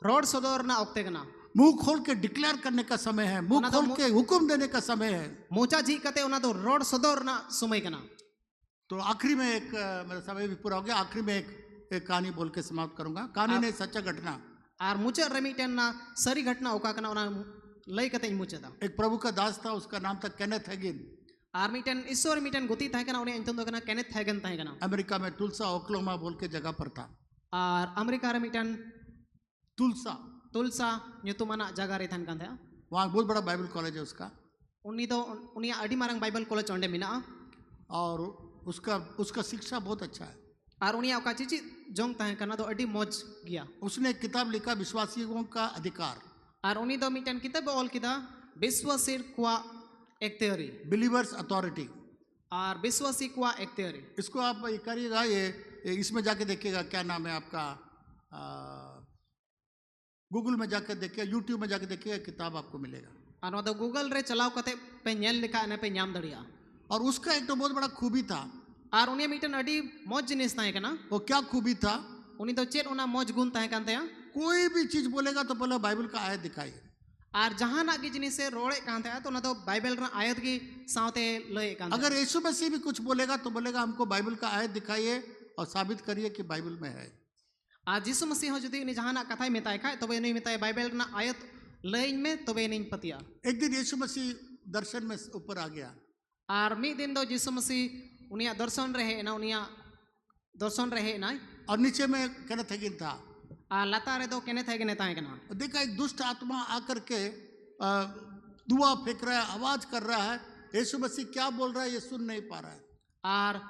रोड सदोर ना ओक्ते कना मुंह खोल के डिक्लेयर करने का समय है, मुंह उना तो खोल के हुक्म देने का समय है। मोचा जी कते उना तो रोड सदोर ना समय कना। तो आखिरी में एक मेरा समय भी पूरा हो गया, आखिरी में एक कहानी बोल के समाप्त करूंगा। कहानी नहीं, सच्चा घटना। आर मुचे रेमिटेन ना सरी घटना ओका कना उना लई कते मुचे दा एक प्रभु का दास था, उसका नाम था केनेथ हैगिन। आर मीटन ईश्वर मीटन गुती थाय कना उने इंतन दो कना केनेथ हैगन थाय कना अमेरिका में तुलसा ओक्लाहोमा बोल के जगह पर था। आर अमेरिका रे मीटन तुलसा, तुलसा न्युतुमाना जगह रे थान कांथे वहाँ बहुत बड़ा बाइबल कॉलेज है उसका, उनी दो उनिया अडी मारंग बाइबल कॉलेज ओंडे मिना और उसका शिक्षा बहुत अच्छा है। आर उनिया ओका चिची जोंग थाय कना दो अडी मौज गया। उसने एक किताब लिखा, विश्वासियों का अधिकार, आर उनी दो मीटन किताब ऑल किदा विश्वासीर कुआ एक theory बिलीवर्स अथॉरिटी। और विश्वासी कुआ एक theory। इसको आप ये करिएगा, ये इसमें जाके देखिएगा, क्या नाम है आपका, गूगल में जाके देखिए, यूट्यूब में जाके देखिएगा, किताब आपको मिलेगा। और वो तो गूगल रे चलाओ कते पे नेल लिखा ने पे नाम दड़िया। और उसका एक तो बहुत बड़ा खूबी था। और उनिया मीटन अडी मौज जिनिस ताहे कना वो क्या खूबी था? उनी तो चेत उना मौज गुण ताहे कांते कोई भी चीज बोलेगा तो पहले बाइबल का आयत दिखाइए। और जहां ना की जिनिस से रोड़े कांते तो ना तो बाइबल रा आयत की सावते लय कांते। अगर यीशु मसीह भी कुछ बोलेगा तो बोलेगा हमको बाइबल का आयत दिखाइए और साबित करिए कि बाइबल में है। आज यीशु मसीह जुदी उनी जहां ना कथाई मेताय खाय तबे नहीं मेताय बाइबल ना आयत लय में तबे नहीं पतिया। एक दिन यीशु मसीह दर्शन में ऊपर आ गया। और मी दिन दो यीशु मसीह उनिया दर्शन रहे ना उनिया दर्शन रहे ना और नीचे में केनेथ हैगिन था। आ लता रे दो केने थे केने ताहे कना और देखा एक दुष्ट आत्मा आकर के दुआ फेंक रहा है, आवाज कर रहा है। यीशु मसीह क्या बोल रहा है ये सुन नहीं पा रहा है। और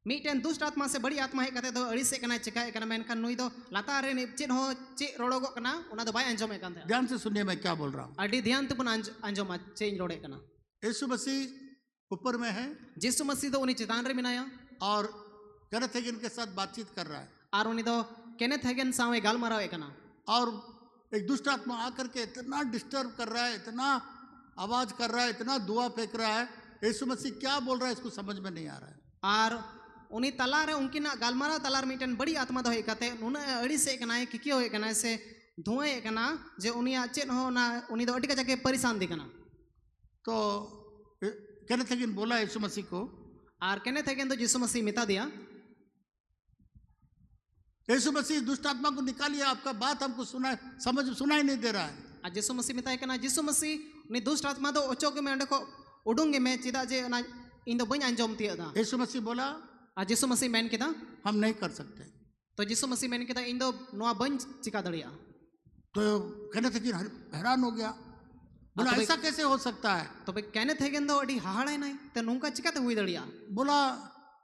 मीटेन दुष्ट आत्मा से बड़ी आत्मा है कहते दो अड़ी से कना चिकाए कना मेनखान नुई दो लता रे ने चेन हो चे रोड़ोगो कना उना दो बाय अंजोमे कांते। ध्यान से सुनिए मैं क्या बोल रहा हूँ। अड़ी ध्यान ते पुन अंजोमा चेन रोड़े कना। यीशु मसीह ऊपर में है यीशु मसीह दो उनी चितान रे मिनाया और केनेथ हैगिन के साथ बातचीत कर रहा है। और उनी दो केने थेगन सावे गाल मारावे कना। और एक दुष्ट आत्मा आकर के इतना डिस्टर्ब कर रहा है, इतना आवाज कर रहा है, इतना दुआ फेंक रहा है। यीशु मसीह क्या बोल रहा है इसको समझ में नहीं आ रहा है। और उनी तलारे उनकी ना गालमारा तलार मीटन बड़ी आत्मा दो हेकते उन अड़ी से कना है किकियो है कना से धुआं कना जे उनिया चेन हो ना उनी दो अड़ी का जाके परेशान दी कना। तो केनेथ हैगिन बोला यीशु मसीह को, और केने थेगन तो यीशु मसीह मिता दिया। यीशु मसीह दुष्ट आत्मा को निकालिए, आपका बात हमको सुनाई नहीं दे रहा है। आज यीशु मसीह मिताय कना यीशु मसीह उनी दुष्ट आत्मा दो ओचोगे में अंडे को उडुंगे में चिदा जे ना इन दो बñ अंजोम तिया दा। यीशु मसीह बोला आज यीशु मसीह मेन किदा हम नहीं कर सकते। तो यीशु मसीह मेन किदा इन दो नोआ बñ चिका दड़िया। तो केनेथ हैगिन हैरान हो गया, बोला तो ऐसा कैसे हो सकता है। तो भाई केने थेगन दो अड़ी हाहाड़े नहीं तो नुंका चिकाते हुई दड़िया। बोला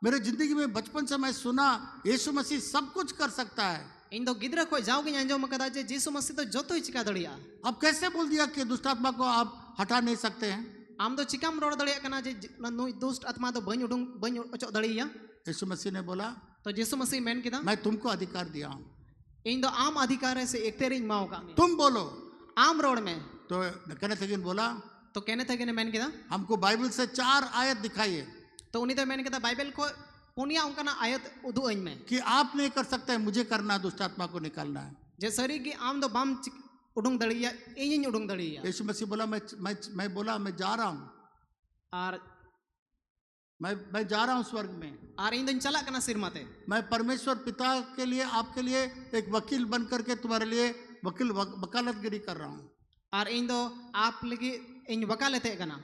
मेरे जिंदगी में बचपन से मैं सुना यीशु मसीह सब कुछ कर सकता है। इन दो गिदरा को जाओगे अंजोम कदा जे यीशु मसीह तो जो तो ही चिका दड़िया। अब कैसे बोल दिया कि दुष्ट आत्मा को आप हटा नहीं सकते हैं। आम दो चिकाम रोड दड़िया कना जे नुई दुष्ट आत्मा तो बñ उडुंग बñ ओचो दड़िया। यीशु मसीह ने बोला तो यीशु मसीह मेन किदा मैं तुमको अधिकार दिया हूँ, इन दो आम अधिकार से एक तेरी माओ का तुम बोलो। आम रोड में तो केनेथ हैगिन बोला तो केने थेगन मेन किदा हमको बाइबल से 4 आयत दिखाइए तो उन्हीं तो मैंने कहा बाइबल को पुनिया उनका ना आयत उदू अइन में कि आप नहीं कर सकते, मुझे करना, दुष्ट आत्मा को निकालना है। जे सरी की आम दो बम उडुंग दड़िया इन उडुंग दड़िया। यीशु मसीह बोला मैं बोला मैं जा रहा हूँ। और मैं जा रहा हूँ स्वर्ग में। आर इन दोन चला कना सिरमाते मैं परमेश्वर पिता के लिए आपके लिए एक वकील बन करके तुम्हारे लिए वकालतगिरी कर रहा हूँ। आर इन दो आप लगी इन वकालते कना।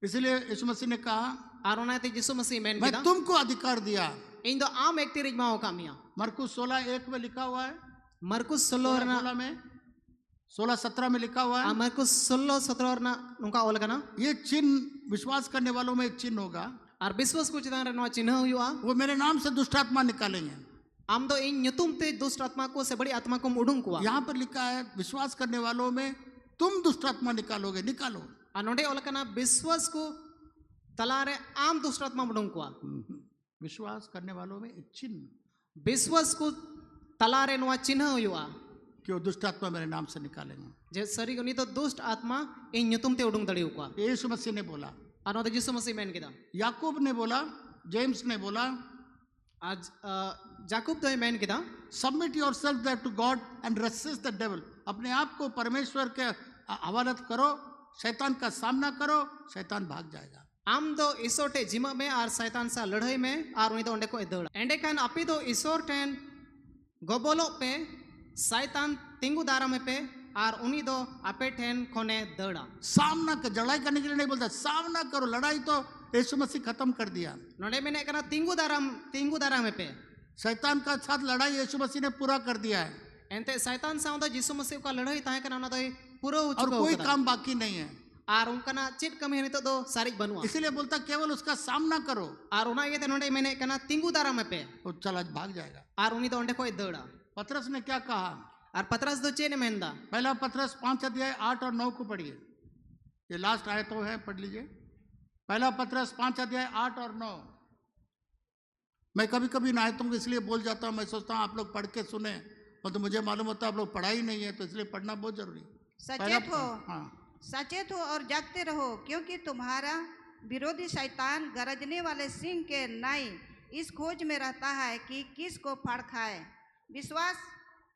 इसलिए यीशु मसीह ने कहा आर ओनाते यीशु मसीह मेन मैं किदा तुमको अधिकार दिया। इन दो आम एक तिरिज माओ कामिया मरकुस 16:1 में लिखा हुआ है, मरकुस 16 16 में 16:17 में लिखा हुआ है, मरकुस 16:17 ना नुका ओल कना ये चिन्ह विश्वास करने वालों में एक चिन्ह होगा, आर विश्वास को चितान रे नो चिन्ह हुआ वो मेरे नाम से दुष्ट आत्मा निकालेंगे। आम दो इन ᱧᱩᱛᱩᱢ ते दुष्ट आत्मा को से बड़ी आत्मा को उडुंग कुआ यहाँ पर लिखा है विश्वास करने वालों में तुम दुष्ट आत्मा निकालोगे, निकालो। आ नोडे ओल कना विश्वास को तलारे आम दुष्ट आत्मा उडुंग कुआ विश्वास करने वालों में एक चिन्ह विश्वास को तलारे नो चिन्ह हुआ कि वो दुष्ट आत्मा मेरे नाम से निकालेंगे। जे सरी उनी तो दुष्ट आत्मा इन ᱧᱩᱛᱩᱢ ते उडुंग दड़ी कुआ ये यीशु मसीह ने बोला, आ नो यीशु मसीह मेन किदा याकूब ने बोला, जेम्स ने बोला, आज जाकूब तो मेन किदा submit yourself that to God and resist the devil. अपने आप को परमेश्वर के हवालत करो, शैतान का सामना करो, शैतान भाग जाएगा। आम दो ईश्वर टे जिमा में आर शैतान सा लड़ाई में आर उनी तो ओंडे को दौड़ा एंडे कान अपी दो ईश्वर टेन गोबोलो पे शैतान तिंगु दारा में पे आर उनी दो अपे ठेन खोने दौड़ा सामना कर, लड़ाई करने के लिए नहीं बोलता, सामना करो। लड़ाई तो यीशु मसीह खत्म कर दिया। नोडे में कना तिंगु दारा में पे शैतान का साथ लड़ाई यीशु मसीह ने पूरा कर दिया है एंते शैतान सा दो यीशु मसीह का लड़ाई ताहे कना ना दो पूरा हो और चुका कोई काम बाकी नहीं है। आर उनकना चिट कमी हनी तो दो सारी बनुआ इसीलिए बोलता केवल उसका सामना करो, आर उना ये ते नोडे में कना तिंगु दारा में पे वो चला भाग जाएगा। आर उनी तो ओंडे को दौड़ा पतरस ने क्या कहा? आर पतरस दो चेने मेंदा पहला पतरस 5:8-9 को पढ़िए, ये लास्ट आयतों है, पढ़ लीजिए। पहला पतरस 5:8-9। मैं कभी कभी इन आयतों को इसलिए बोल जाता हूँ, मैं सोचता हूँ आप लोग पढ़ के सुने, और तो मुझे मालूम होता है आप लोग पढ़ाई नहीं है, तो इसलिए पढ़ना बहुत जरूरी है। सचेत हो, हाँ, सचेत हो और जागते रहो, क्योंकि तुम्हारा विरोधी शैतान गरजने वाले सिंह के नाई इस खोज में रहता है कि किस को फाड़ खाए। विश्वास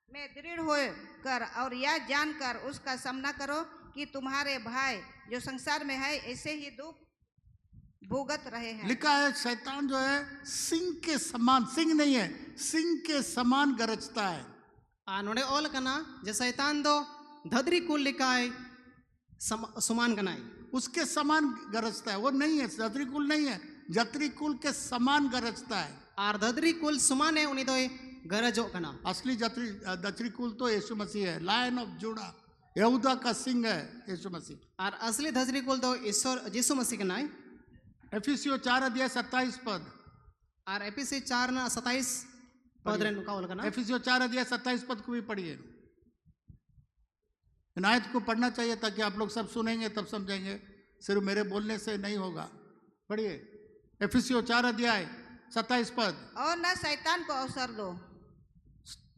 में दृढ़ हो कर और यह जानकर उसका सामना करो कि तुम्हारे भाई जो संसार में है ऐसे ही दुख भुगत रहे हैं। लिखा है शैतान जो है सिंह के समान, सिंह नहीं है, सिंह के समान गरजता है। आ नोडे ओल कना जे शैतान दो धदरी कुल लिकाय समान कनाई उसके समान गरजता है, वो नहीं है, जत्री कुल नहीं है, जत्री कुल के समान गरजता है। आर धदरी कुल समान है उनी दो गरजो कना असली जत्री कुल तो यीशु मसीह है, लायन ऑफ जूडा, यहूदा का सिंह है यीशु मसीह। आर असली धदरी कुल तो ईश्वर यीशु मसीह कनाई। एफिसियों 4:27 आर एपीसी 4:27 पद रे नुका ओल कना एफिसियों 4:27 को भी पढ़िए। इन आयत को पढ़ना चाहिए ताकि आप लोग सब सुनेंगे तब समझेंगे, सिर्फ मेरे बोलने से नहीं होगा। पढ़िए एफिसियों 4:27 और न शैतान को अवसर दो,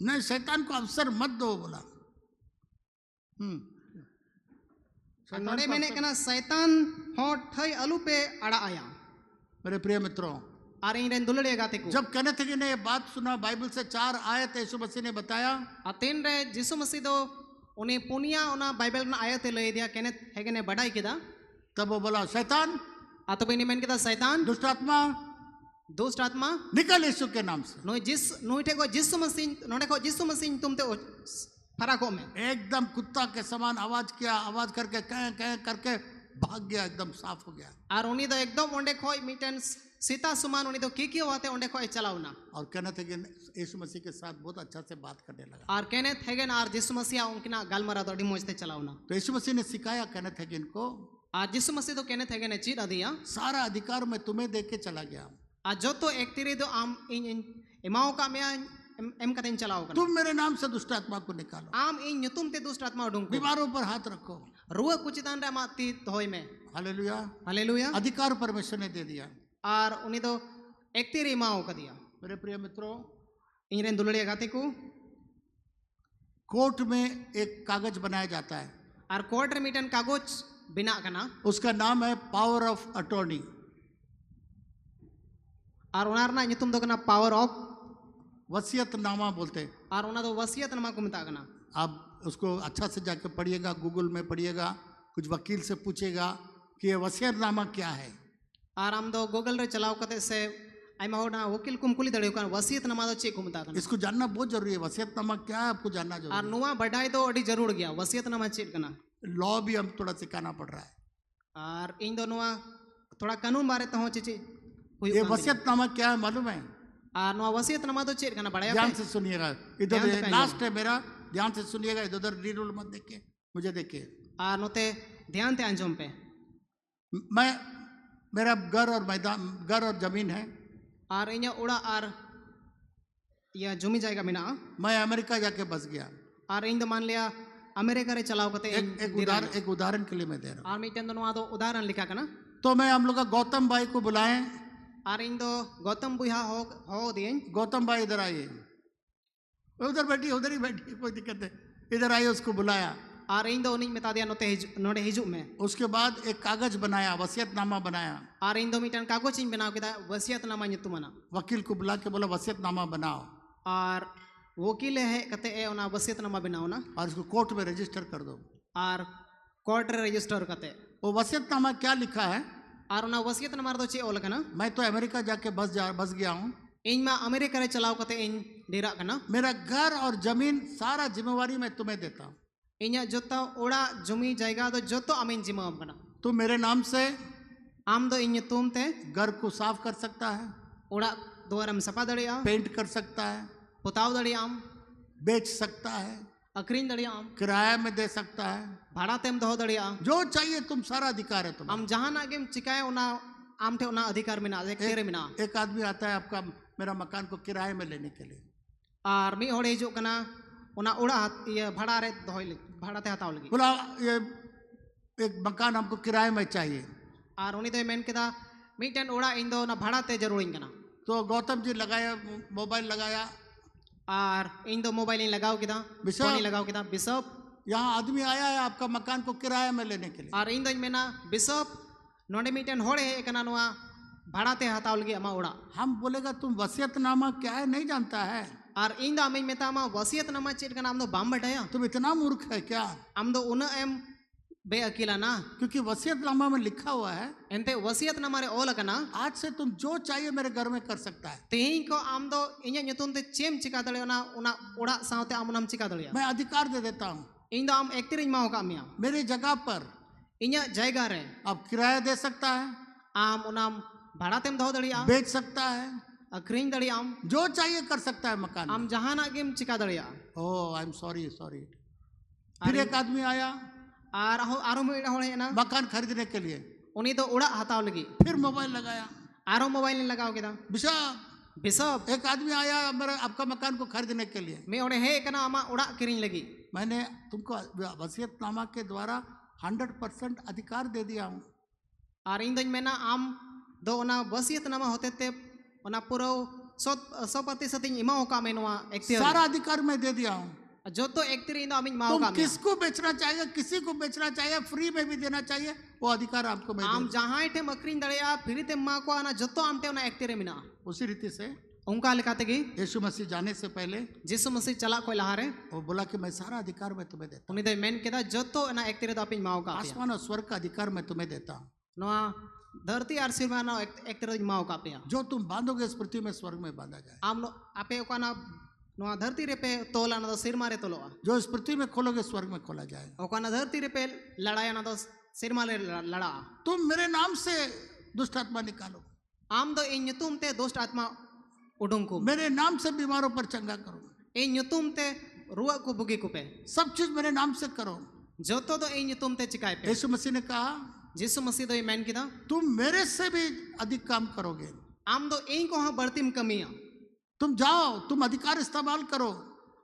नहीं शैतान को अवसर मत दो बोला। नोडे मैंने कना शैतान हो ठई अलू पे अड़ा आया। मेरे प्रिय मित्रों, आर इन दुलड़े गाते को जब कहने थे कि ने ये बात सुना, बाइबल से 4 आयत यीशु मसीह ने बताया, अतेन रे यीशु मसीह दो उन्हें पुनिया उना बाइबल ना आयत लय दिया कहने है के ने बड़ाई किदा, तब वो बोला शैतान, तो बेनी मैंने किदा शैतान दुष्ट आत्मा निकल यीशु के नाम से। नो जिस नो टे को यीशु मसीह नोडे को यीशु मसीह तुम ते फराको में एकदम कुत्ता के समान आवाज किया, आवाज करके कह करके भाग गया, एकदम साफ हो गया। और उन्हीं तो एकदम ओंडे खोई मीटन सीता सुमान उन्हीं तो की होते ओंडे खोई चलावना। और कहना था कि यीशु मसीह के साथ बहुत अच्छा से बात करने लगा। और कहने थे कि और यीशु मसीह उनकी ना गालमरा तो मोज से चलावना। तो यीशु मसीह ने सिखाया, कहना था कि इनको आज यीशु मसीह तो कहने थे कि ने चीज दिया, सारा अधिकार मैं तुम्हें दे के चला गया। आज जो तो एक तीरी तो आम इन इमाओ का मैं एम कतें चलाओ कर, तुम मेरे नाम से दुष्ट आत्मा को निकालो, आम इन तुम ते दुष्ट आत्मा उडुंग बीमारों पर हाथ रखो, रुआ कुचितान रे माती होय में। Hallelujah, hallelujah. अधिकार परमेश्वर ने दे दिया। और उन्हीं तो एक तीरी इमाओ का दिया। मेरे प्रिय मित्रों, इन दुलड़े गाते को कोर्ट में एक कागज बनाया जाता है, और कोर्ट मीटन कागज बिना कना, उसका नाम है पावर ऑफ अटॉर्नी। और उनार ना तुम तो कना पावर ऑफ वसीयतनामा बोलते हैं। और उना तो वसीयतनामा को मिता कना। आप उसको अच्छा से जाकर पढ़िएगा, गूगल में पढ़िएगा, कुछ वकील से पूछेगा कि ये वसीयतनामा क्या है। आर आम दो गूगल रे चलाव कते से आइमा होना वकील कुम कुली दड़े कान वसीयत नामा दो चे को मता कना इसको जानना बहुत जरूरी है। वसीयतनामा क्या है आपको जानना आर जरूरी नुआ बढ़ाई दो अड़ी जरूर गया वसीयत नामा चेक कना है। लॉ भी हम थोड़ा सिखाना पड़ रहा है। आर इन दो नुआ थोड़ा कानून बारे तो चीची ये वसीयतनामा क्या है मालूम है? आर नुआ वसीयत नामा दो चेक कना बढ़ाया ध्यान से सुनिएगा, इधर ध्यान से लास्ट है मेरा, ध्यान से सुनिएगा, इधर उधर रील मत देखिए, मुझे देखिए। आर नोते ध्यान ते अंजुम पे मैं मेरा घर और मैदान, घर और जमीन है। आर इन्या उड़ा आर या जमी जाएगा मिना मैं अमेरिका जाके बस गया। आर इन दो मान लिया अमेरिका रे चलाव कते एक उदाहरण के लिए मैं दे रहा हूँ। आर मिटन दो नुआ दो उदाहरण लिखा कना तो मैं हम लोग का गौतम भाई को बुलाएं। आर इन दो गौतम बुहा हो दिए गौतम भाई इधर आइए, उधर बैठिए, उधर ही बैठिए, कोई दिक्कत नहीं, इधर आइए। उसको बुलाया आर इन दो उन्हीं मेता दिया नोते नोडे हिजुक में। उसके बाद एक कागज बनाया, वसीयतनामा बनाया। आर इन दो मिटन कागज इन बनाव केदा वसीयत नामा nyutumana वकील को बुला के बोला वसीयतनामा बनाओ आर वकील है कते ए ओना वसीयत नामा बनाओ ना और इसको कोर्ट में रजिस्टर कर दो। आर कोर्ट रे रजिस्टर कते वो वसीयतनामा क्या लिखा है? आर ओना वसीयत नामा दो चे ओल कना मैं तो अमेरिका जाके बस गया हूँ। इन मा अमेरिका रे चलाव कते इन डेरा कना मेरा घर और जमीन सारा जिम्मेवारी मैं तुम्हें देता हूँ। इन्या जोता ओड़ा जमी जायगा दो जोतो आमिन जिम्मा कना तुम मेरे नाम से आम दो इन तुम ते घर को साफ कर सकता है, ओड़ा दोरम सपा दड़िया पेंट कर सकता है, पुताव दड़िया आम बेच सकता है, अक्रीन दड़िया आम किराया में दे सकता है, भाड़ा तेम दो दड़िया जो चाहिए तुम, सारा अधिकार है तुम्हें। आम जहां ना गेम चिकाए ओना आम थे ओना अधिकार मिना एक तेरे मिना एक आदमी आता है आपका मेरा मकान को किराए में लेने के लिए, आर मी होड़े हिजुक कना ओना उड़ा ये भाड़ा रे दोहई भाड़ा ते हताव लगी बोला ये एक मकान हमको किराए में चाहिए। आर उनी दो मेन केदा मीटन उड़ा इन दो ना भाड़ा ते जरूर कना तो गौतम जी लगाया, मोबाइल लगाया, आर इन दो मोबाइल लगाओ किदा बिशप। फोन लगाओ किदा बिशप यहाँ आदमी आया है आपका मकान को किराए में लेने के लिए। आर इन दो मेना बिशप नोडे मीटन होड़े है कना नुआ भाड़ा ते हताव लगी अमा उड़ा हम बोलेगा तुम वसीयतनामा क्या है नहीं जानता है, आर इन दो अमिन मेता अमा वसीयत नामा चेट कना आम दो बाम बटाया तुम इतना मूर्ख है क्या? आम दो उन एम बे अकेला ना क्योंकि वसीयतनामा में लिखा हुआ है एनते वसीयत नामा रे ओल कना आज से तुम जो चाहिए मेरे घर में कर सकता है। तेही को आम दो इन्या nyutum ते चेम चिका दड़े ओना ओना उड़ा सावते आम नाम चिका दड़िया मैं अधिकार दे देता हूँ इन दो आम एक्तिर मा होका मिया मेरी जगह पर। इन्या जायगा रे अब किराया दे सकता है, आम ओनाम भाड़ा तेम दो दड़िया बेच सकता है, अक्रीन दड़िया आम जो चाहिए कर सकता है मकान में। आम जहां ना गेम चिका दड़िया oh I am sorry sorry. फिर एक आदमी आया आर आरो में होड़े ना मकान खरीदने के लिए, उनी तो उड़ा हताव लगी फिर मोबाइल लगाया। आरो मोबाइल ने लगाओ केदा बिशप बिशप एक आदमी आया मेरा आपका मकान को खरीदने के लिए। मैं ओड़े है कना आमा उड़ा किरिन लगी मैंने तुमको वसीयतनामा के द्वारा 100% अधिकार दे दिया हूँ। आर इन दो मेना आम दो ओना वसीयत नामा होते ते ओना पूरा 100% इमा होका में नोआ एक्तिर सारा अधिकार मैं दे दिया हूँ। जो तो एक्तिर इन दो अमिन मा तुम होका में किसको बेचना चाहिए, किसी को बेचना चाहिए, फ्री में भी देना चाहिए, वो अधिकार आपको मैं आम दे जहां टे मकरीन दड़िया फिर ते मा को आना जो तो आम टे ओना एक्तिर मिना उसी रीति से उनका लिखाते की यीशु मसीह जाने से पहले जिसु मसीह चला कोई लहारे वो बोला कि मैं सारा अधिकार मैं तुम्हें देता उनी दो मेन केदा जो तो ना एक्तिर दो अपिन मा होका हूँ, आसमान और स्वर्ग का अधिकार मैं तुम्हें देता हूँ। नोआ धरती आर सिर में ना एक्तिर मा होका पे जो तुम बांधोगे इस पृथ्वी में स्वर्ग में बांधा जाए, आम नो आपे ओका ना नोआ धरती रे पे तोला ना दो सिर मारे तोलोआ जो इस पृथ्वी में खोलोगे स्वर्ग में खोला जाएगा। ओका ना धरती रे पे लड़ाया ना दो सिर मारे लड़ा तुम मेरे नाम से दुष्ट आत्मा निकालो, आम दो इन nyutum ते दुष्ट आत्मा उडुंकु मेरे नाम से बीमारों पर चंगा करो, इन nyutum ते रुआ को बुगी को पे सब चीज मेरे नाम से करो। जो तो दो इन nyutum ते चिकाए पे यीशु मसीह ने कहा जिसु मसीह दो मैन किदा तुम मेरे से भी अधिक काम करोगे। आम दो इन को हाँ बढ़ती में कमियां तुम जाओ, तुम अधिकार इस्तेमाल करो।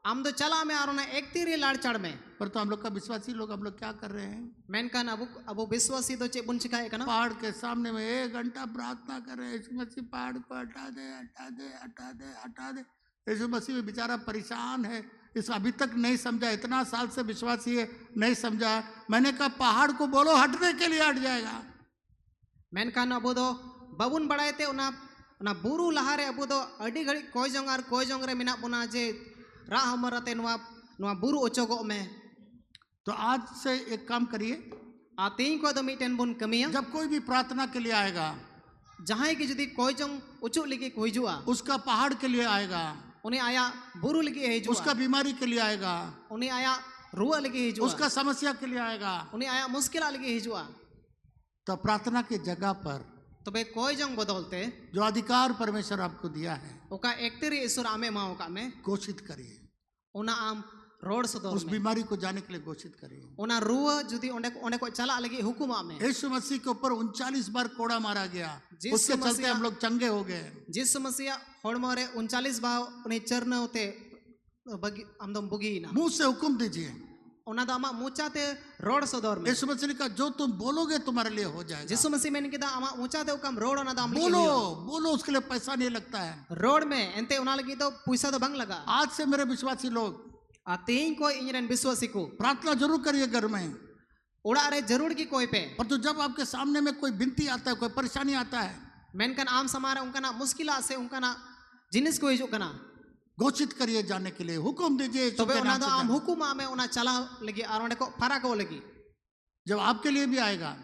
आम दो चला में आरो ना एक तीर लाड़ चढ़ में पर तो हम लोग का विश्वासी लोग हम लोग क्या कर रहे हैं, मैन का अबू अबू विश्वासी दो चे बुन चिकाए का ना पहाड़ के सामने में 1 घंटा प्रार्थना कर रहे हैं, यीशु मसीह पहाड़ को हटा दे हटा दे हटा दे हटा दे। यीशु मसीह भी बेचारा परेशान है, इस अभी तक नहीं समझा, इतना साल से विश्वासी है नहीं समझा। मैंने कहा पहाड़ को बोलो हटने के लिए हट जाएगा। मैन का अबू दो बबुन बढ़ाए थे उना बुरु लहारे अबू दो अडी घड़ी कोई जोंग रे मिना बुना जे रा हमरते नुआ बुरु ओचोगो में। तो आज से एक काम करिए, आ तीन को दो मीटन बुन कमिया जब कोई भी प्रार्थना के लिए आएगा जहां की जुदी कोई जंग उचुक लगी को हिजुआ उसका पहाड़ के लिए आएगा, उन्हें आया बुरु लगी हिजुआ उसका बीमारी के लिए आएगा, उन्हें आया रुआ लगी हिजुआ उसका समस्या के लिए आएगा। उन्हें आया मुश्किल लगी हिजुआ। तो प्रार्थना की जगह पर तो बे कोई जंग बदलते जो अधिकार परमेश्वर आपको दिया है ओका एकतेरी ईश्वर आमे माओ का में घोषित करिए, उना आम रोड सदोर उस में बीमारी को जाने के लिए घोषित करिए। उना रुआ जुदी ओंडे को चला लगी हुकुमा में यीशु मसीह के ऊपर 39 बार कोड़ा मारा गया, जिस उसके चलते मसीहा- हम लोग चंगे हो गए। जिस समस्या होड़मोरे 39 भाव उन्हें चरण होते बगी हमदम बुगी ना मुंह से हुक्म दीजिए। उना दामा मुचाते रोड सदोर में यीशु मसीह ने कहा जो तुम बोलोगे तुम्हारे लिए हो जाएगा। जिस मसीह में इनके दा अमा मुचाते उकम रोड उना दाम बोलो बोलो, उसके लिए पैसा नहीं लगता है। रोड में एंते उना लगी तो पैसा तो बंग लगा आज से मेरे विश्वासी लोग आतें को इंजन विश्वासी को प्रार्थना जरूर करिए घर में, उड़ा रे जरूर की कोई पे पर तो जब आपके सामने में कोई बिनती आता है, कोई परेशानी आता है, मेनकन आम समारे उनका ना मुश्किल से उनका ना जिनिस को हिजू कना घोषित करिए जाने के लिए, हुक्म दीजिए यीशु तो के उना नाम तो से आम जाने। हुकुमा में उना चला लगी और उन्हें को फरा को लगी जब आपके लिए भी आएगा।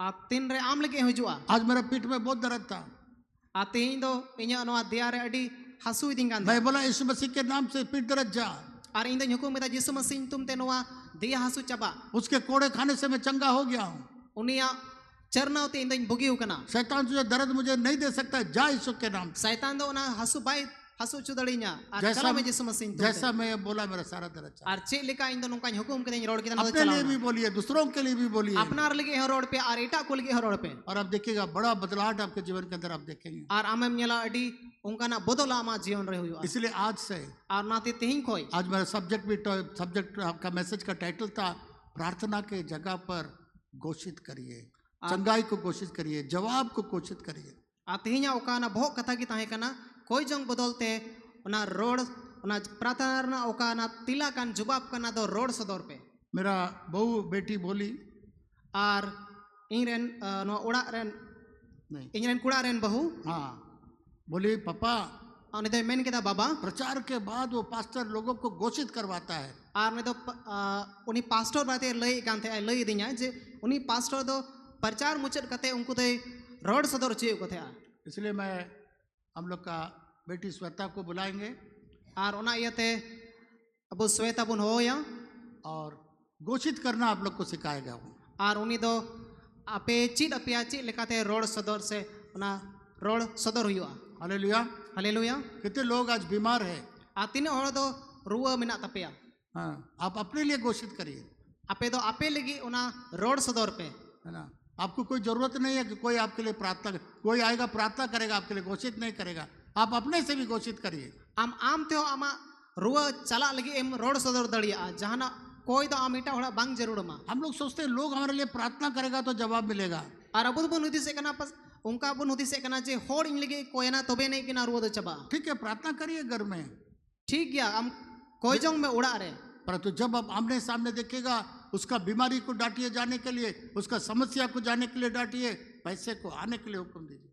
आप तीन रे आम लगे हिजुआ आज मेरा पीठ में बहुत दर्द था, आते ही दो इन्हें नवा दिया रे अड़ी हंसू दिंगान मैं बोला यीशु मसीह के नाम से पीठ दर्द जा, और इन हुकुम में जिस मसीह तुम ते नवा दिया हंसू चबा उसके कोड़े खाने से मैं चंगा हो गया हूँ। उनिया चरना होते इन बुगी हुकना शैतान तुझे दर्द मुझे नहीं दे सकता, जा यीशु के नाम से। शैतान दो ना हंसू बाई हंसू चुदड़ी냐 और जैसा चला में जिस मसीह तुम जैसा मैं बोला मेरा सारा दर्द चला। और चे लिखा इन दोनों का हुकुम के रोड के अपने लिए भी बोलिए, दूसरों के लिए भी बोलिए, अपनार लगे है रोड पे और एटा को लगे है रोड पे और आप देखिएगा बड़ा बदलाव आपके जीवन के अंदर आप देखेंगे। और आमे मेला अड़ी उनका ना बदला आमा जीवन रहे हुआ इसलिए आज से और नाते तेहिं कोई आज मेरा सब्जेक्ट आपका मैसेज का टाइटल था प्रार्थना के जगह पर घोषित करिए, चंगाई को घोषित करिए, जवाब को घोषित करिए। तेहिं ओका ना बहुत कथा की ताहे कना कोई जंग बदलते उना रोड उना प्रार्थना ओका ना तिला कान जवाब करना दो रोड सदोर पे मेरा बहू बेटी बोली और इनरेन नो उड़ा रेन नहीं, इनरेन कुड़ा रेन बहू हाँ बोली पापा और नहीं तो मैंने कहा बाबा प्रचार के बाद वो पास्टर लोगों को घोषित करवाता है। और नहीं तो उन्हीं पास्टर बातें लई कांथे लई दिया जे उन्हीं पास्टर दो प्रचार मुचत कते उनको तो रोड सदर चाहिए को थे। इसलिए मैं हम लोग का बेटी श्वेता को बुलाएंगे और उना ये थे अब श्वेता बुन हो या और घोषित करना आप लोग को सिखाएगा वो। और उन्हीं दो आपे चीट अपिया चीट लिखाते रोड सदर से उना रोड सदर हुआ। हालेलुया। हालेलुया। कितने लोग आज बीमार है, तीन और दो रुआ मिना तपिया। हाँ आप अपने लिए घोषित करिए, आपे दो आपे लगी उना रोड सदर पे है ना। आपको कोई जरूरत नहीं है कि कोई आपके लिए प्रार्थना, कोई आएगा प्रार्थना करेगा आपके लिए, घोषित नहीं करेगा, आप अपने से भी घोषित करिए। आम थे आमा रुआ चला लगी एम रोड सदर दड़िया जहाना कोई तो आम इटा होड़ा बांग जरूर मा। हम लोग सोचते हैं लोग हमारे लिए प्रार्थना करेगा तो जवाब मिलेगा। और अब बुन हुदी से कना पस उनका बुन हुदी से कना जे होड़ इन लगे कोई ना तबे नहीं कि ना रुआ दो चबा। ठीक है प्रार्थना करिए घर में, ठीक गया हम कोई जंग में उड़ा रहे, परंतु जब आप आमने सामने देखेगा उसका बीमारी को डांटिए जाने के लिए, उसका समस्या को जाने के लिए डांटिए, पैसे को आने के लिए हुक्म दीजिए।